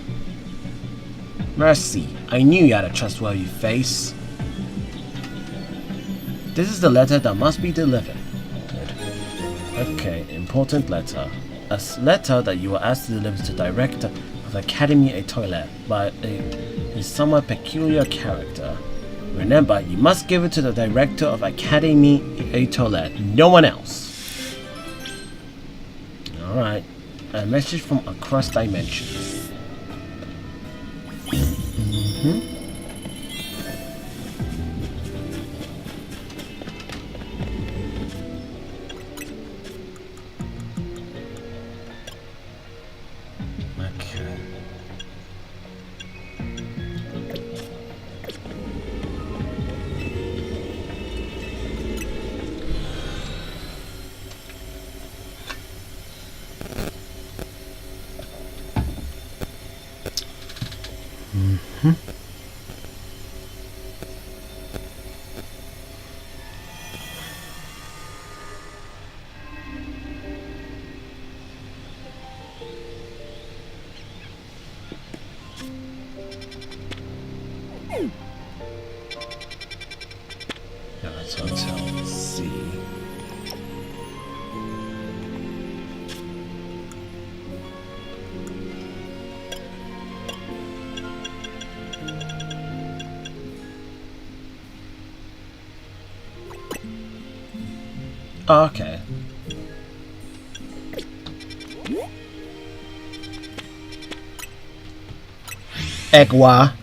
Mercy, I knew you had a trustworthy face. This is the letter that must be delivered. Okay, important letter. A letter that you were asked to deliver to the director of Academy Etole by a somewhat peculiar character. Remember, you must give it to the director of Academy Etole, no one else. Alright, a message from across dimensions. Yeah, that's Hotel C. Oh, okay. Egwa.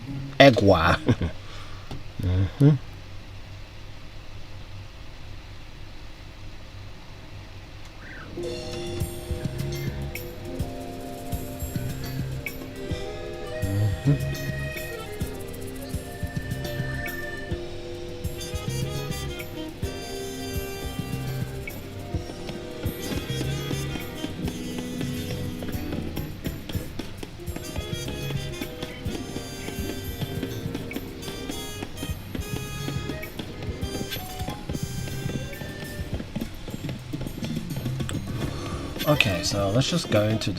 Okay, so let's just go into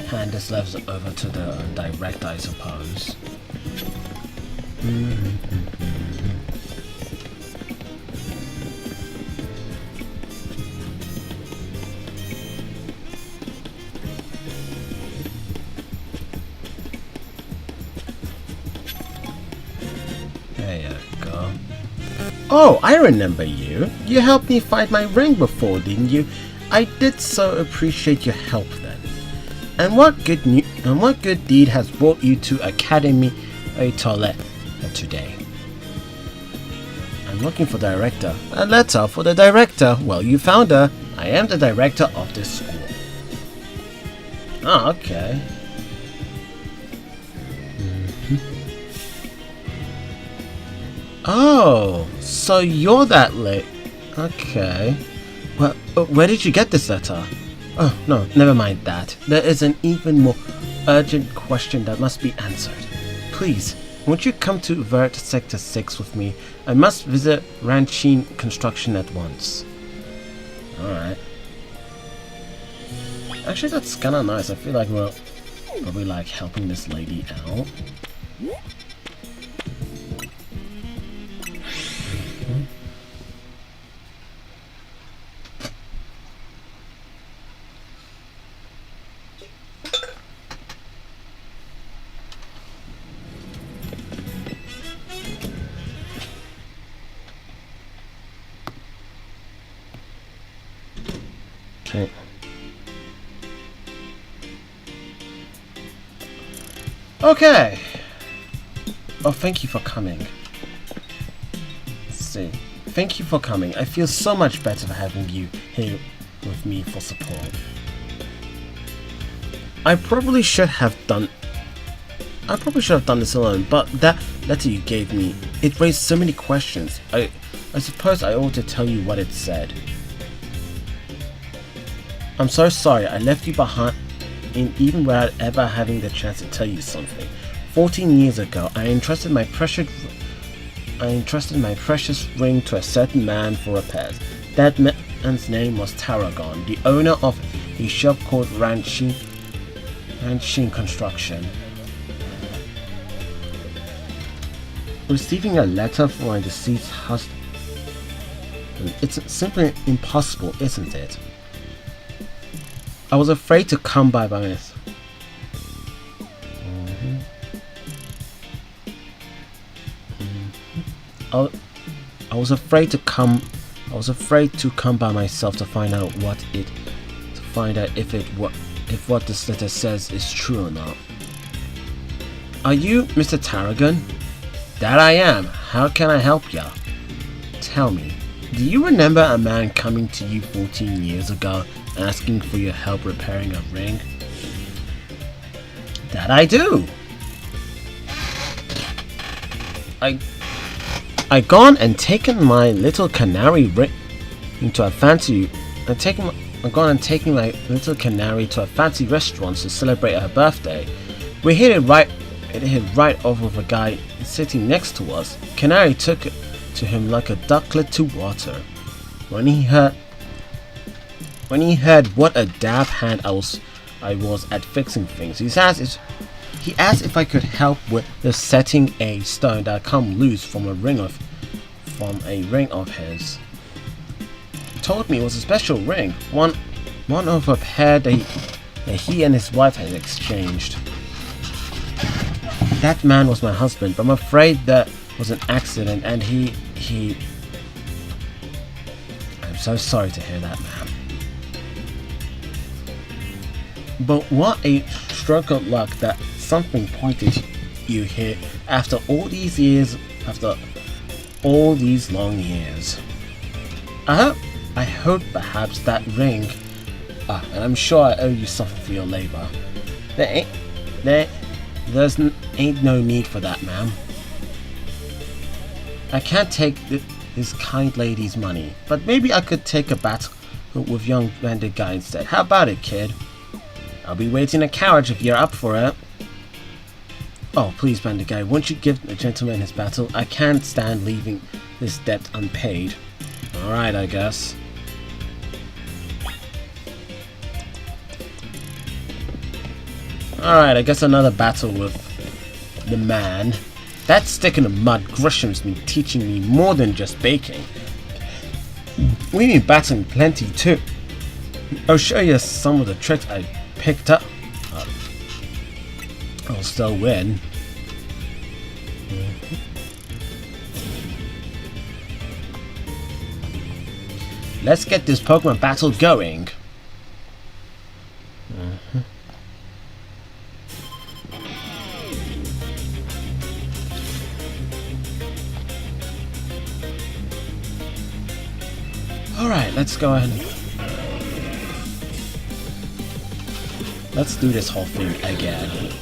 hand this lever over to the direct, I suppose. Oh, I remember you. You helped me find my ring before, didn't you? I did so appreciate your help then. And what good deed has brought you to Academy Toilette today? I'm looking for director. A letter for the director. Well, you found her. I am the director of this school. Oh, okay. Oh, so you're that late. Okay. Well, where did you get this letter? Oh, no, never mind that. There is an even more urgent question that must be answered. Please, won't you come to Vert Sector 6 with me? I must visit Ranchin Construction at once. Alright. Actually, that's kinda nice. I feel like we're probably like helping this lady out. Okay. Okay. Oh, thank you for coming. Let's see. Thank you for coming. I feel so much better for having you here with me for support. I probably should have done this alone, but that letter you gave me, it raised so many questions. I suppose I ought to tell you what it said. I'm so sorry I left you behind even without ever having the chance to tell you something. 14 years ago, I entrusted my precious ring to a certain man for repairs. That man's name was Tarragon, the owner of a shop called Ranchin Construction. Receiving a letter from my deceased husband, it's simply impossible, isn't it? I was afraid to come by myself. I was afraid to come by myself to find out if what this letter says is true or not. Are you Mr. Tarragon? That I am. How can I help ya? Tell me, do you remember a man coming to you 14 years ago asking for your help repairing a ring? That I do. I gone and taken my little canary ring to a fancy. I gone and taken my little canary to a fancy restaurant to celebrate her birthday. We hit it right off of a guy sitting next to us. Canary took it to him like a ducklet to water. When he heard what a dab hand I was at fixing things, he asked if I could help with the setting a stone that come loose from a ring of his. He told me it was a special ring, one of a pair that he and his wife had exchanged. That man was my husband, but I'm afraid that was an accident, and he. I'm so sorry to hear that, man. But what a stroke of luck that something pointed you here after all these years, after all these long years. I hope perhaps that ring. And I'm sure I owe you something for your labor. There's ain't no need for that, ma'am. I can't take this kind lady's money, but maybe I could take a battle with young bandit guy instead. How about it, kid? I'll be waiting in a carriage if you're up for it. Oh, please, bandit guy, won't you give the gentleman his battle? I can't stand leaving this debt unpaid. Alright, I guess. Alright, I guess another battle with the man. That stick in the mud Grisham's been teaching me more than just baking. We've been battling plenty too. I'll show you some of the tricks I picked up. I'll still win. let's get this Pokemon battle going. Alright, let's go ahead. Let's do this whole thing again.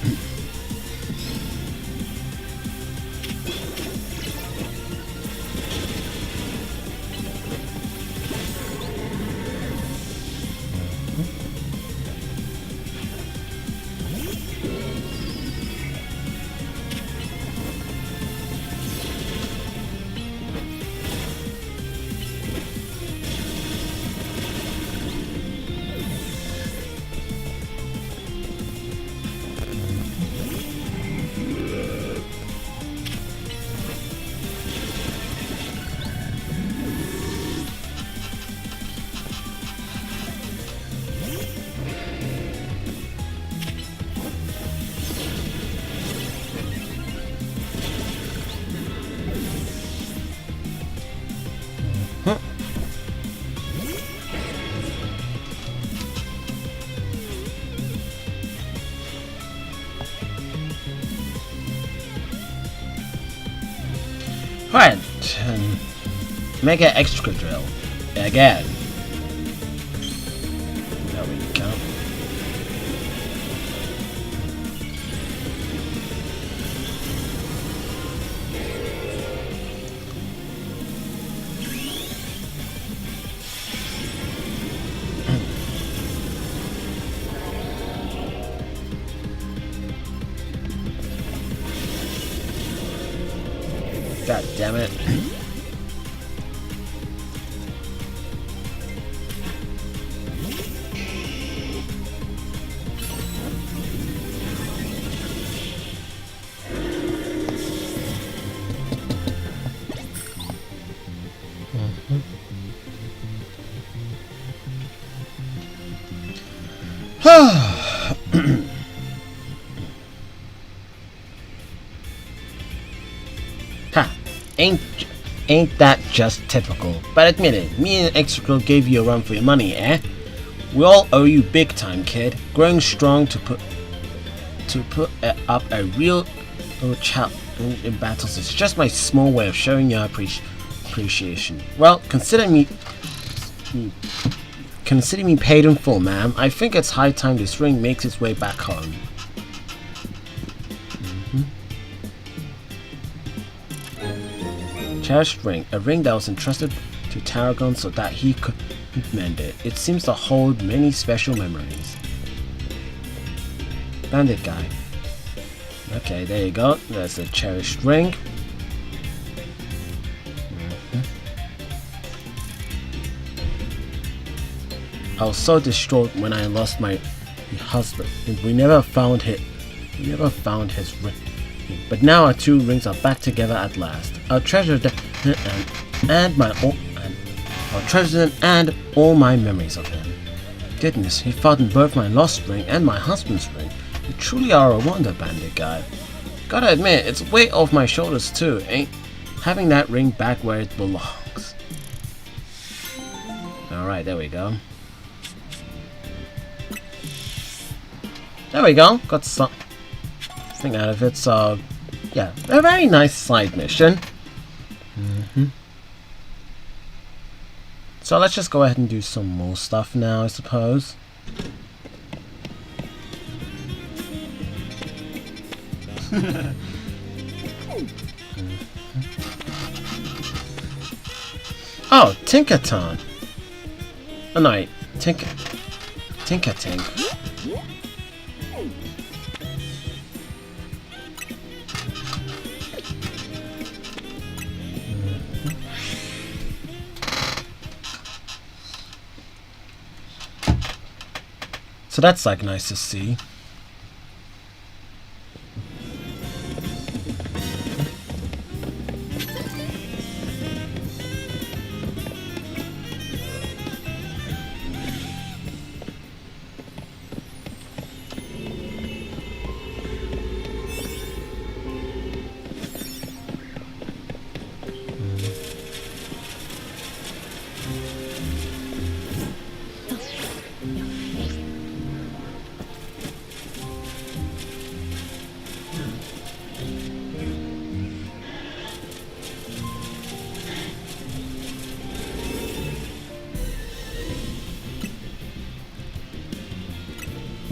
Alright, Mega Extra Drill again. There we go. God damn it. Ha! Ain't that just typical? But admit it, me and Exegirl gave you a run for your money, eh? We all owe you big time, kid. Growing strong to put up a real challenge in battles is just my small way of showing your appreciation. Well, consider me paid in full, ma'am. I think it's high time this ring makes its way back home. Cherished ring, a ring that was entrusted to Tarragon so that he could mend it. It seems to hold many special memories. Bandit guy. Okay, there you go. There's a cherished ring. I was so distraught when I lost my husband. We never found his ring. But now our two rings are back together at last. I'll treasure them and all my memories of him. Goodness, he fought in both my lost ring and my husband's ring. You truly are a wonder, bandit guy. Gotta admit, it's weight off my shoulders too, ain't having that ring back where it belongs. Alright, there we go. There we go, got something out of it, so yeah, a very nice side mission. So let's just go ahead and do some more stuff now, I suppose. Oh, Tinkerton. Oh no, Tinkertink. So that's like nice to see.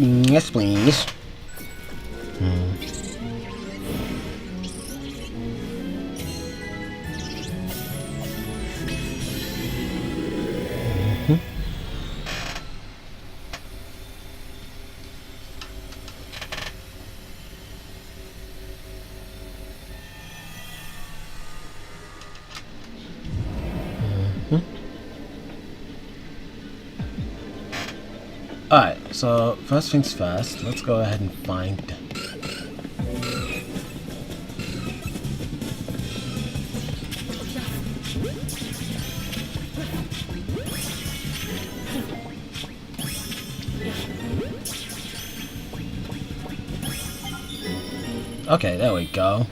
Yes, please. Alright, so first things first, let's go ahead and find... Okay, there we go.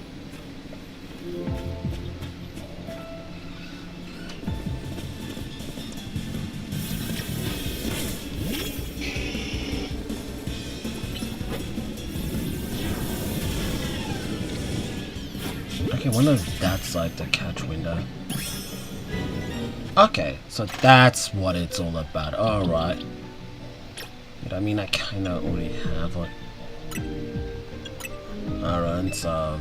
Okay, wonder if that's like the catch window. Okay, so that's what it's all about. Alright. I mean, I kinda already have it. Alright, so...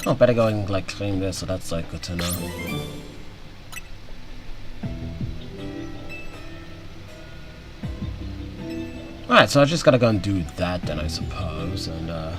Oh, better go and like claim this, so that's like good to know. Alright, so I just gotta go and do that then, I suppose, and that.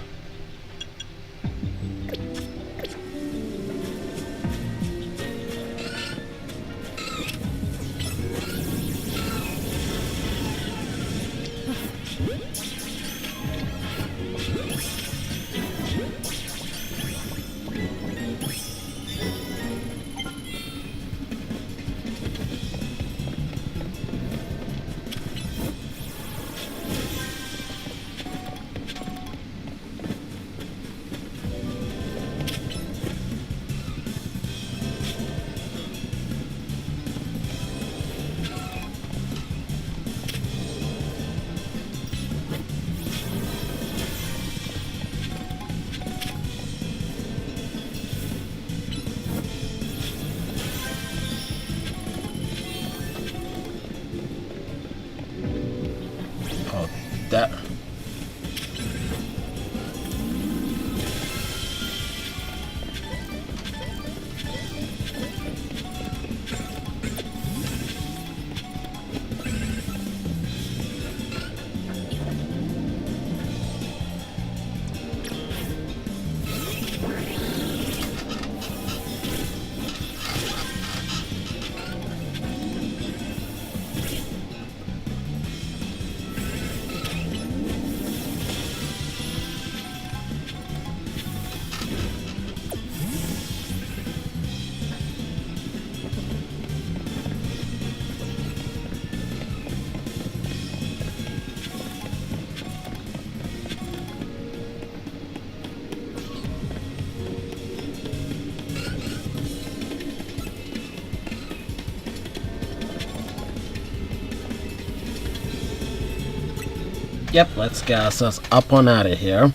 Yep, let's get ourselves up on out of here.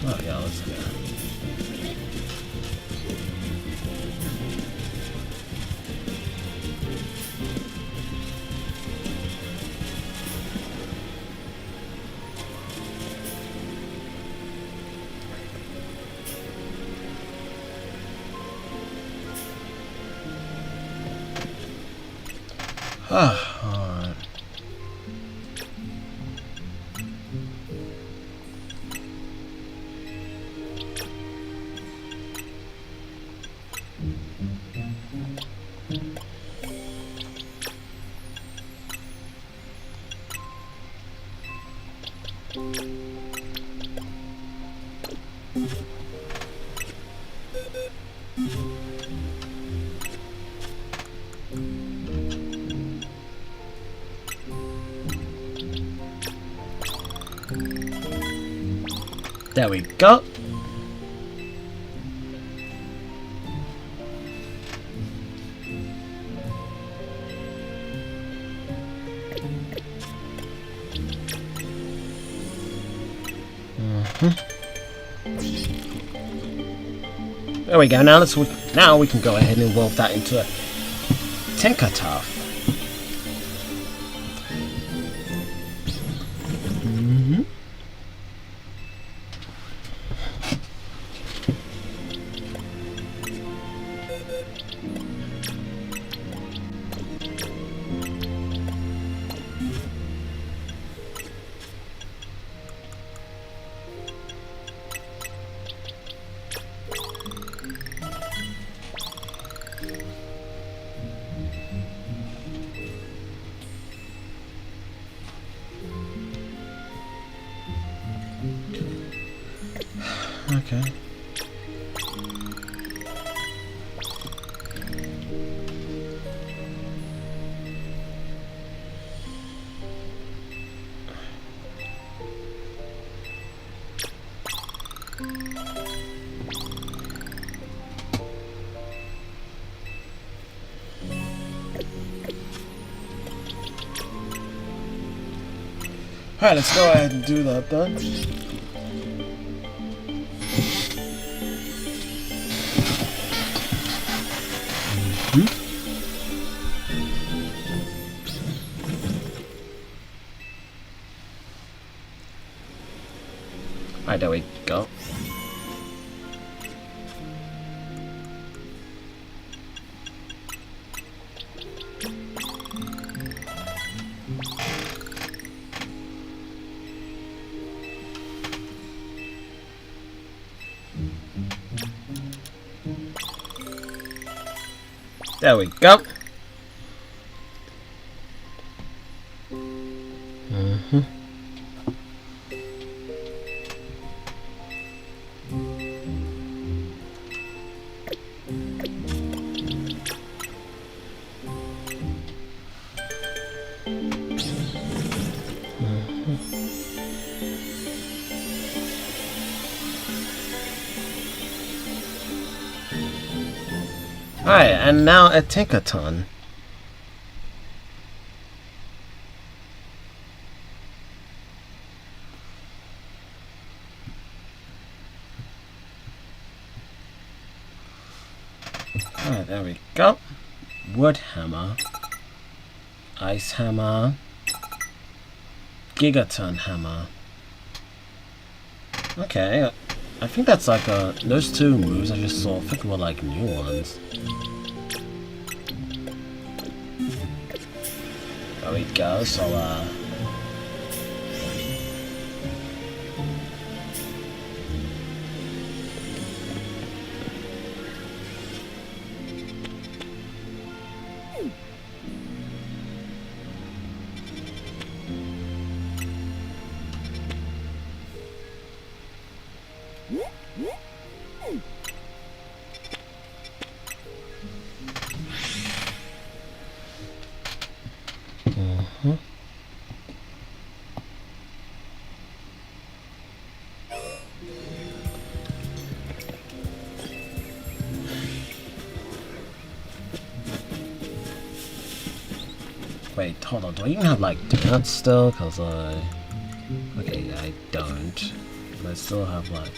Oh yeah, let's go. Alright. There we go. There we go. Now we can go ahead and evolve that into a Tinkertuff. Okay. Alright, let's go ahead and do that then. Alright, there we go. There we go. Alright, and now a Tinkerton. Alright, there we go. Wood hammer. Ice hammer. Gigaton hammer. Okay, I think that's like those two moves I just saw, I think were like new ones. There we go, so wait, hold on, do I even have like donuts still? Cause okay, I don't. But I still have like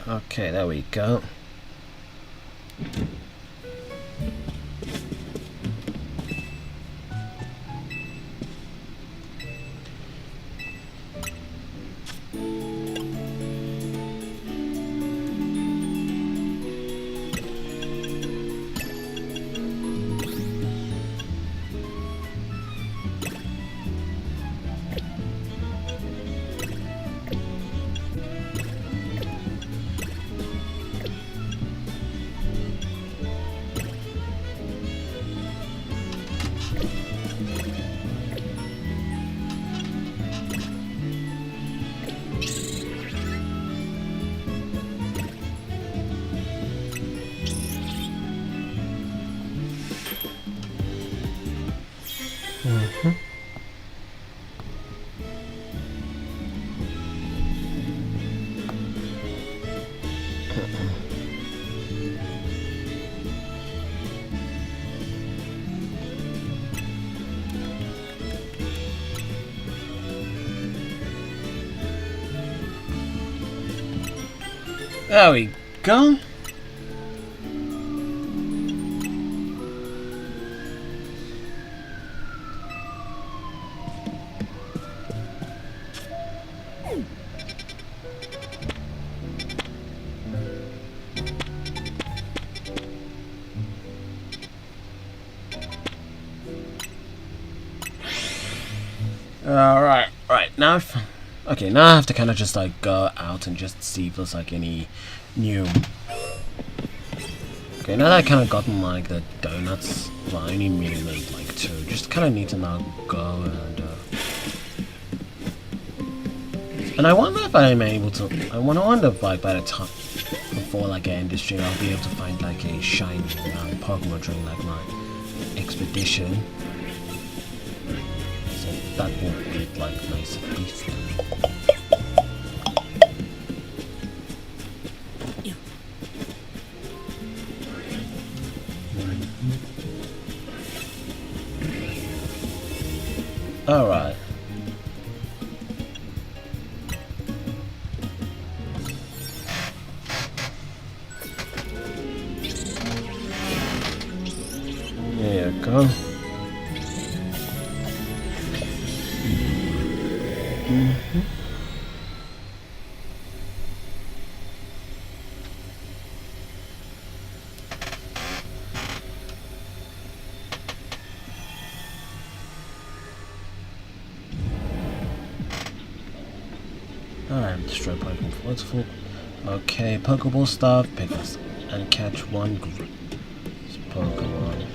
okay, there we go. There we go. Right now. Okay, now I have to kind of just like go out and just see if there's like any new. Okay, now that I kind of gotten like the donuts, well, I only really need like 2. Just kind of need to now go and I wonder if I'm able to. I wonder if like by the time before like I end the stream, I'll be able to find like a shiny Pokemon during like my expedition. So that will be like nice at least. Alright. There you go. Alright, destroy Pokemon Waterfall. Okay, Pokeball stuff, pick us and catch one Pokemon.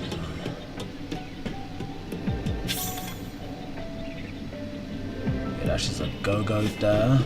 Okay, that's just a go-go there.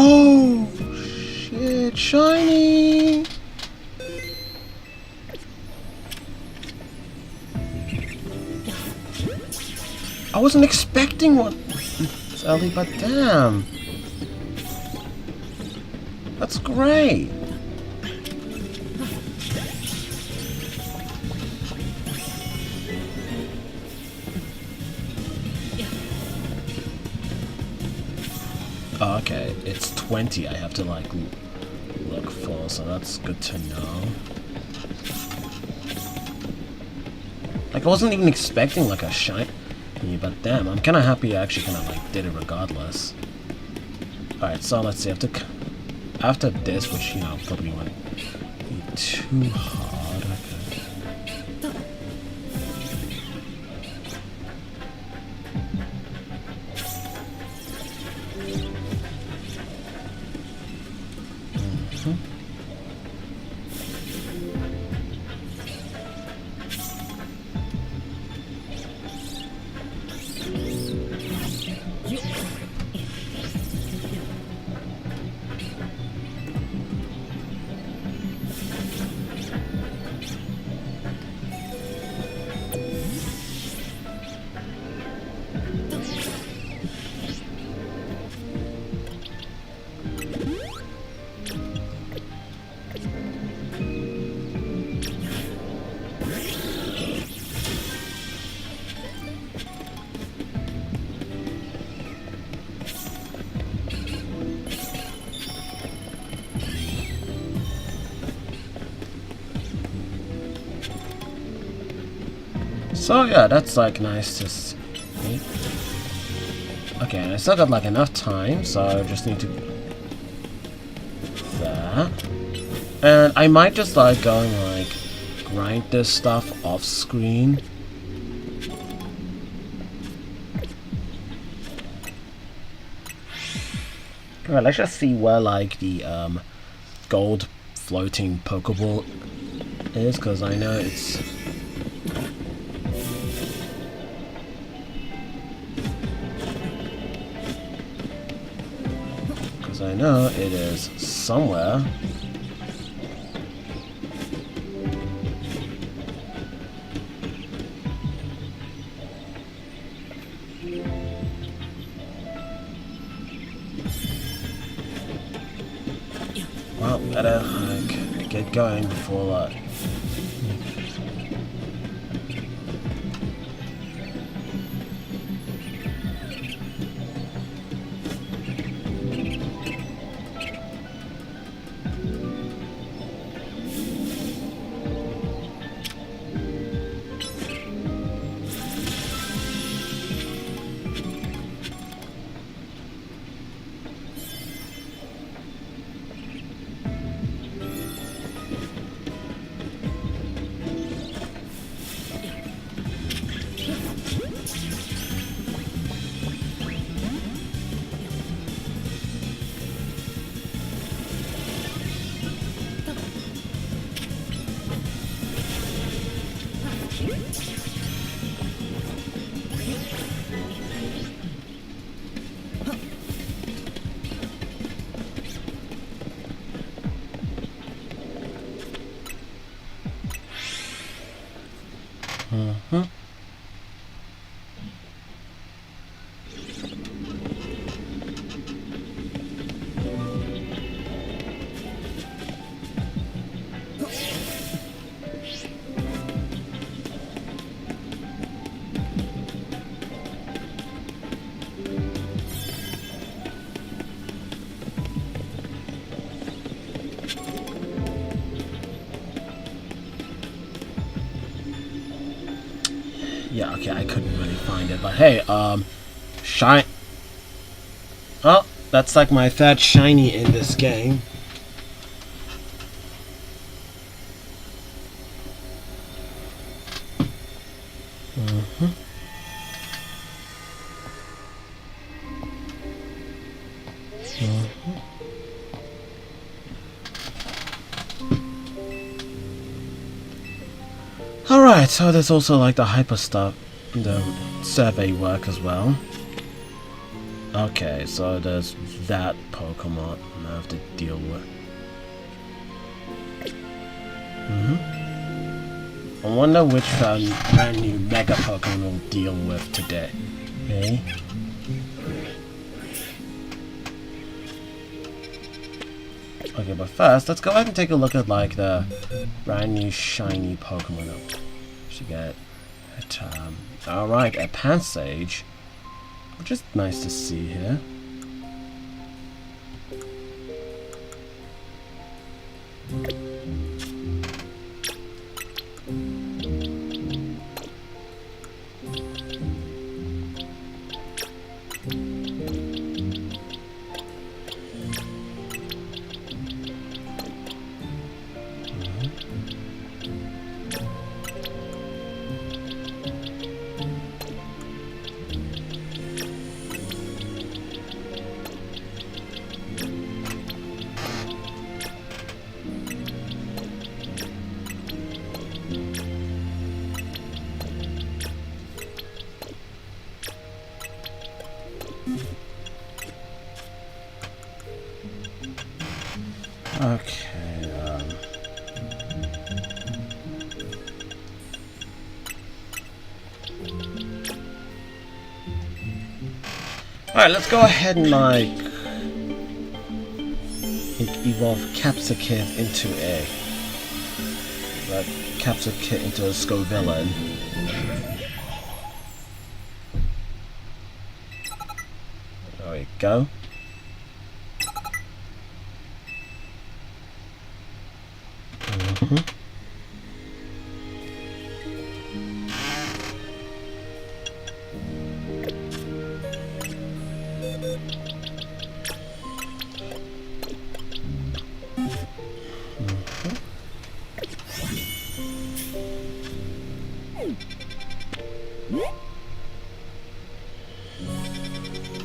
Oh shit, shiny! I wasn't expecting one, Sally, but damn. That's great. Oh, okay, it's 20 I have to like look for, so that's good to know. Like I wasn't even expecting like a shiny, but damn, I'm kind of happy I actually kind of like did it regardless. Alright, so let's see, after this, which you know probably won't be too hard, okay. So yeah, that's like nice to see. Okay, and I still got like enough time, so I just need to that. And I might just like go and like grind this stuff off screen. Alright, let's just see where like the gold floating Pokeball is, because I know it's... Because I know it is somewhere. Well, better get going before yeah, okay, I couldn't really find it, but hey, shine. Oh, that's like my third shiny in this game. Alright, so there's also like the hyper stuff, the survey work as well. Okay, so there's that Pokemon I have to deal with. I wonder which brand new Mega Pokemon we'll deal with today. Okay. Okay, but first, let's go ahead and take a look at like the brand new shiny Pokemon. Should get it. Alright, a Pansage, which is nice to see here. Okay, alright, let's go ahead and like evolve Capsakith into a Capsakith into a Scovillain. There we go.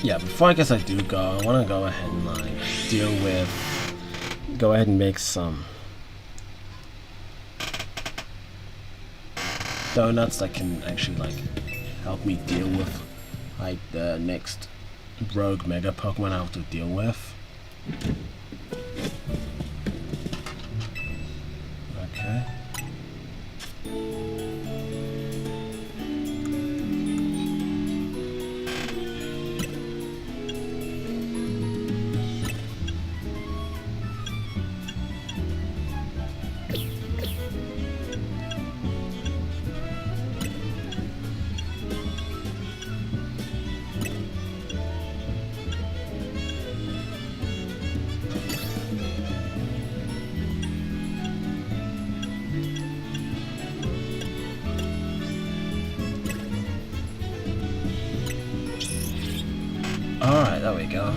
yeah, before I guess I do go, I want to go ahead and like go ahead and make some donuts that can actually like help me deal with like the next rogue mega Pokemon I have to deal with. Okay. Alright, there we go.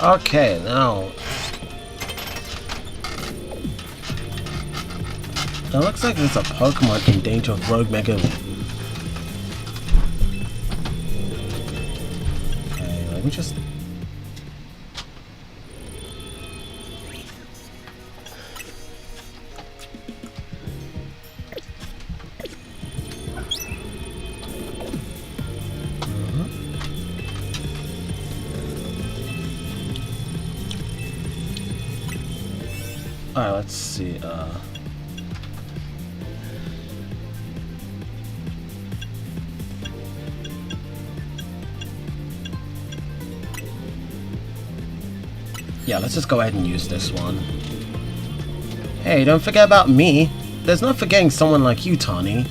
Okay, now it looks like there's a Pokemon in danger of rogue mega. Okay, let me just. Alright, let's see, yeah, let's just go ahead and use this one. Hey, don't forget about me. There's no forgetting someone like you, Tawny.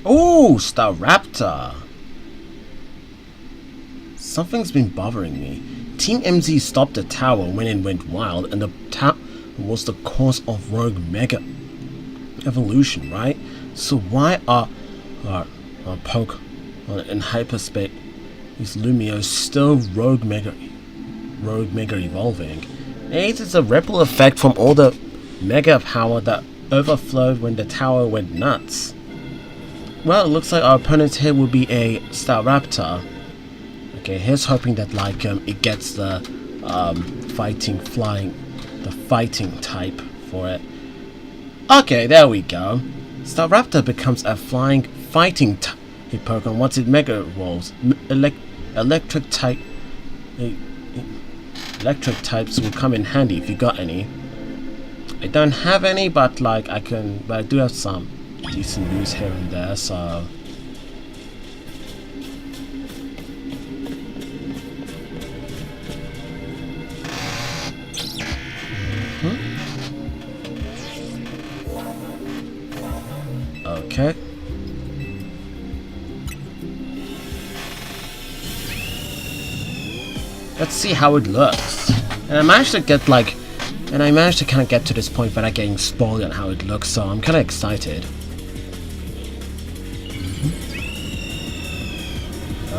Ooh, Staraptor! Something's been bothering me. Team MZ stopped the tower when it went wild, and the tower was the cause of rogue mega evolution, right? So why are Pokemon in hyperspace lumiose still rogue road mega evolving. 8 is a ripple effect from all the mega power that overflowed when the tower went nuts. Well, it looks like our opponent here will be a Staraptor. Okay, here's hoping that like it gets the fighting type for it. Okay, there we go. Staraptor becomes a flying fighting Pokemon once it mega evolves. Electric types will come in handy if you got any. I don't have any, but like I do have some decent moves here and there, so okay. Let's see how it looks. And I managed to get like, and I managed to kind of get to this point without getting spoiled on how it looks, so I'm kind of excited.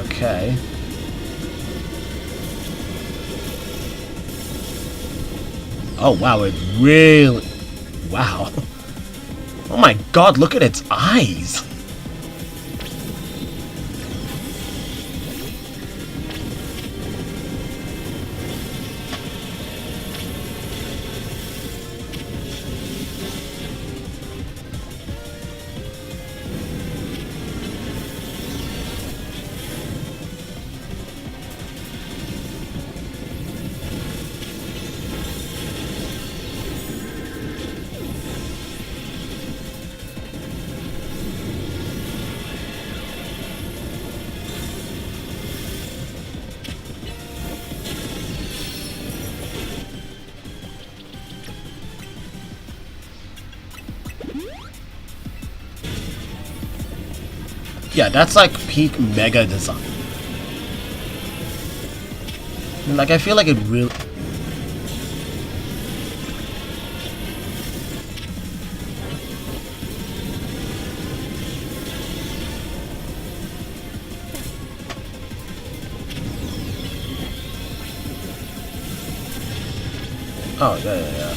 Okay. Oh wow, it really, wow. Oh my god, look at its eyes. Yeah, that's like peak mega design. And like I feel like it really. Oh yeah.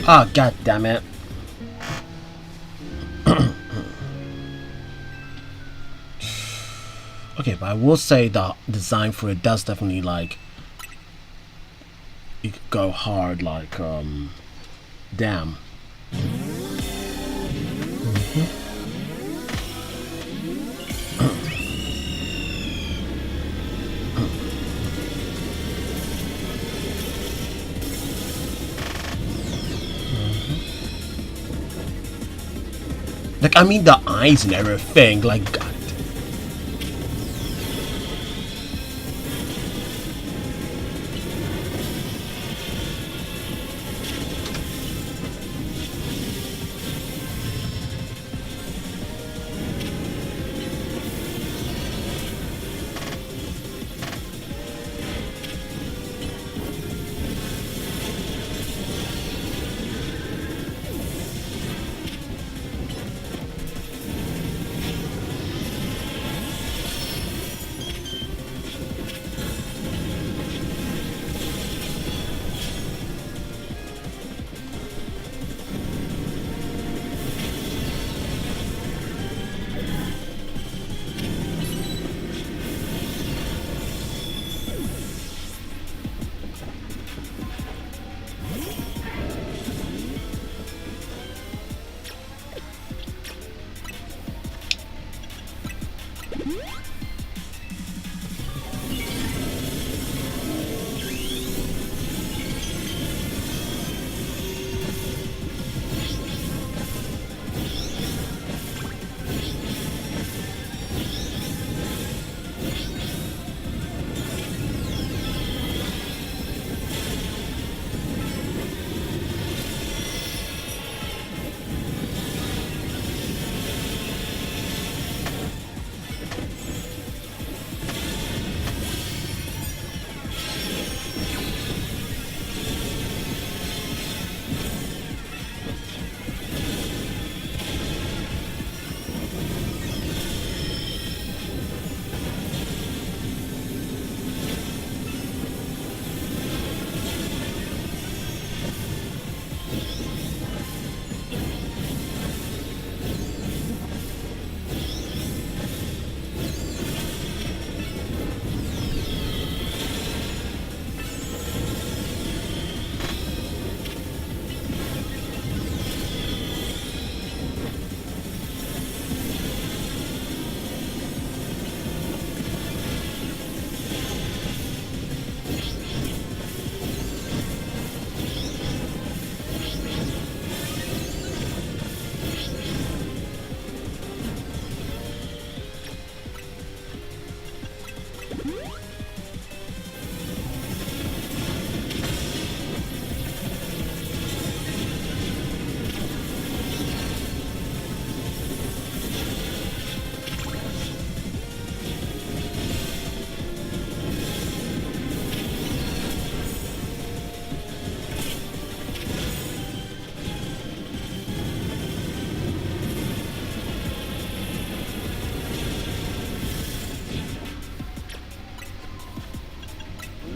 Ah, god damn it. Okay, but I will say the design for it does definitely like you could go hard like damn. Like I mean the eyes and everything, like god.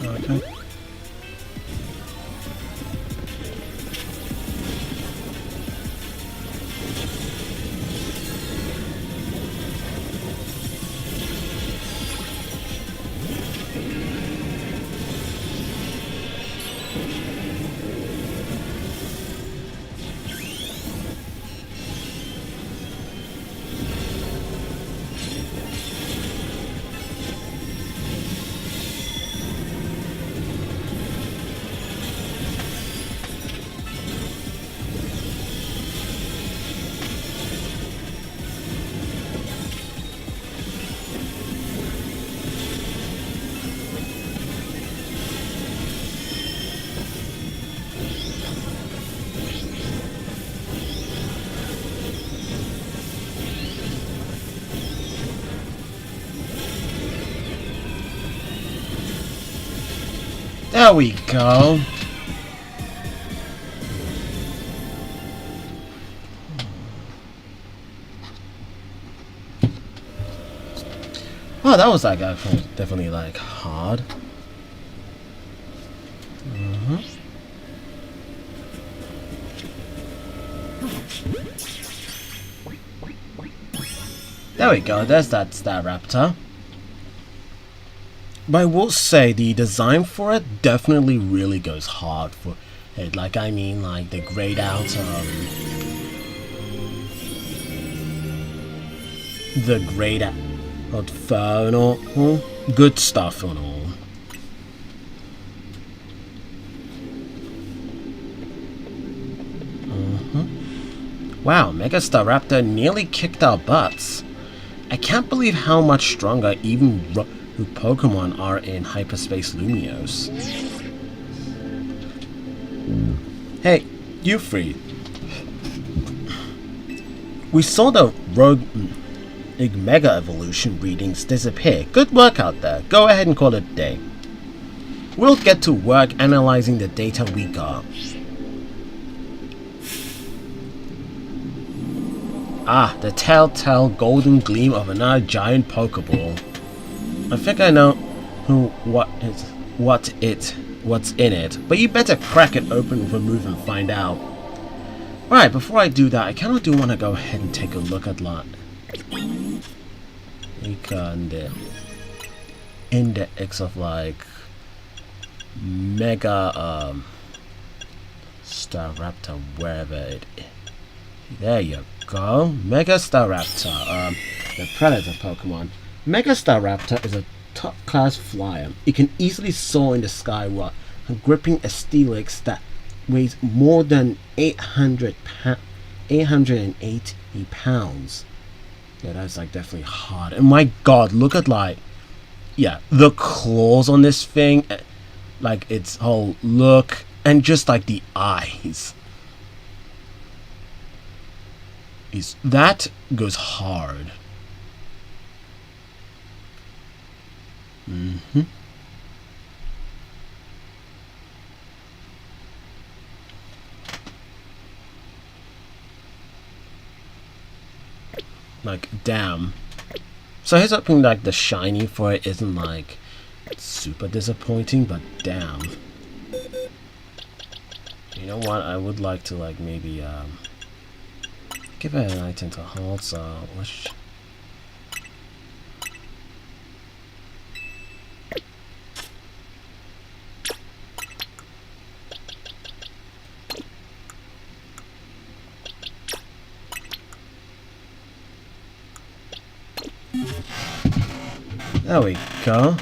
Okay. There we go. Oh, that was like actually definitely like hard. There we go, there's that Staraptor. But I will say the design for it definitely really goes hard for it. Like, I mean, like the grayed out, fur and all. Well, good stuff and all. Wow, Mega Staraptor nearly kicked our butts. I can't believe how much stronger even Pokemon are in hyperspace lumiose. Hey, you three. We saw the rogue Mega Evolution readings disappear. Good work out there. Go ahead and call it a day. We'll get to work analyzing the data we got. Ah, the telltale golden gleam of another giant Pokeball. I think I know what's in it, but you better crack it open with a move and find out. Alright, before I do that, I kind of do want to go ahead and take a look at the index of like Mega Staraptor, wherever it is. There you go. Mega Staraptor, the predator Pokemon. Mega Staraptor is a top-class flyer. It can easily soar in the sky while gripping a Steelix that weighs more than 880 pounds. Yeah, that's like definitely hard. And my god, look at like, yeah, the claws on this thing, like its whole look, and just like the eyes. That goes hard. Like, damn. So here's hoping like the shiny for it isn't like super disappointing, but damn. You know what? I would like to like maybe give it an item to hold, so let's... There we go.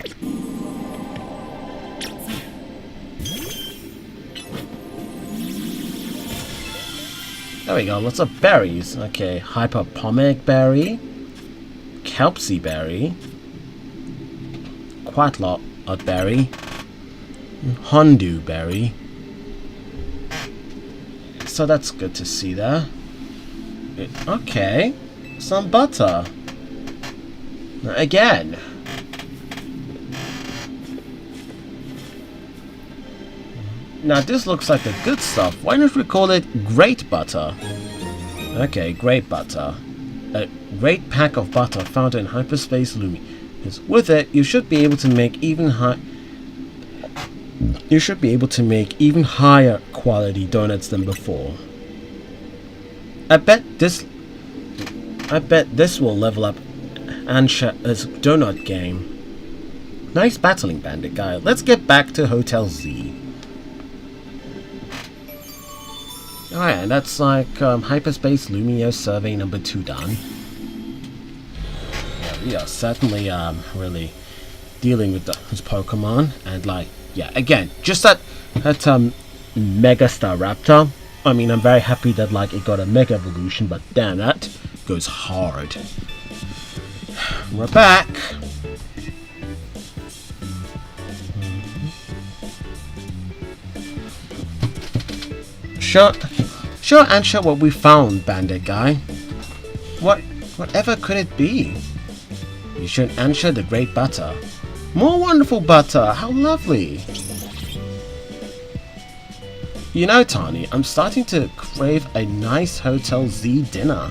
There we go, lots of berries. Okay, Hyperpomic berry, Kelpsy berry, quite a lot of berry, Hondu berry. So that's good to see there. Okay, some butter. Again. Now this looks like the good stuff. Why don't we call it Great Butter? Okay, Great Butter. A great pack of butter found in hyperspace lumiose. With it, you should be able to make even higher quality donuts than before. I bet this will level up Ansha's donut game. Nice battling, Bandit guy. Let's get back to Hotel Z. Alright, and that's like hyperspace lumiose survey number 2 done. Yeah, we are certainly really dealing with those Pokemon, and like, yeah, again, just that Mega Staraptor. I mean, I'm very happy that like it got a Mega Evolution, but damn, that goes hard. We're back. Sure, answer what we found, Bandit guy. Whatever could it be? You should answer the great butter. More wonderful butter, how lovely. You know, Tani, I'm starting to crave a nice Hotel Z dinner.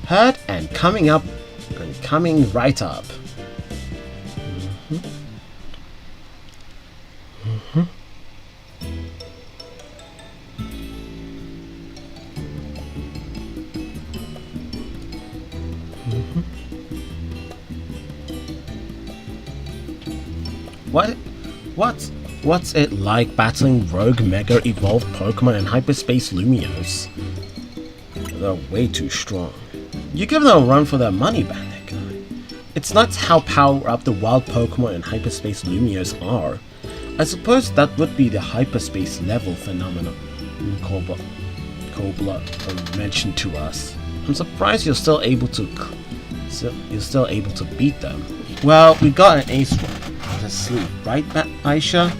Heard and coming up, and coming right up. What's it like battling rogue mega evolved Pokemon in hyperspace lumiose? They're way too strong. You give them a run for their money, Bandit Guy. It's nuts how powered up the wild Pokemon in hyperspace lumiose are. I suppose that would be the hyperspace level phenomenon Cobra mentioned to us. I'm surprised you're still able to beat them. Well, we got an ace one out of sleep, right, Aisha?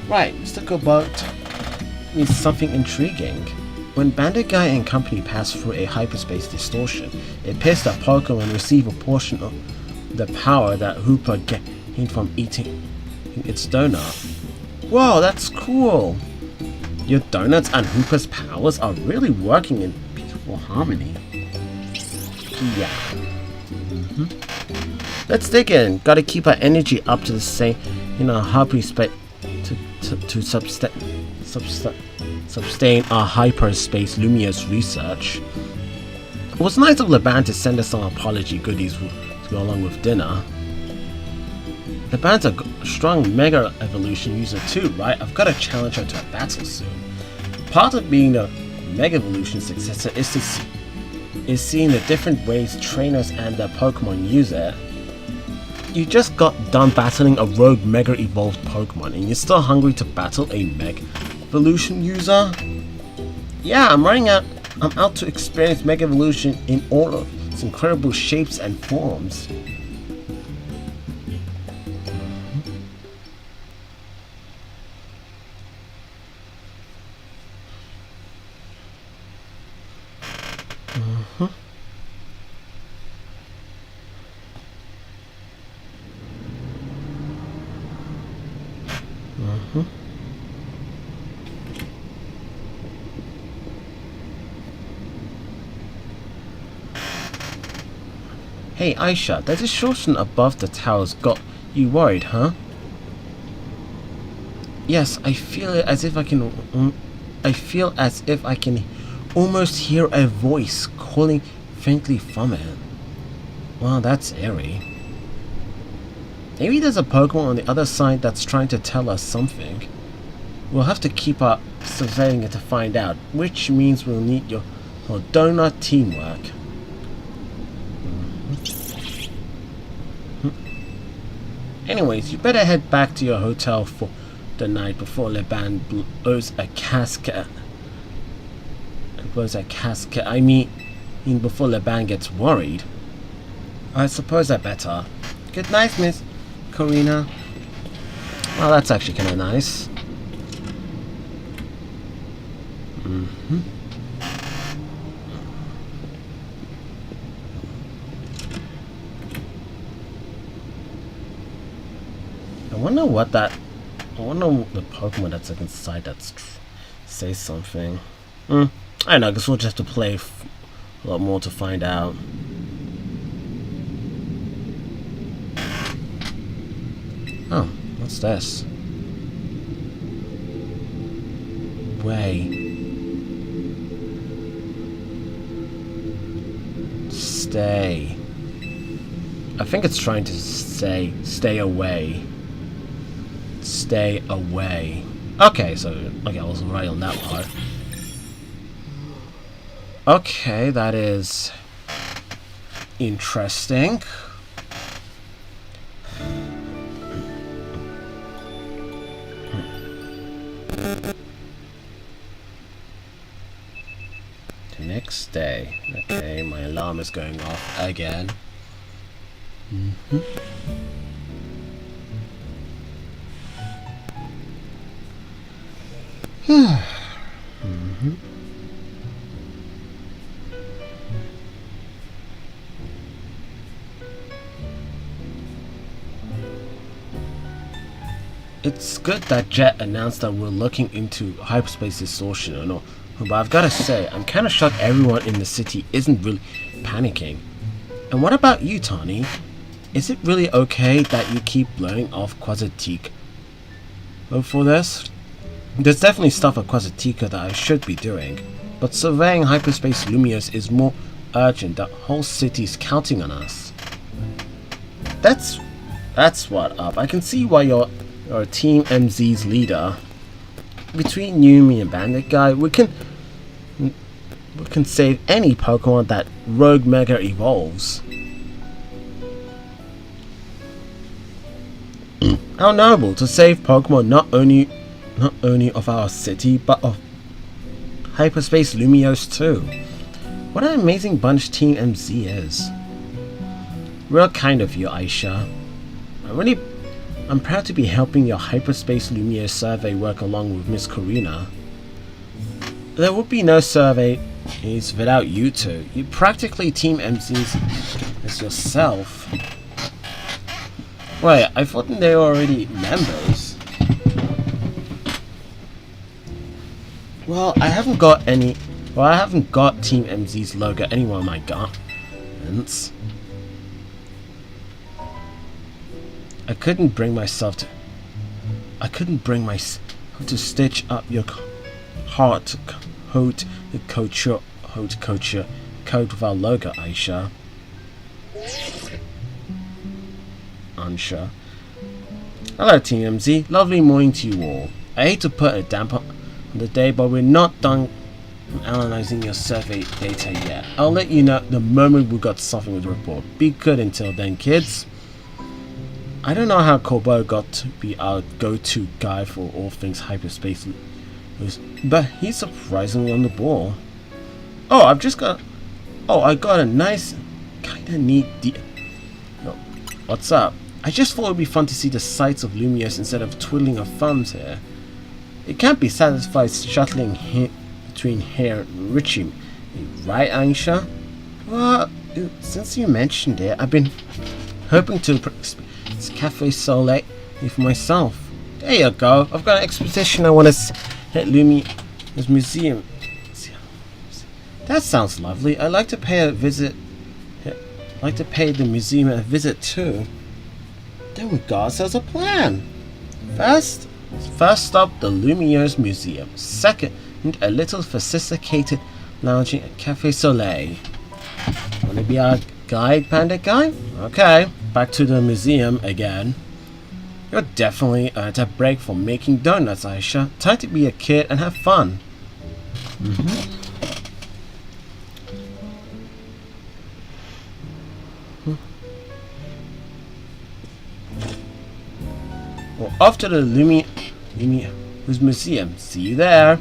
Right, Mr. Cobalt needs something intriguing. When Bandit Guy and company pass through a hyperspace distortion, it appears that Pokemon receive a portion of the power that Hooper gained from eating its donut. Whoa, that's cool! Your donuts and Hooper's powers are really working in beautiful harmony. Yeah. Let's dig in. Gotta keep our energy up to the same, hyperspace to sustain our hyperspace lumiose research. It was nice of Laban to send us some apology goodies to go along with dinner. Laban's a strong mega evolution user too, right? I've got to challenge her to a battle soon. Part of being a mega evolution successor is seeing the different ways trainers and their Pokemon use it. You just got done battling a rogue mega evolved Pokemon and you're still hungry to battle a mega evolution user? Yeah, I'm out to experience mega evolution in all of its incredible shapes and forms. Hey Aisha, that distortion above the towers got you worried, huh? Yes, I feel as if I can almost hear a voice calling faintly from it. Wow, that's eerie. Maybe there's a Pokemon on the other side that's trying to tell us something. We'll have to keep surveying it to find out, which means we'll need your donut teamwork. Anyways, you better head back to your hotel for the night before Laban blows a casket. I mean, before Laban gets worried. I suppose I better. Good night, Miss Karina. Well, that's actually kind of nice. I wonder the Pokemon that's like inside that's say something. I don't know, I guess we'll just have to play a lot more to find out. Oh, what's this? Way. Stay. I think it's trying to say, stay away. Stay away. Okay, I wasn't right on that part. Okay, that is interesting. The next day. Okay, my alarm is going off again. It's good that Jet announced that we're looking into hyperspace distortion and all, but I've got to say, I'm kind of shocked everyone in the city isn't really panicking. And what about you, Tani? Is it really okay that you keep blowing off Quasatika for this? There's definitely stuff at Quasatika that I should be doing, but surveying hyperspace lumiose is more urgent. The whole city's counting on us. That's That's what up. I can see why you're Team MZ's leader. Between you, me, and Bandit Guy, we can save any Pokemon that Rogue Mega evolves. How noble to save Pokemon not only of our city, but of hyperspace lumiose too. What an amazing bunch Team MZ is. Real kind of you, Aisha. I'm proud to be helping your hyperspace lumiose survey work along with Miss Karina. There would be no surveys without you two. You practically Team MZ as yourself. Wait, I thought they were already members. Well, I haven't got Team MZ's logo anywhere on my garments. I couldn't bring myself to stitch up your heart coat with our logo, Aisha. Unsure. Hello Team MZ, lovely morning to you all. I hate to put a damper on the day, but we're not done analyzing your survey data yet. I'll let you know the moment we got something with the report. Be good until then, kids. I don't know how Kobo got to be our go-to guy for all things hyperspace, but he's surprisingly on the ball. Oh, I got a nice, kinda neat what's up? I just thought it would be fun to see the sights of Lumiose instead of twiddling our thumbs here. It can't be satisfied shuttling between here and Richie, right, Aisha? Well, since you mentioned it, I've been hoping to experience Cafe Soleil for myself. There you go. I've got an exposition I want to hit Lumiose Museum. That sounds lovely. I'd like to pay the museum a visit too. Then we got ourselves a plan. First stop, the Lumiose Museum. Second, a little sophisticated lounging at Cafe Soleil. Wanna be our guide, Panda Guy? Okay, back to the museum again. You're definitely at a break from making donuts, Aisha. Time to be a kid and have fun. Well, off to the Lumiose Museum. See you there.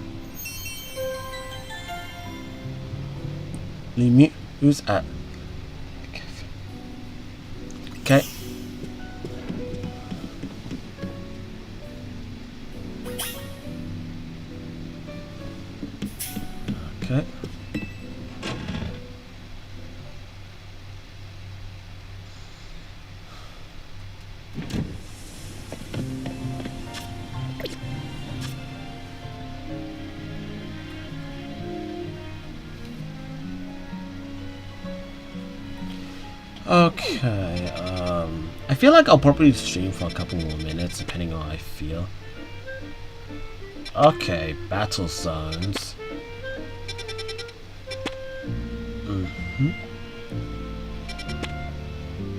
Lumiose at. Okay. Okay. Okay, I feel like I'll probably stream for a couple more minutes, depending on how I feel. Okay, battle zones.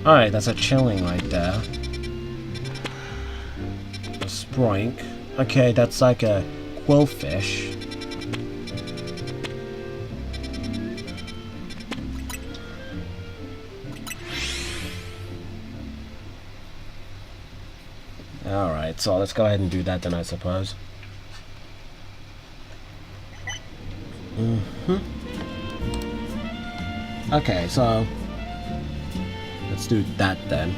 Alright, that's a chilling right there. A Sproink. Okay, that's like a quillfish. Alright, so let's go ahead and do that then, I suppose. Okay, so let's do that then.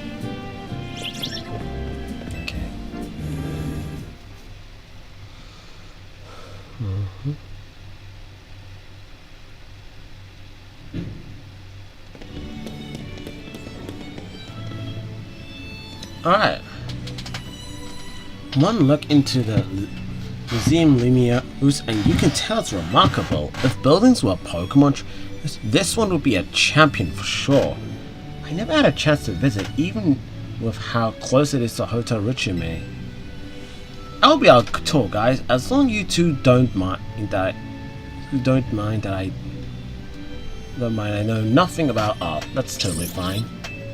Okay. Alright. One look into the Museum Lumiose and you can tell it's remarkable. If buildings were Pokemon, this one would be a champion for sure. I never had a chance to visit, even with how close it is to Hotel Richime. I'll be our tour guys, as long as you two don't mind that I know nothing about art. That's totally fine.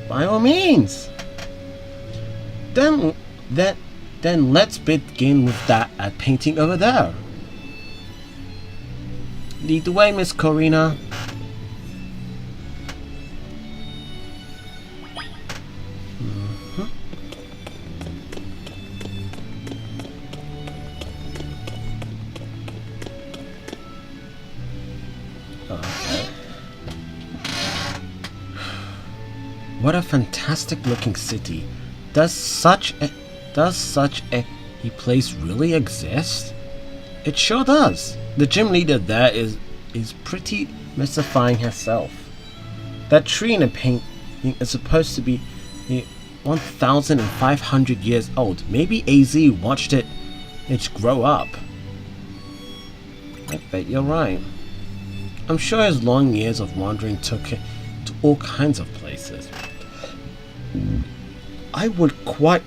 By all means. Then, then, then let's begin with that painting over there. Lead the way, Miss Corina. What a fantastic looking city. Does such a place really exist? It sure does. The gym leader there is pretty mystifying herself. That tree in the painting is supposed to be 1,500 years old. Maybe AZ watched it grow up. I bet you're right. I'm sure his long years of wandering took it to all kinds of places. I would quite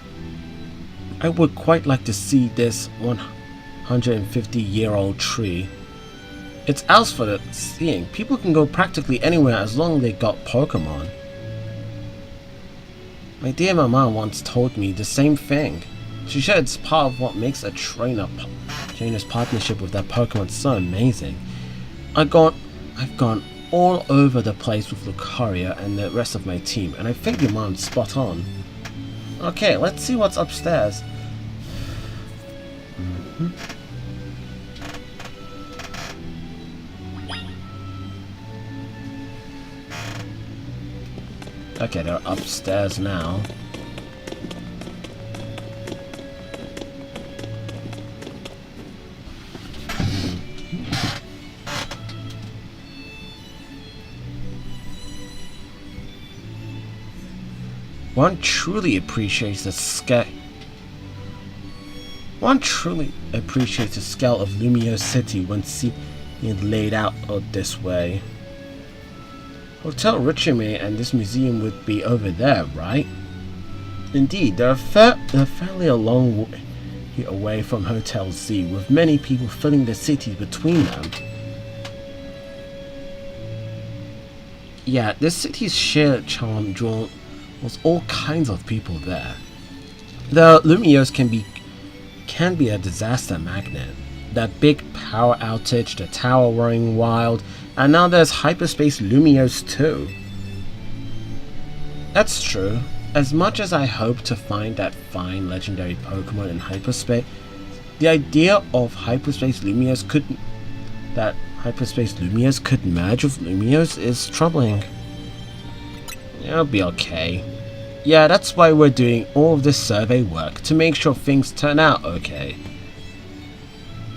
like to see this 150-year-old tree. It's ours for the seeing. People can go practically anywhere as long as they got Pokemon. My dear mama once told me the same thing. She said it's part of what makes a trainer's partnership with that Pokemon so amazing. I've gone all over the place with Lucaria and the rest of my team, and I think your mom's spot on. Okay, let's see what's upstairs. Okay, they're upstairs now. One truly appreciates the scale. One truly appreciates the scale of Lumiose City when seeing it laid out this way. Hotel Richemay and this museum would be over there, right? Indeed, they're fairly a long way away from Hotel Z, with many people filling the city between them. Yeah, this city's sheer charm draws all kinds of people there. The Lumiose can be a disaster magnet. That big power outage, the tower running wild, and now there's hyperspace lumiose too. That's true. As much as I hope to find that fine legendary Pokemon in hyperspace, the idea of hyperspace lumiose could merge with lumiose is troubling. It'll be okay. Yeah, that's why we're doing all of this survey work, to make sure things turn out okay.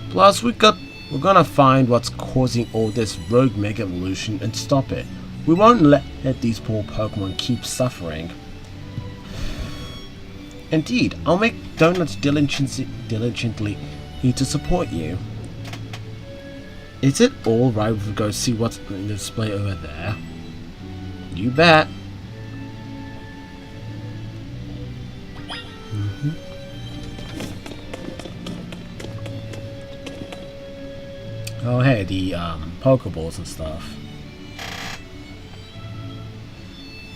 Plus, we're gonna find what's causing all this rogue Mega Evolution and stop it. We won't let these poor Pokemon keep suffering. Indeed, I'll make donuts diligently to support you. Is it alright if we go see what's in the display over there? You bet. Oh hey, the Pokeballs and stuff.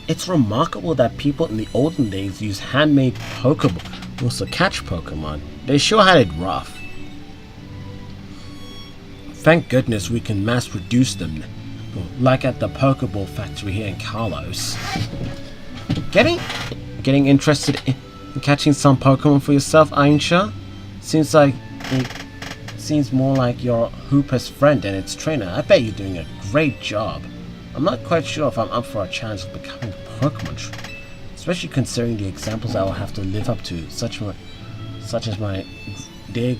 It's remarkable that people in the olden days used handmade Pokeballs to catch Pokemon. They sure had it rough. Thank goodness we can mass produce them, like at the Pokeball factory here in Carlos. Getting interested in catching some Pokemon for yourself, Ainsha? Seems more like your Hooper's friend and its trainer. I bet you're doing a great job. I'm not quite sure if I'm up for a chance of becoming a Pokemon trainer, especially considering the examples I will have to live up to, such as my dear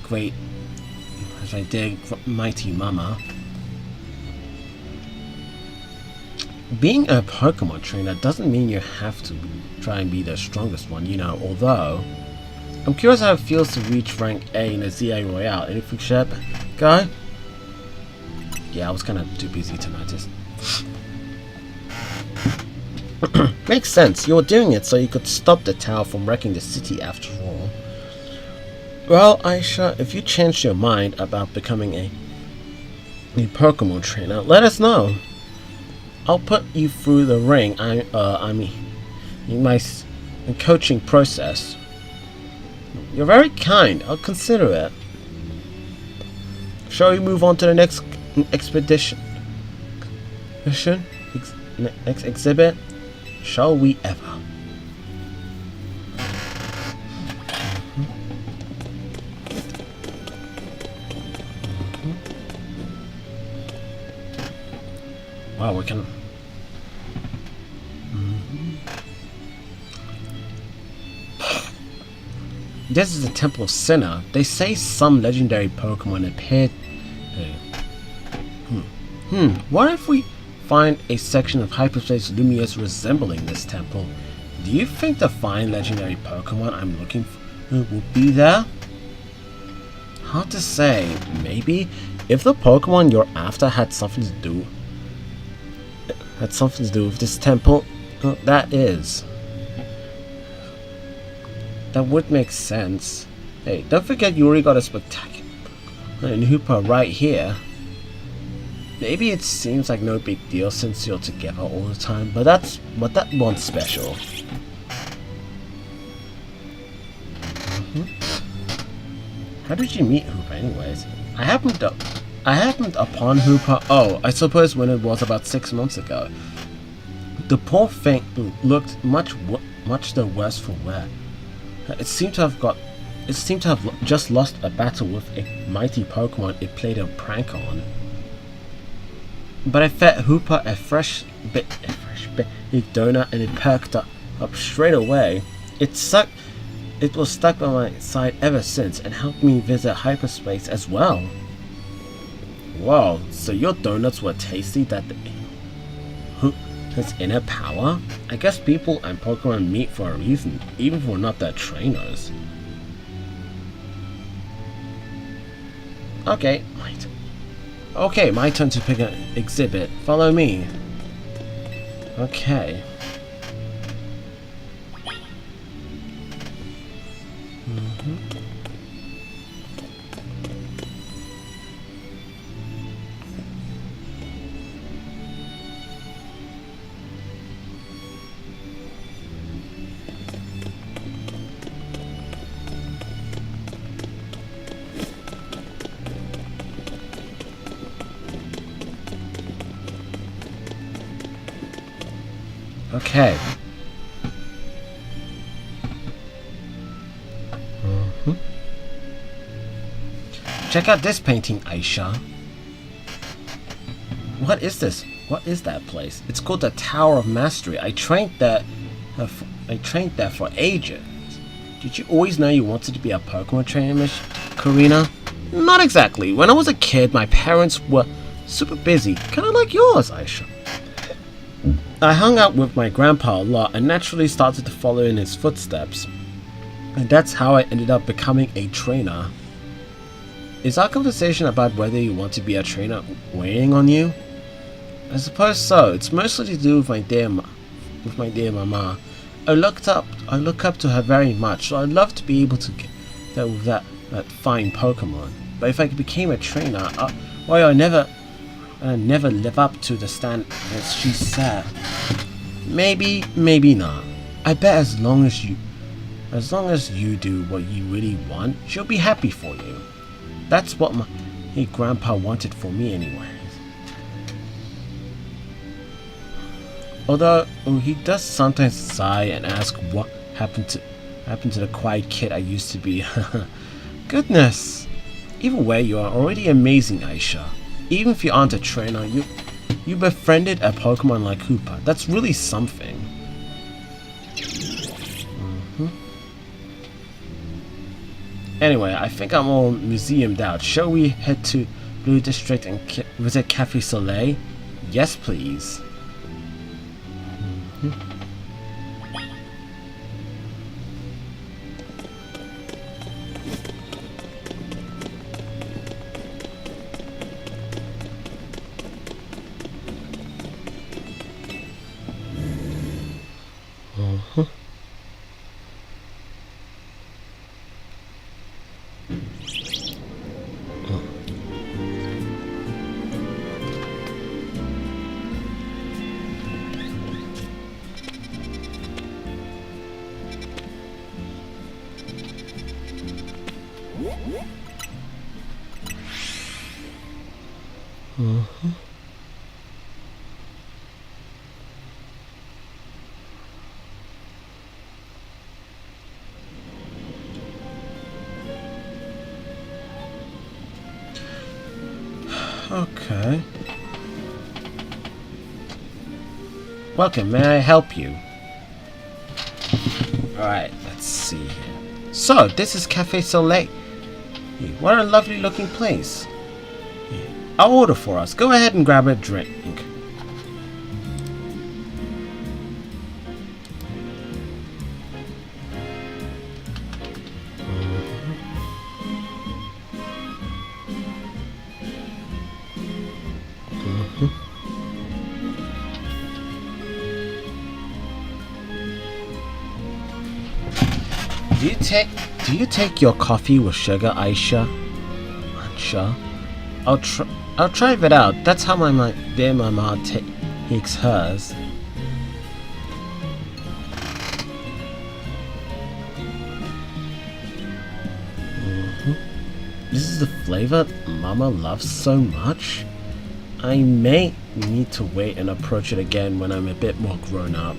mighty mama. Being a Pokemon trainer doesn't mean you have to try and be the strongest one, you know, although I'm curious how it feels to reach rank A in the ZA Royale. Anything, Shep? Guy? Yeah, I was kind of too busy to notice. Makes sense. You were doing it so you could stop the tower from wrecking the city after all. Well, Aisha, if you changed your mind about becoming a Pokemon trainer, let us know. I'll put you through the ring. I mean, my coaching process. You're very kind. I'll consider it. Shall we move on to the next expedition? Next exhibit? Shall we ever? Wow, we can... This is the Temple of Sinner. They say some legendary Pokemon appeared... What if we find a section of hyperspace lumiose resembling this temple? Do you think the fine legendary Pokemon I'm looking for will be there? Hard to say. Maybe if the Pokemon you're after had something to do with this temple, that would make sense. Hey, don't forget you already got a spectacular Hooper right here. Maybe it seems like no big deal since you're together all the time, but that one's special. How did you meet Hooper anyways? I happened upon Hooper, I suppose when it was about 6 months ago. The poor thing looked much the worse for wear. It seemed to have just lost a battle with a mighty Pokemon it played a prank on. But I fed Hooper a fresh bit donut and it perked up straight away. It was stuck by my side ever since and helped me visit hyperspace as well. Wow, so your donuts were tasty that his inner power? I guess people and Pokemon meet for a reason, even if we're not their trainers. Okay, wait. Okay, my turn to pick an exhibit. Follow me. Okay. Okay. Check out this painting, Aisha. What is this? What is that place? It's called the Tower of Mastery. I trained there for ages. Did you always know you wanted to be a Pokemon trainer, Miss Karina? Not exactly. When I was a kid, my parents were super busy, kind of like yours, Aisha. I hung out with my grandpa a lot and naturally started to follow in his footsteps. And that's how I ended up becoming a trainer. Is our conversation about whether you want to be a trainer weighing on you? I suppose so. It's mostly to do with my dear mama. I look up to her very much, so I'd love to be able to get there with that fine Pokemon. But if I became a trainer, I never live up to the standard as she said. Maybe not. I bet as long as you do what you really want, she'll be happy for you. That's what my grandpa wanted for me anyways. Although he does sometimes sigh and ask what happened to the quiet kid I used to be. Goodness. Either way, you are already amazing, Aisha. Even if you aren't a trainer, you befriended a Pokemon like Hooper. That's really something. Anyway, I think I'm all museumed out. Shall we head to Blue District and visit Cafe Soleil? Yes, please. Okay. Welcome, may I help you? Alright, let's see here. So, this is Cafe Soleil. What a lovely looking place. I'll order for us. Go ahead and grab a drink. Do you take your coffee with sugar, Aisha? Aisha? I'll try it out. That's how my dear mama takes hers. This is the flavor mama loves so much. I may need to wait and approach it again when I'm a bit more grown up.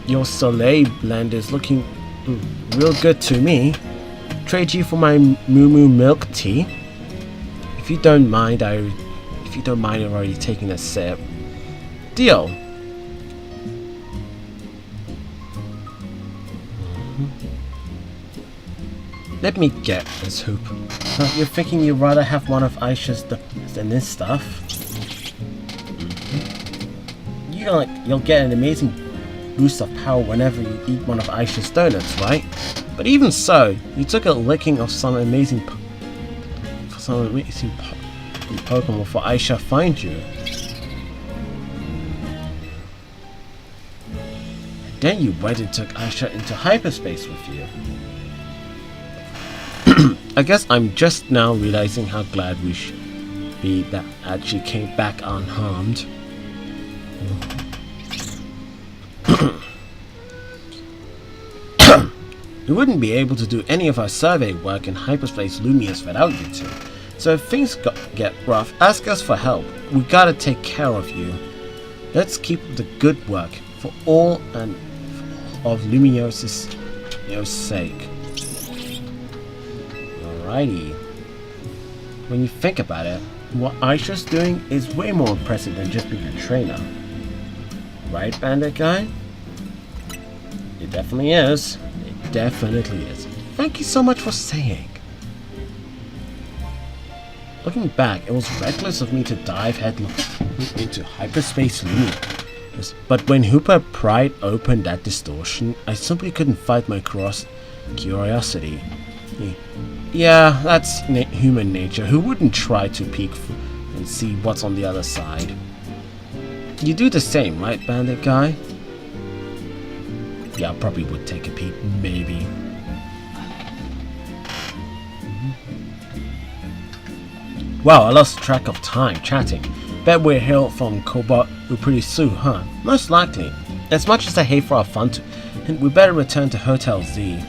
Your Soleil blend is looking real good to me. Trade you for my Moo milk tea. If you don't mind already taking a sip. Deal. Let me get this hoop. You're thinking you'd rather have one of Aisha's than this stuff? You'll get an amazing boost of power whenever you eat one of Aisha's donuts, right? But even so, you took a licking of some amazing Pokemon before Aisha finds you. And then you went and took Aisha into hyperspace with you. I guess I'm just now realizing how glad we should be that actually came back unharmed. We wouldn't be able to do any of our survey work in hyperspace lumiose without you two. So if things get rough, ask us for help. We gotta take care of you. Let's keep the good work for all and of lumiose's sake. Alrighty. When you think about it, what Aisha's doing is way more impressive than just being a trainer. Right, Bandit Guy? It definitely is. It definitely is. Thank you so much for saying. Looking back, it was reckless of me to dive headlong into hyperspace lumiose. But when Hooper pried open that distortion, I simply couldn't fight my curiosity. Yeah, that's human nature. Who wouldn't try to peek and see what's on the other side? You do the same, right, Bandit Guy? Yeah, I probably would take a peek, maybe. Wow, I lost track of time chatting. Bet we're here from Cobalt pretty soon, huh? Most likely. As much as I hate for our fun, we better return to Hotel Z.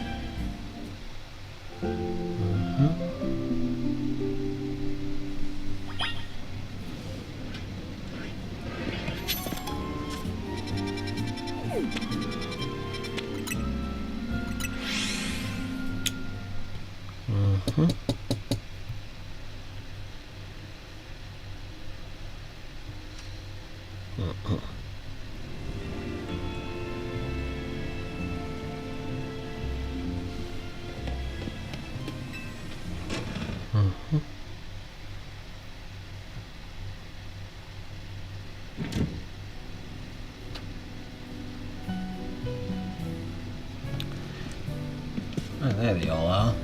Oh, there they all are.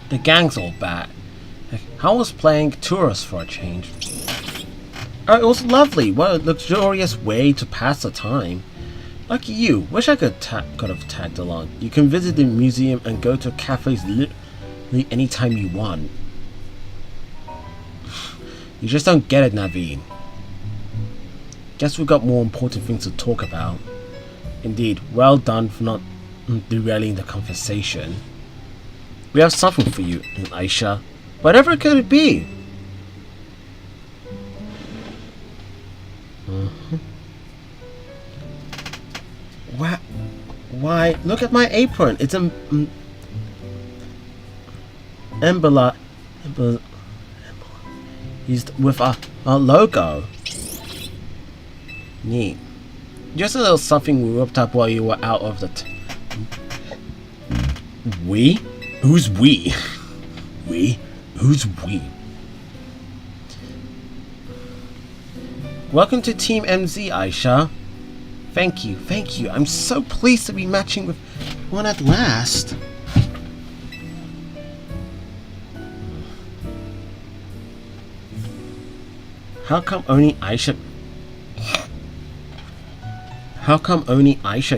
The gang's all back. How was playing tourists for a change? Oh, it was lovely. What a luxurious way to pass the time. Lucky you. Wish I could have tagged along. You can visit the museum and go to cafes leave anytime you want. You just don't get it, Naveen. Guess we've got more important things to talk about. Indeed, well done for not derailing the conversation. We have something for you, Aisha. Whatever could it be? Why? Look at my apron. It's an used with a logo. Neat. Just a little something we whipped up while you were out of the we? Who's we? We? Who's we? Welcome to Team MZ, Aisha. Thank you, thank you. I'm so pleased to be matching with one at last. How come only Aisha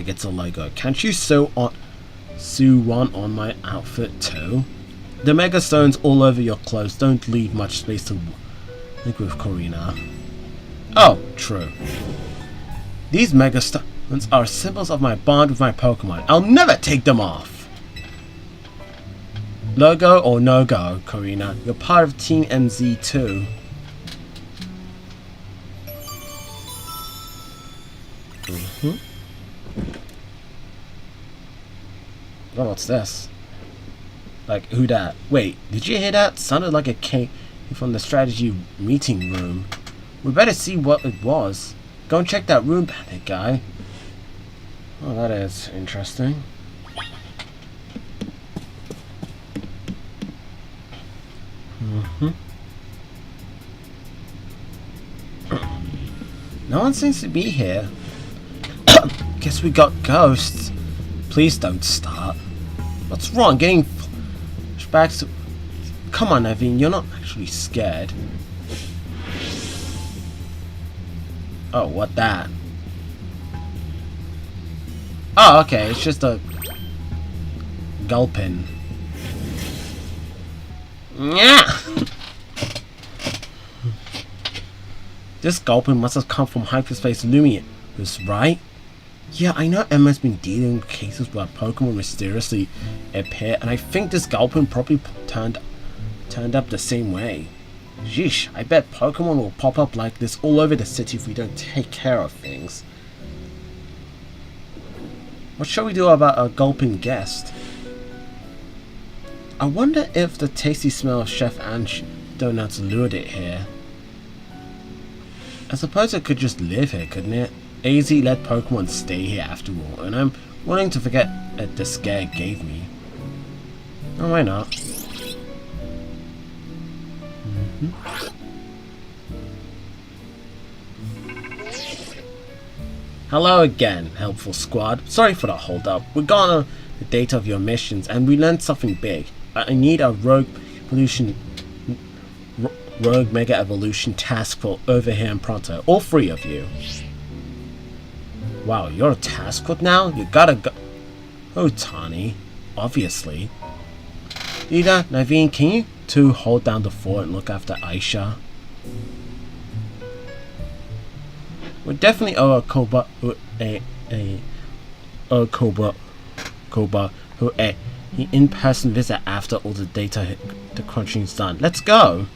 gets a logo? Can't you sew one on my outfit too? The megastones all over your clothes don't leave much space to link with Corina. Oh, true. These megastones are symbols of my bond with my Pokemon. I'll never take them off. Logo or no go, Corina. You're part of Team MZ too. Oh, what's this? Like, who dat? Wait, did you hear that? Sounded like it came from the strategy meeting room. We better see what it was. Go and check that room, bandit guy. Oh, that is interesting. No one seems to be here. Guess we got ghosts. Please don't start. What's wrong? Getting flashbacks to... Come on, Naveen, you're not actually scared. Oh, what that? Oh, okay, it's just a... Gulpin. Yeah. This Gulpin must have come from hyperspace lumiose, right? Yeah, I know Emma's been dealing with cases where Pokemon mysteriously appear, and I think this Gulpin probably turned up the same way. Yeesh, I bet Pokemon will pop up like this all over the city if we don't take care of things. What shall we do about a Gulpin guest? I wonder if the tasty smell of Chef Ange donuts lured it here. I suppose it could just live here, couldn't it? AZ let Pokemon stay here after all, and I'm willing to forget the scare it gave me. Oh, why not? Hello again, helpful squad. Sorry for the hold up. We got on the data of your missions and we learned something big. I need a rogue mega evolution task force over here in Pronto. All three of you. Wow, you're a task force now? You gotta go. Oh, Tani. Obviously. Ida, Naveen, can you two hold down the fort and look after Aisha? We definitely owe a Koba who a in-person visit after all the data the crunching's done. Let's go.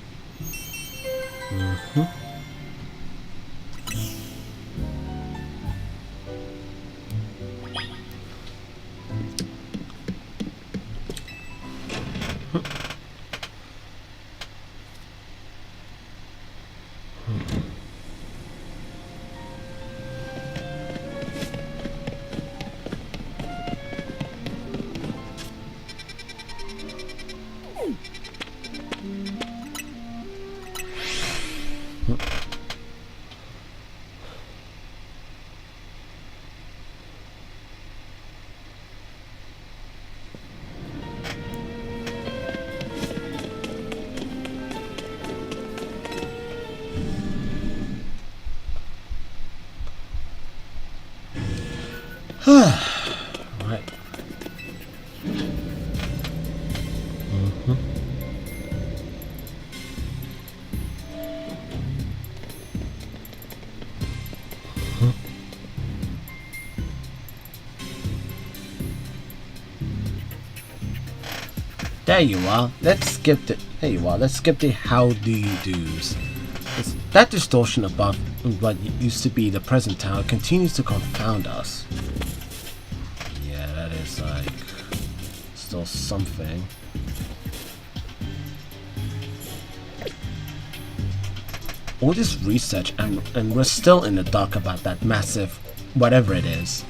Right. There you are. Let's skip the. There you are. Let's skip the how do you do's. That distortion above what used to be the present tower continues to confound us. Yeah, that is like still something. All this research and we're still in the dark about that massive whatever it is.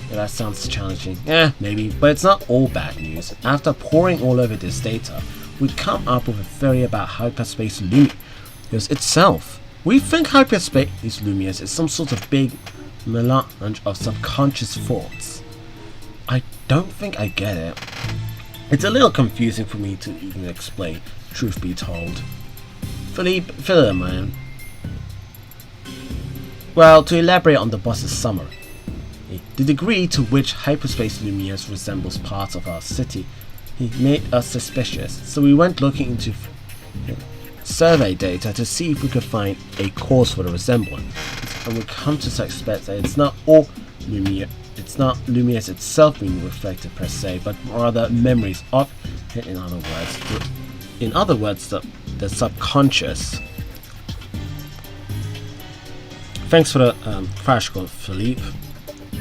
Yeah, that sounds challenging. Yeah, maybe, but it's not all bad news. After poring all over this data, we come up with a theory about hyperspace lumiose itself. We think hyperspace lumiose is some sort of big melange of subconscious thoughts. I don't think I get it. It's a little confusing for me to even explain, truth be told. Philippe, fill in, man. Well, to elaborate on the boss's summary, the degree to which hyperspace lumiose resembles parts of our city made us suspicious, so we went looking into survey data to see if we could find a cause for the resemblance, and we come to suspect that it's not lumiose itself being reflected per se, but rather memories of it. In other words, the subconscious. Thanks for the crash course, Philippe.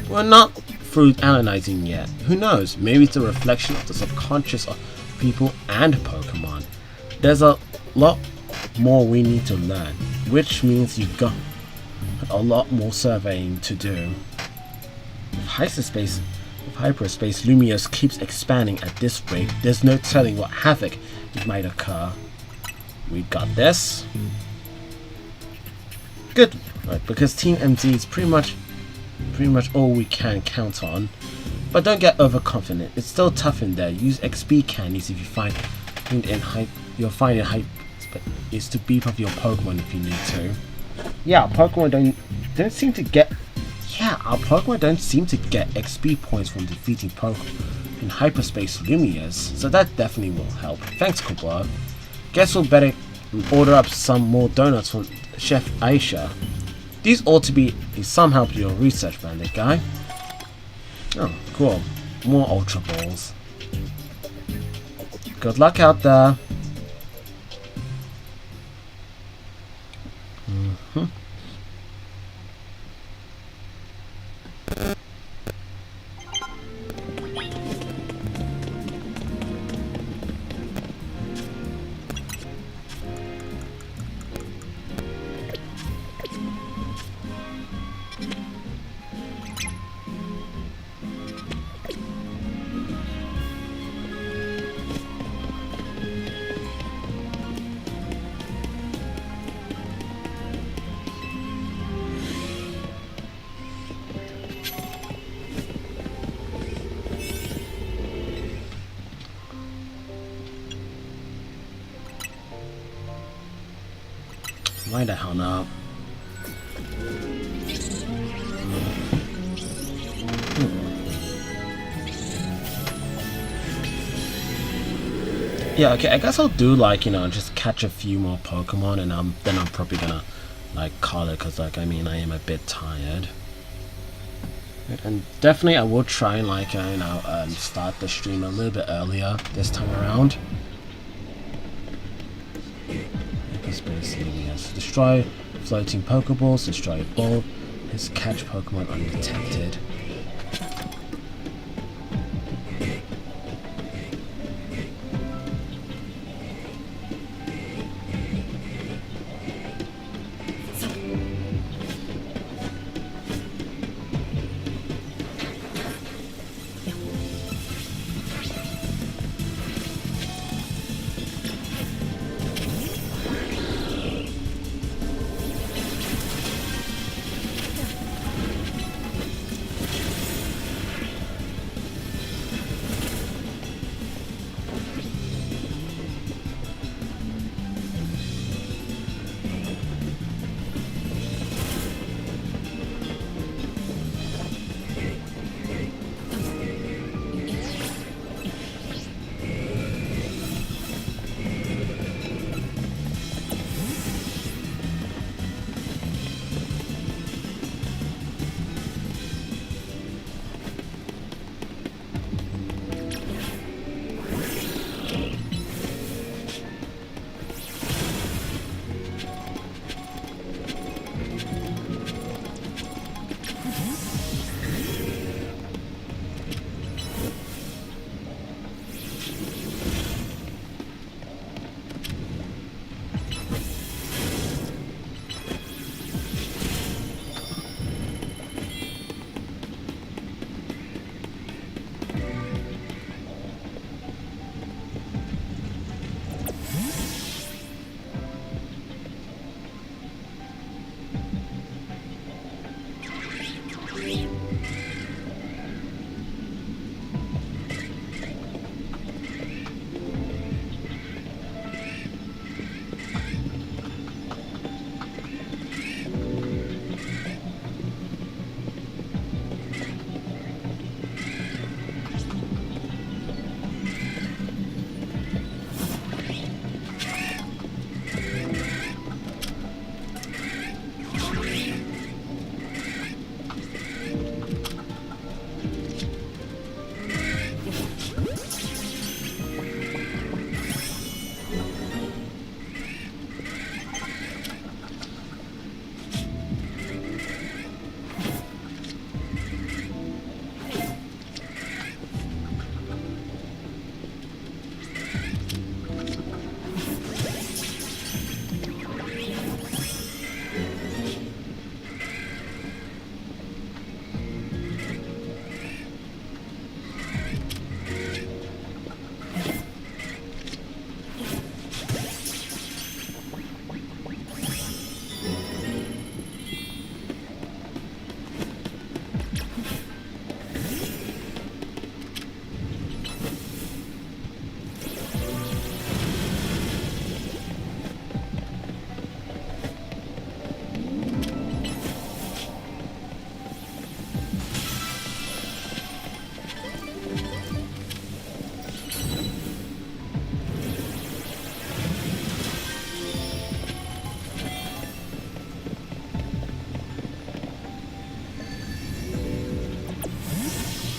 We're not through analyzing yet. Who knows? Maybe it's a reflection of the subconscious of people and Pokemon. There's a lot more we need to learn, which means you've got a lot more surveying to do. If hyperspace lumiose keeps expanding at this rate, there's no telling what havoc it might occur. We got this. Good, right, because Team MZ is pretty much all we can count on. But don't get overconfident. It's still tough in there. Use XP candies if you find you'll find it hype is to beef up your Pokemon if you need to. Yeah, our Pokemon don't seem to get XP points from defeating Pokemon in hyperspace lumiose, so that definitely will help. Thanks, Kubwa. Guess we'll better order up some more donuts from Chef Aisha. These ought to be some help to your research, bandit guy. Oh, cool. More Ultra Balls. Good luck out there. Why the hell not? Yeah, okay, I guess I'll do like, just catch a few more Pokemon and then I'm probably gonna like call it, cause like I am a bit tired. And definitely I will try and like start the stream a little bit earlier this time around. Yes. Destroy floating Pokeballs, destroy a ball, let's catch Pokemon undetected.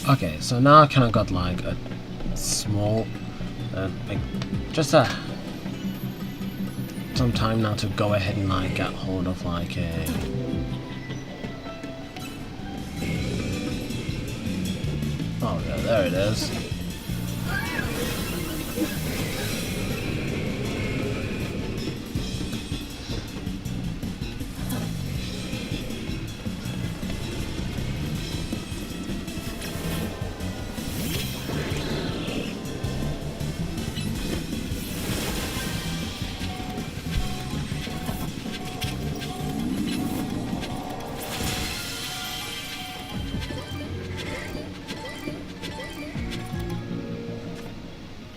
Okay, so now I kind of got like a small, like just some time now to go ahead and like get hold of like a. Oh yeah, there it is.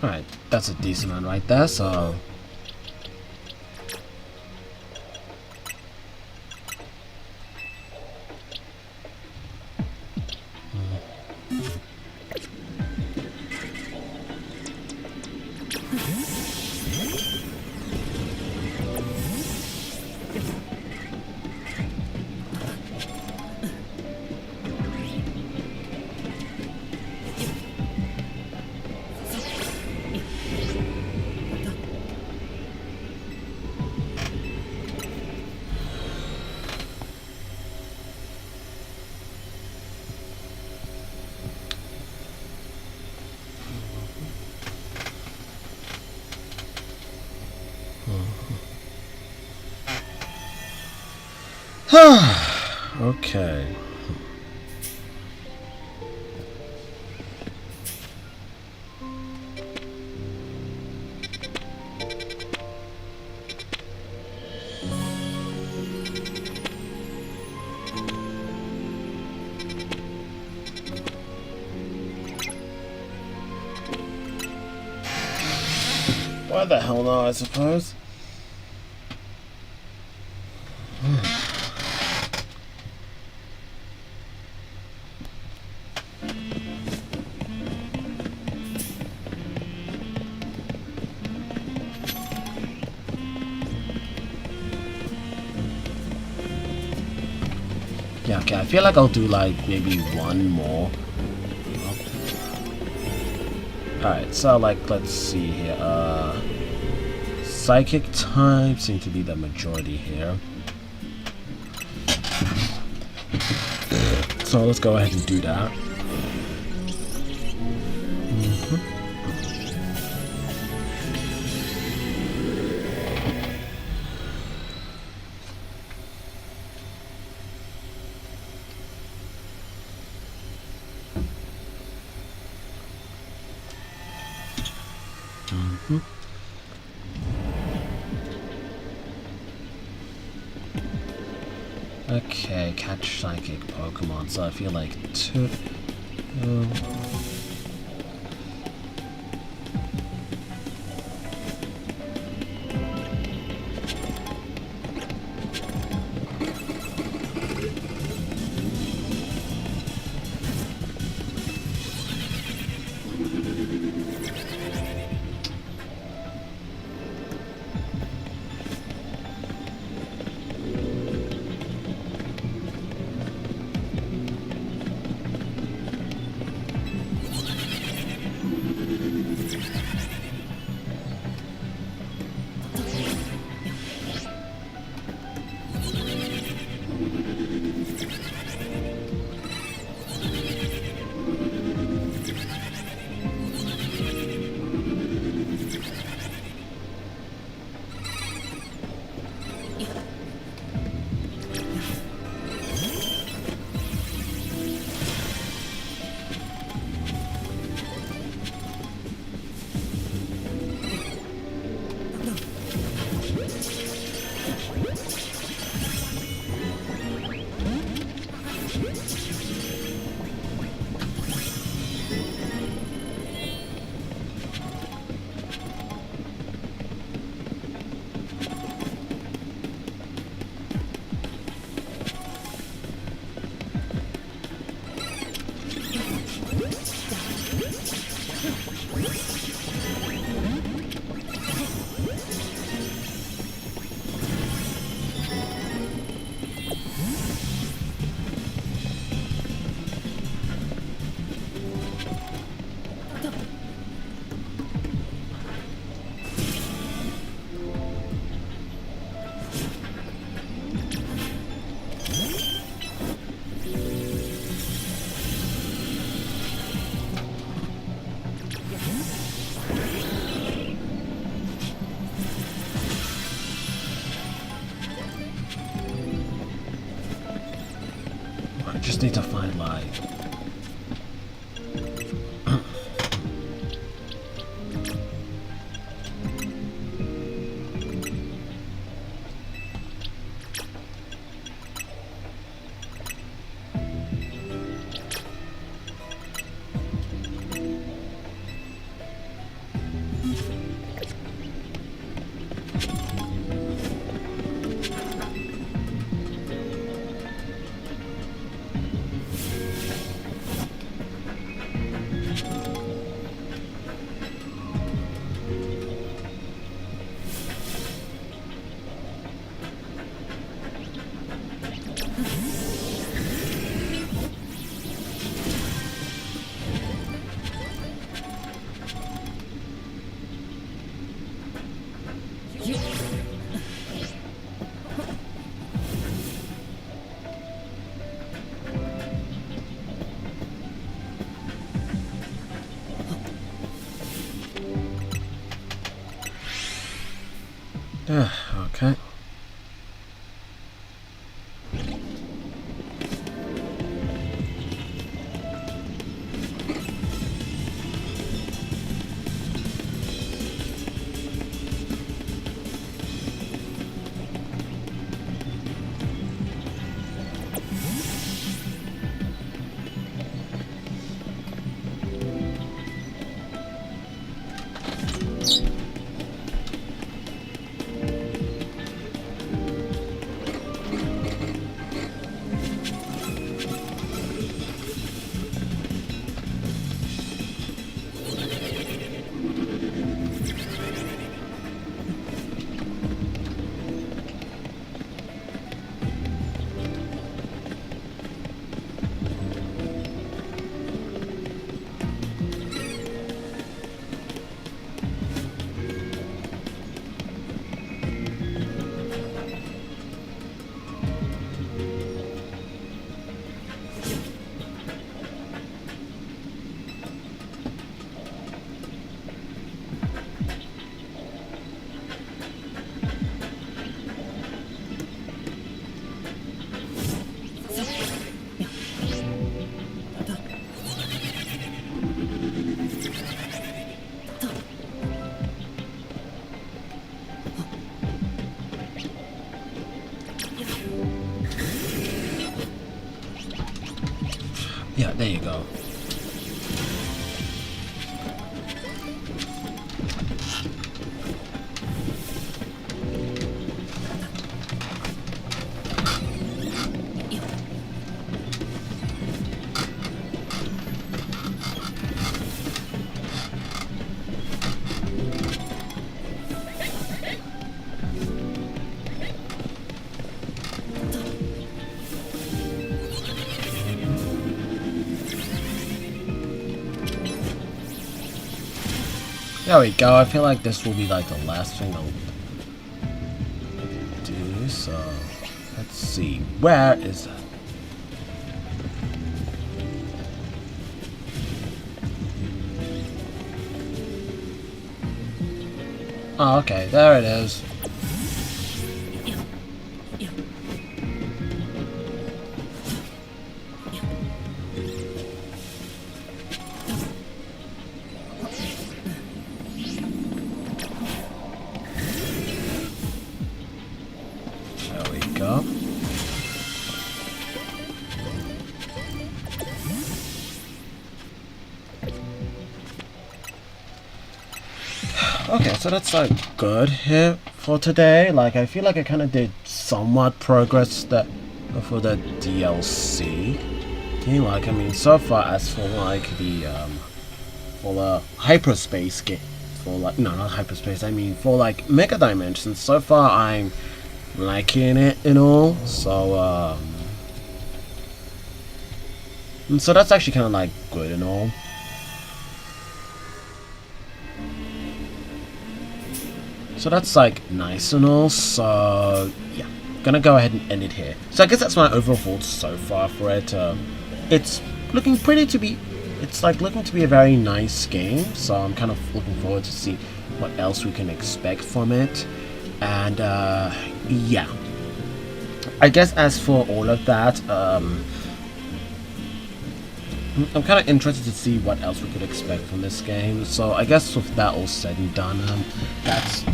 Alright, that's a decent one right there, so... Okay. Why the hell not, I suppose? Yeah, okay, I feel like I'll do like maybe one more. Alright, so like let's see here. Psychic type seem to be the majority here. So let's go ahead and do that. Okay, catch psychic Pokemon, so I feel like two... just need to find like okay. Yeah, there you go. There we go. I feel like this will be like the last thing I'll do. So let's see. Where is that? Oh, okay. There it is. Okay, so that's like good here for today. Like I feel like I kind of did somewhat progress that for the DLC. Like I mean, so far as for like the hyperspace game, for like no, not hyperspace. I mean for like Mega Dimensions. So far I'm liking it and all. So and so that's actually kind of like good and all. So that's like nice and all, so yeah, gonna go ahead and end it here. So I guess that's my overall thoughts so far for it. It's looking to be a very nice game, so I'm kind of looking forward to see what else we can expect from it. And yeah, I guess as for all of that, I'm kind of interested to see what else we could expect from this game. So I guess with that all said and done, that's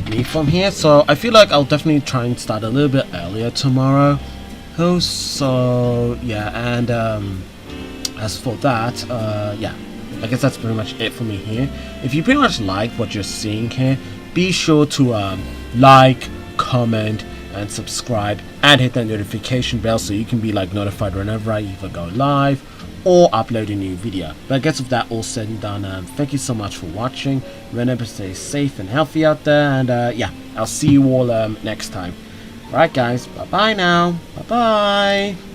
me from here. So I feel like I'll definitely try and start a little bit earlier tomorrow. So yeah, and as for that, yeah, I guess that's pretty much it for me here. If you pretty much like what you're seeing here, be sure to like, comment, and subscribe, and hit that notification bell so you can be like notified whenever I either go live or upload a new video. But I guess with that all said and done, thank you so much for watching. Remember to stay safe and healthy out there, and yeah, I'll see you all next time. Alright guys, bye bye now, bye bye.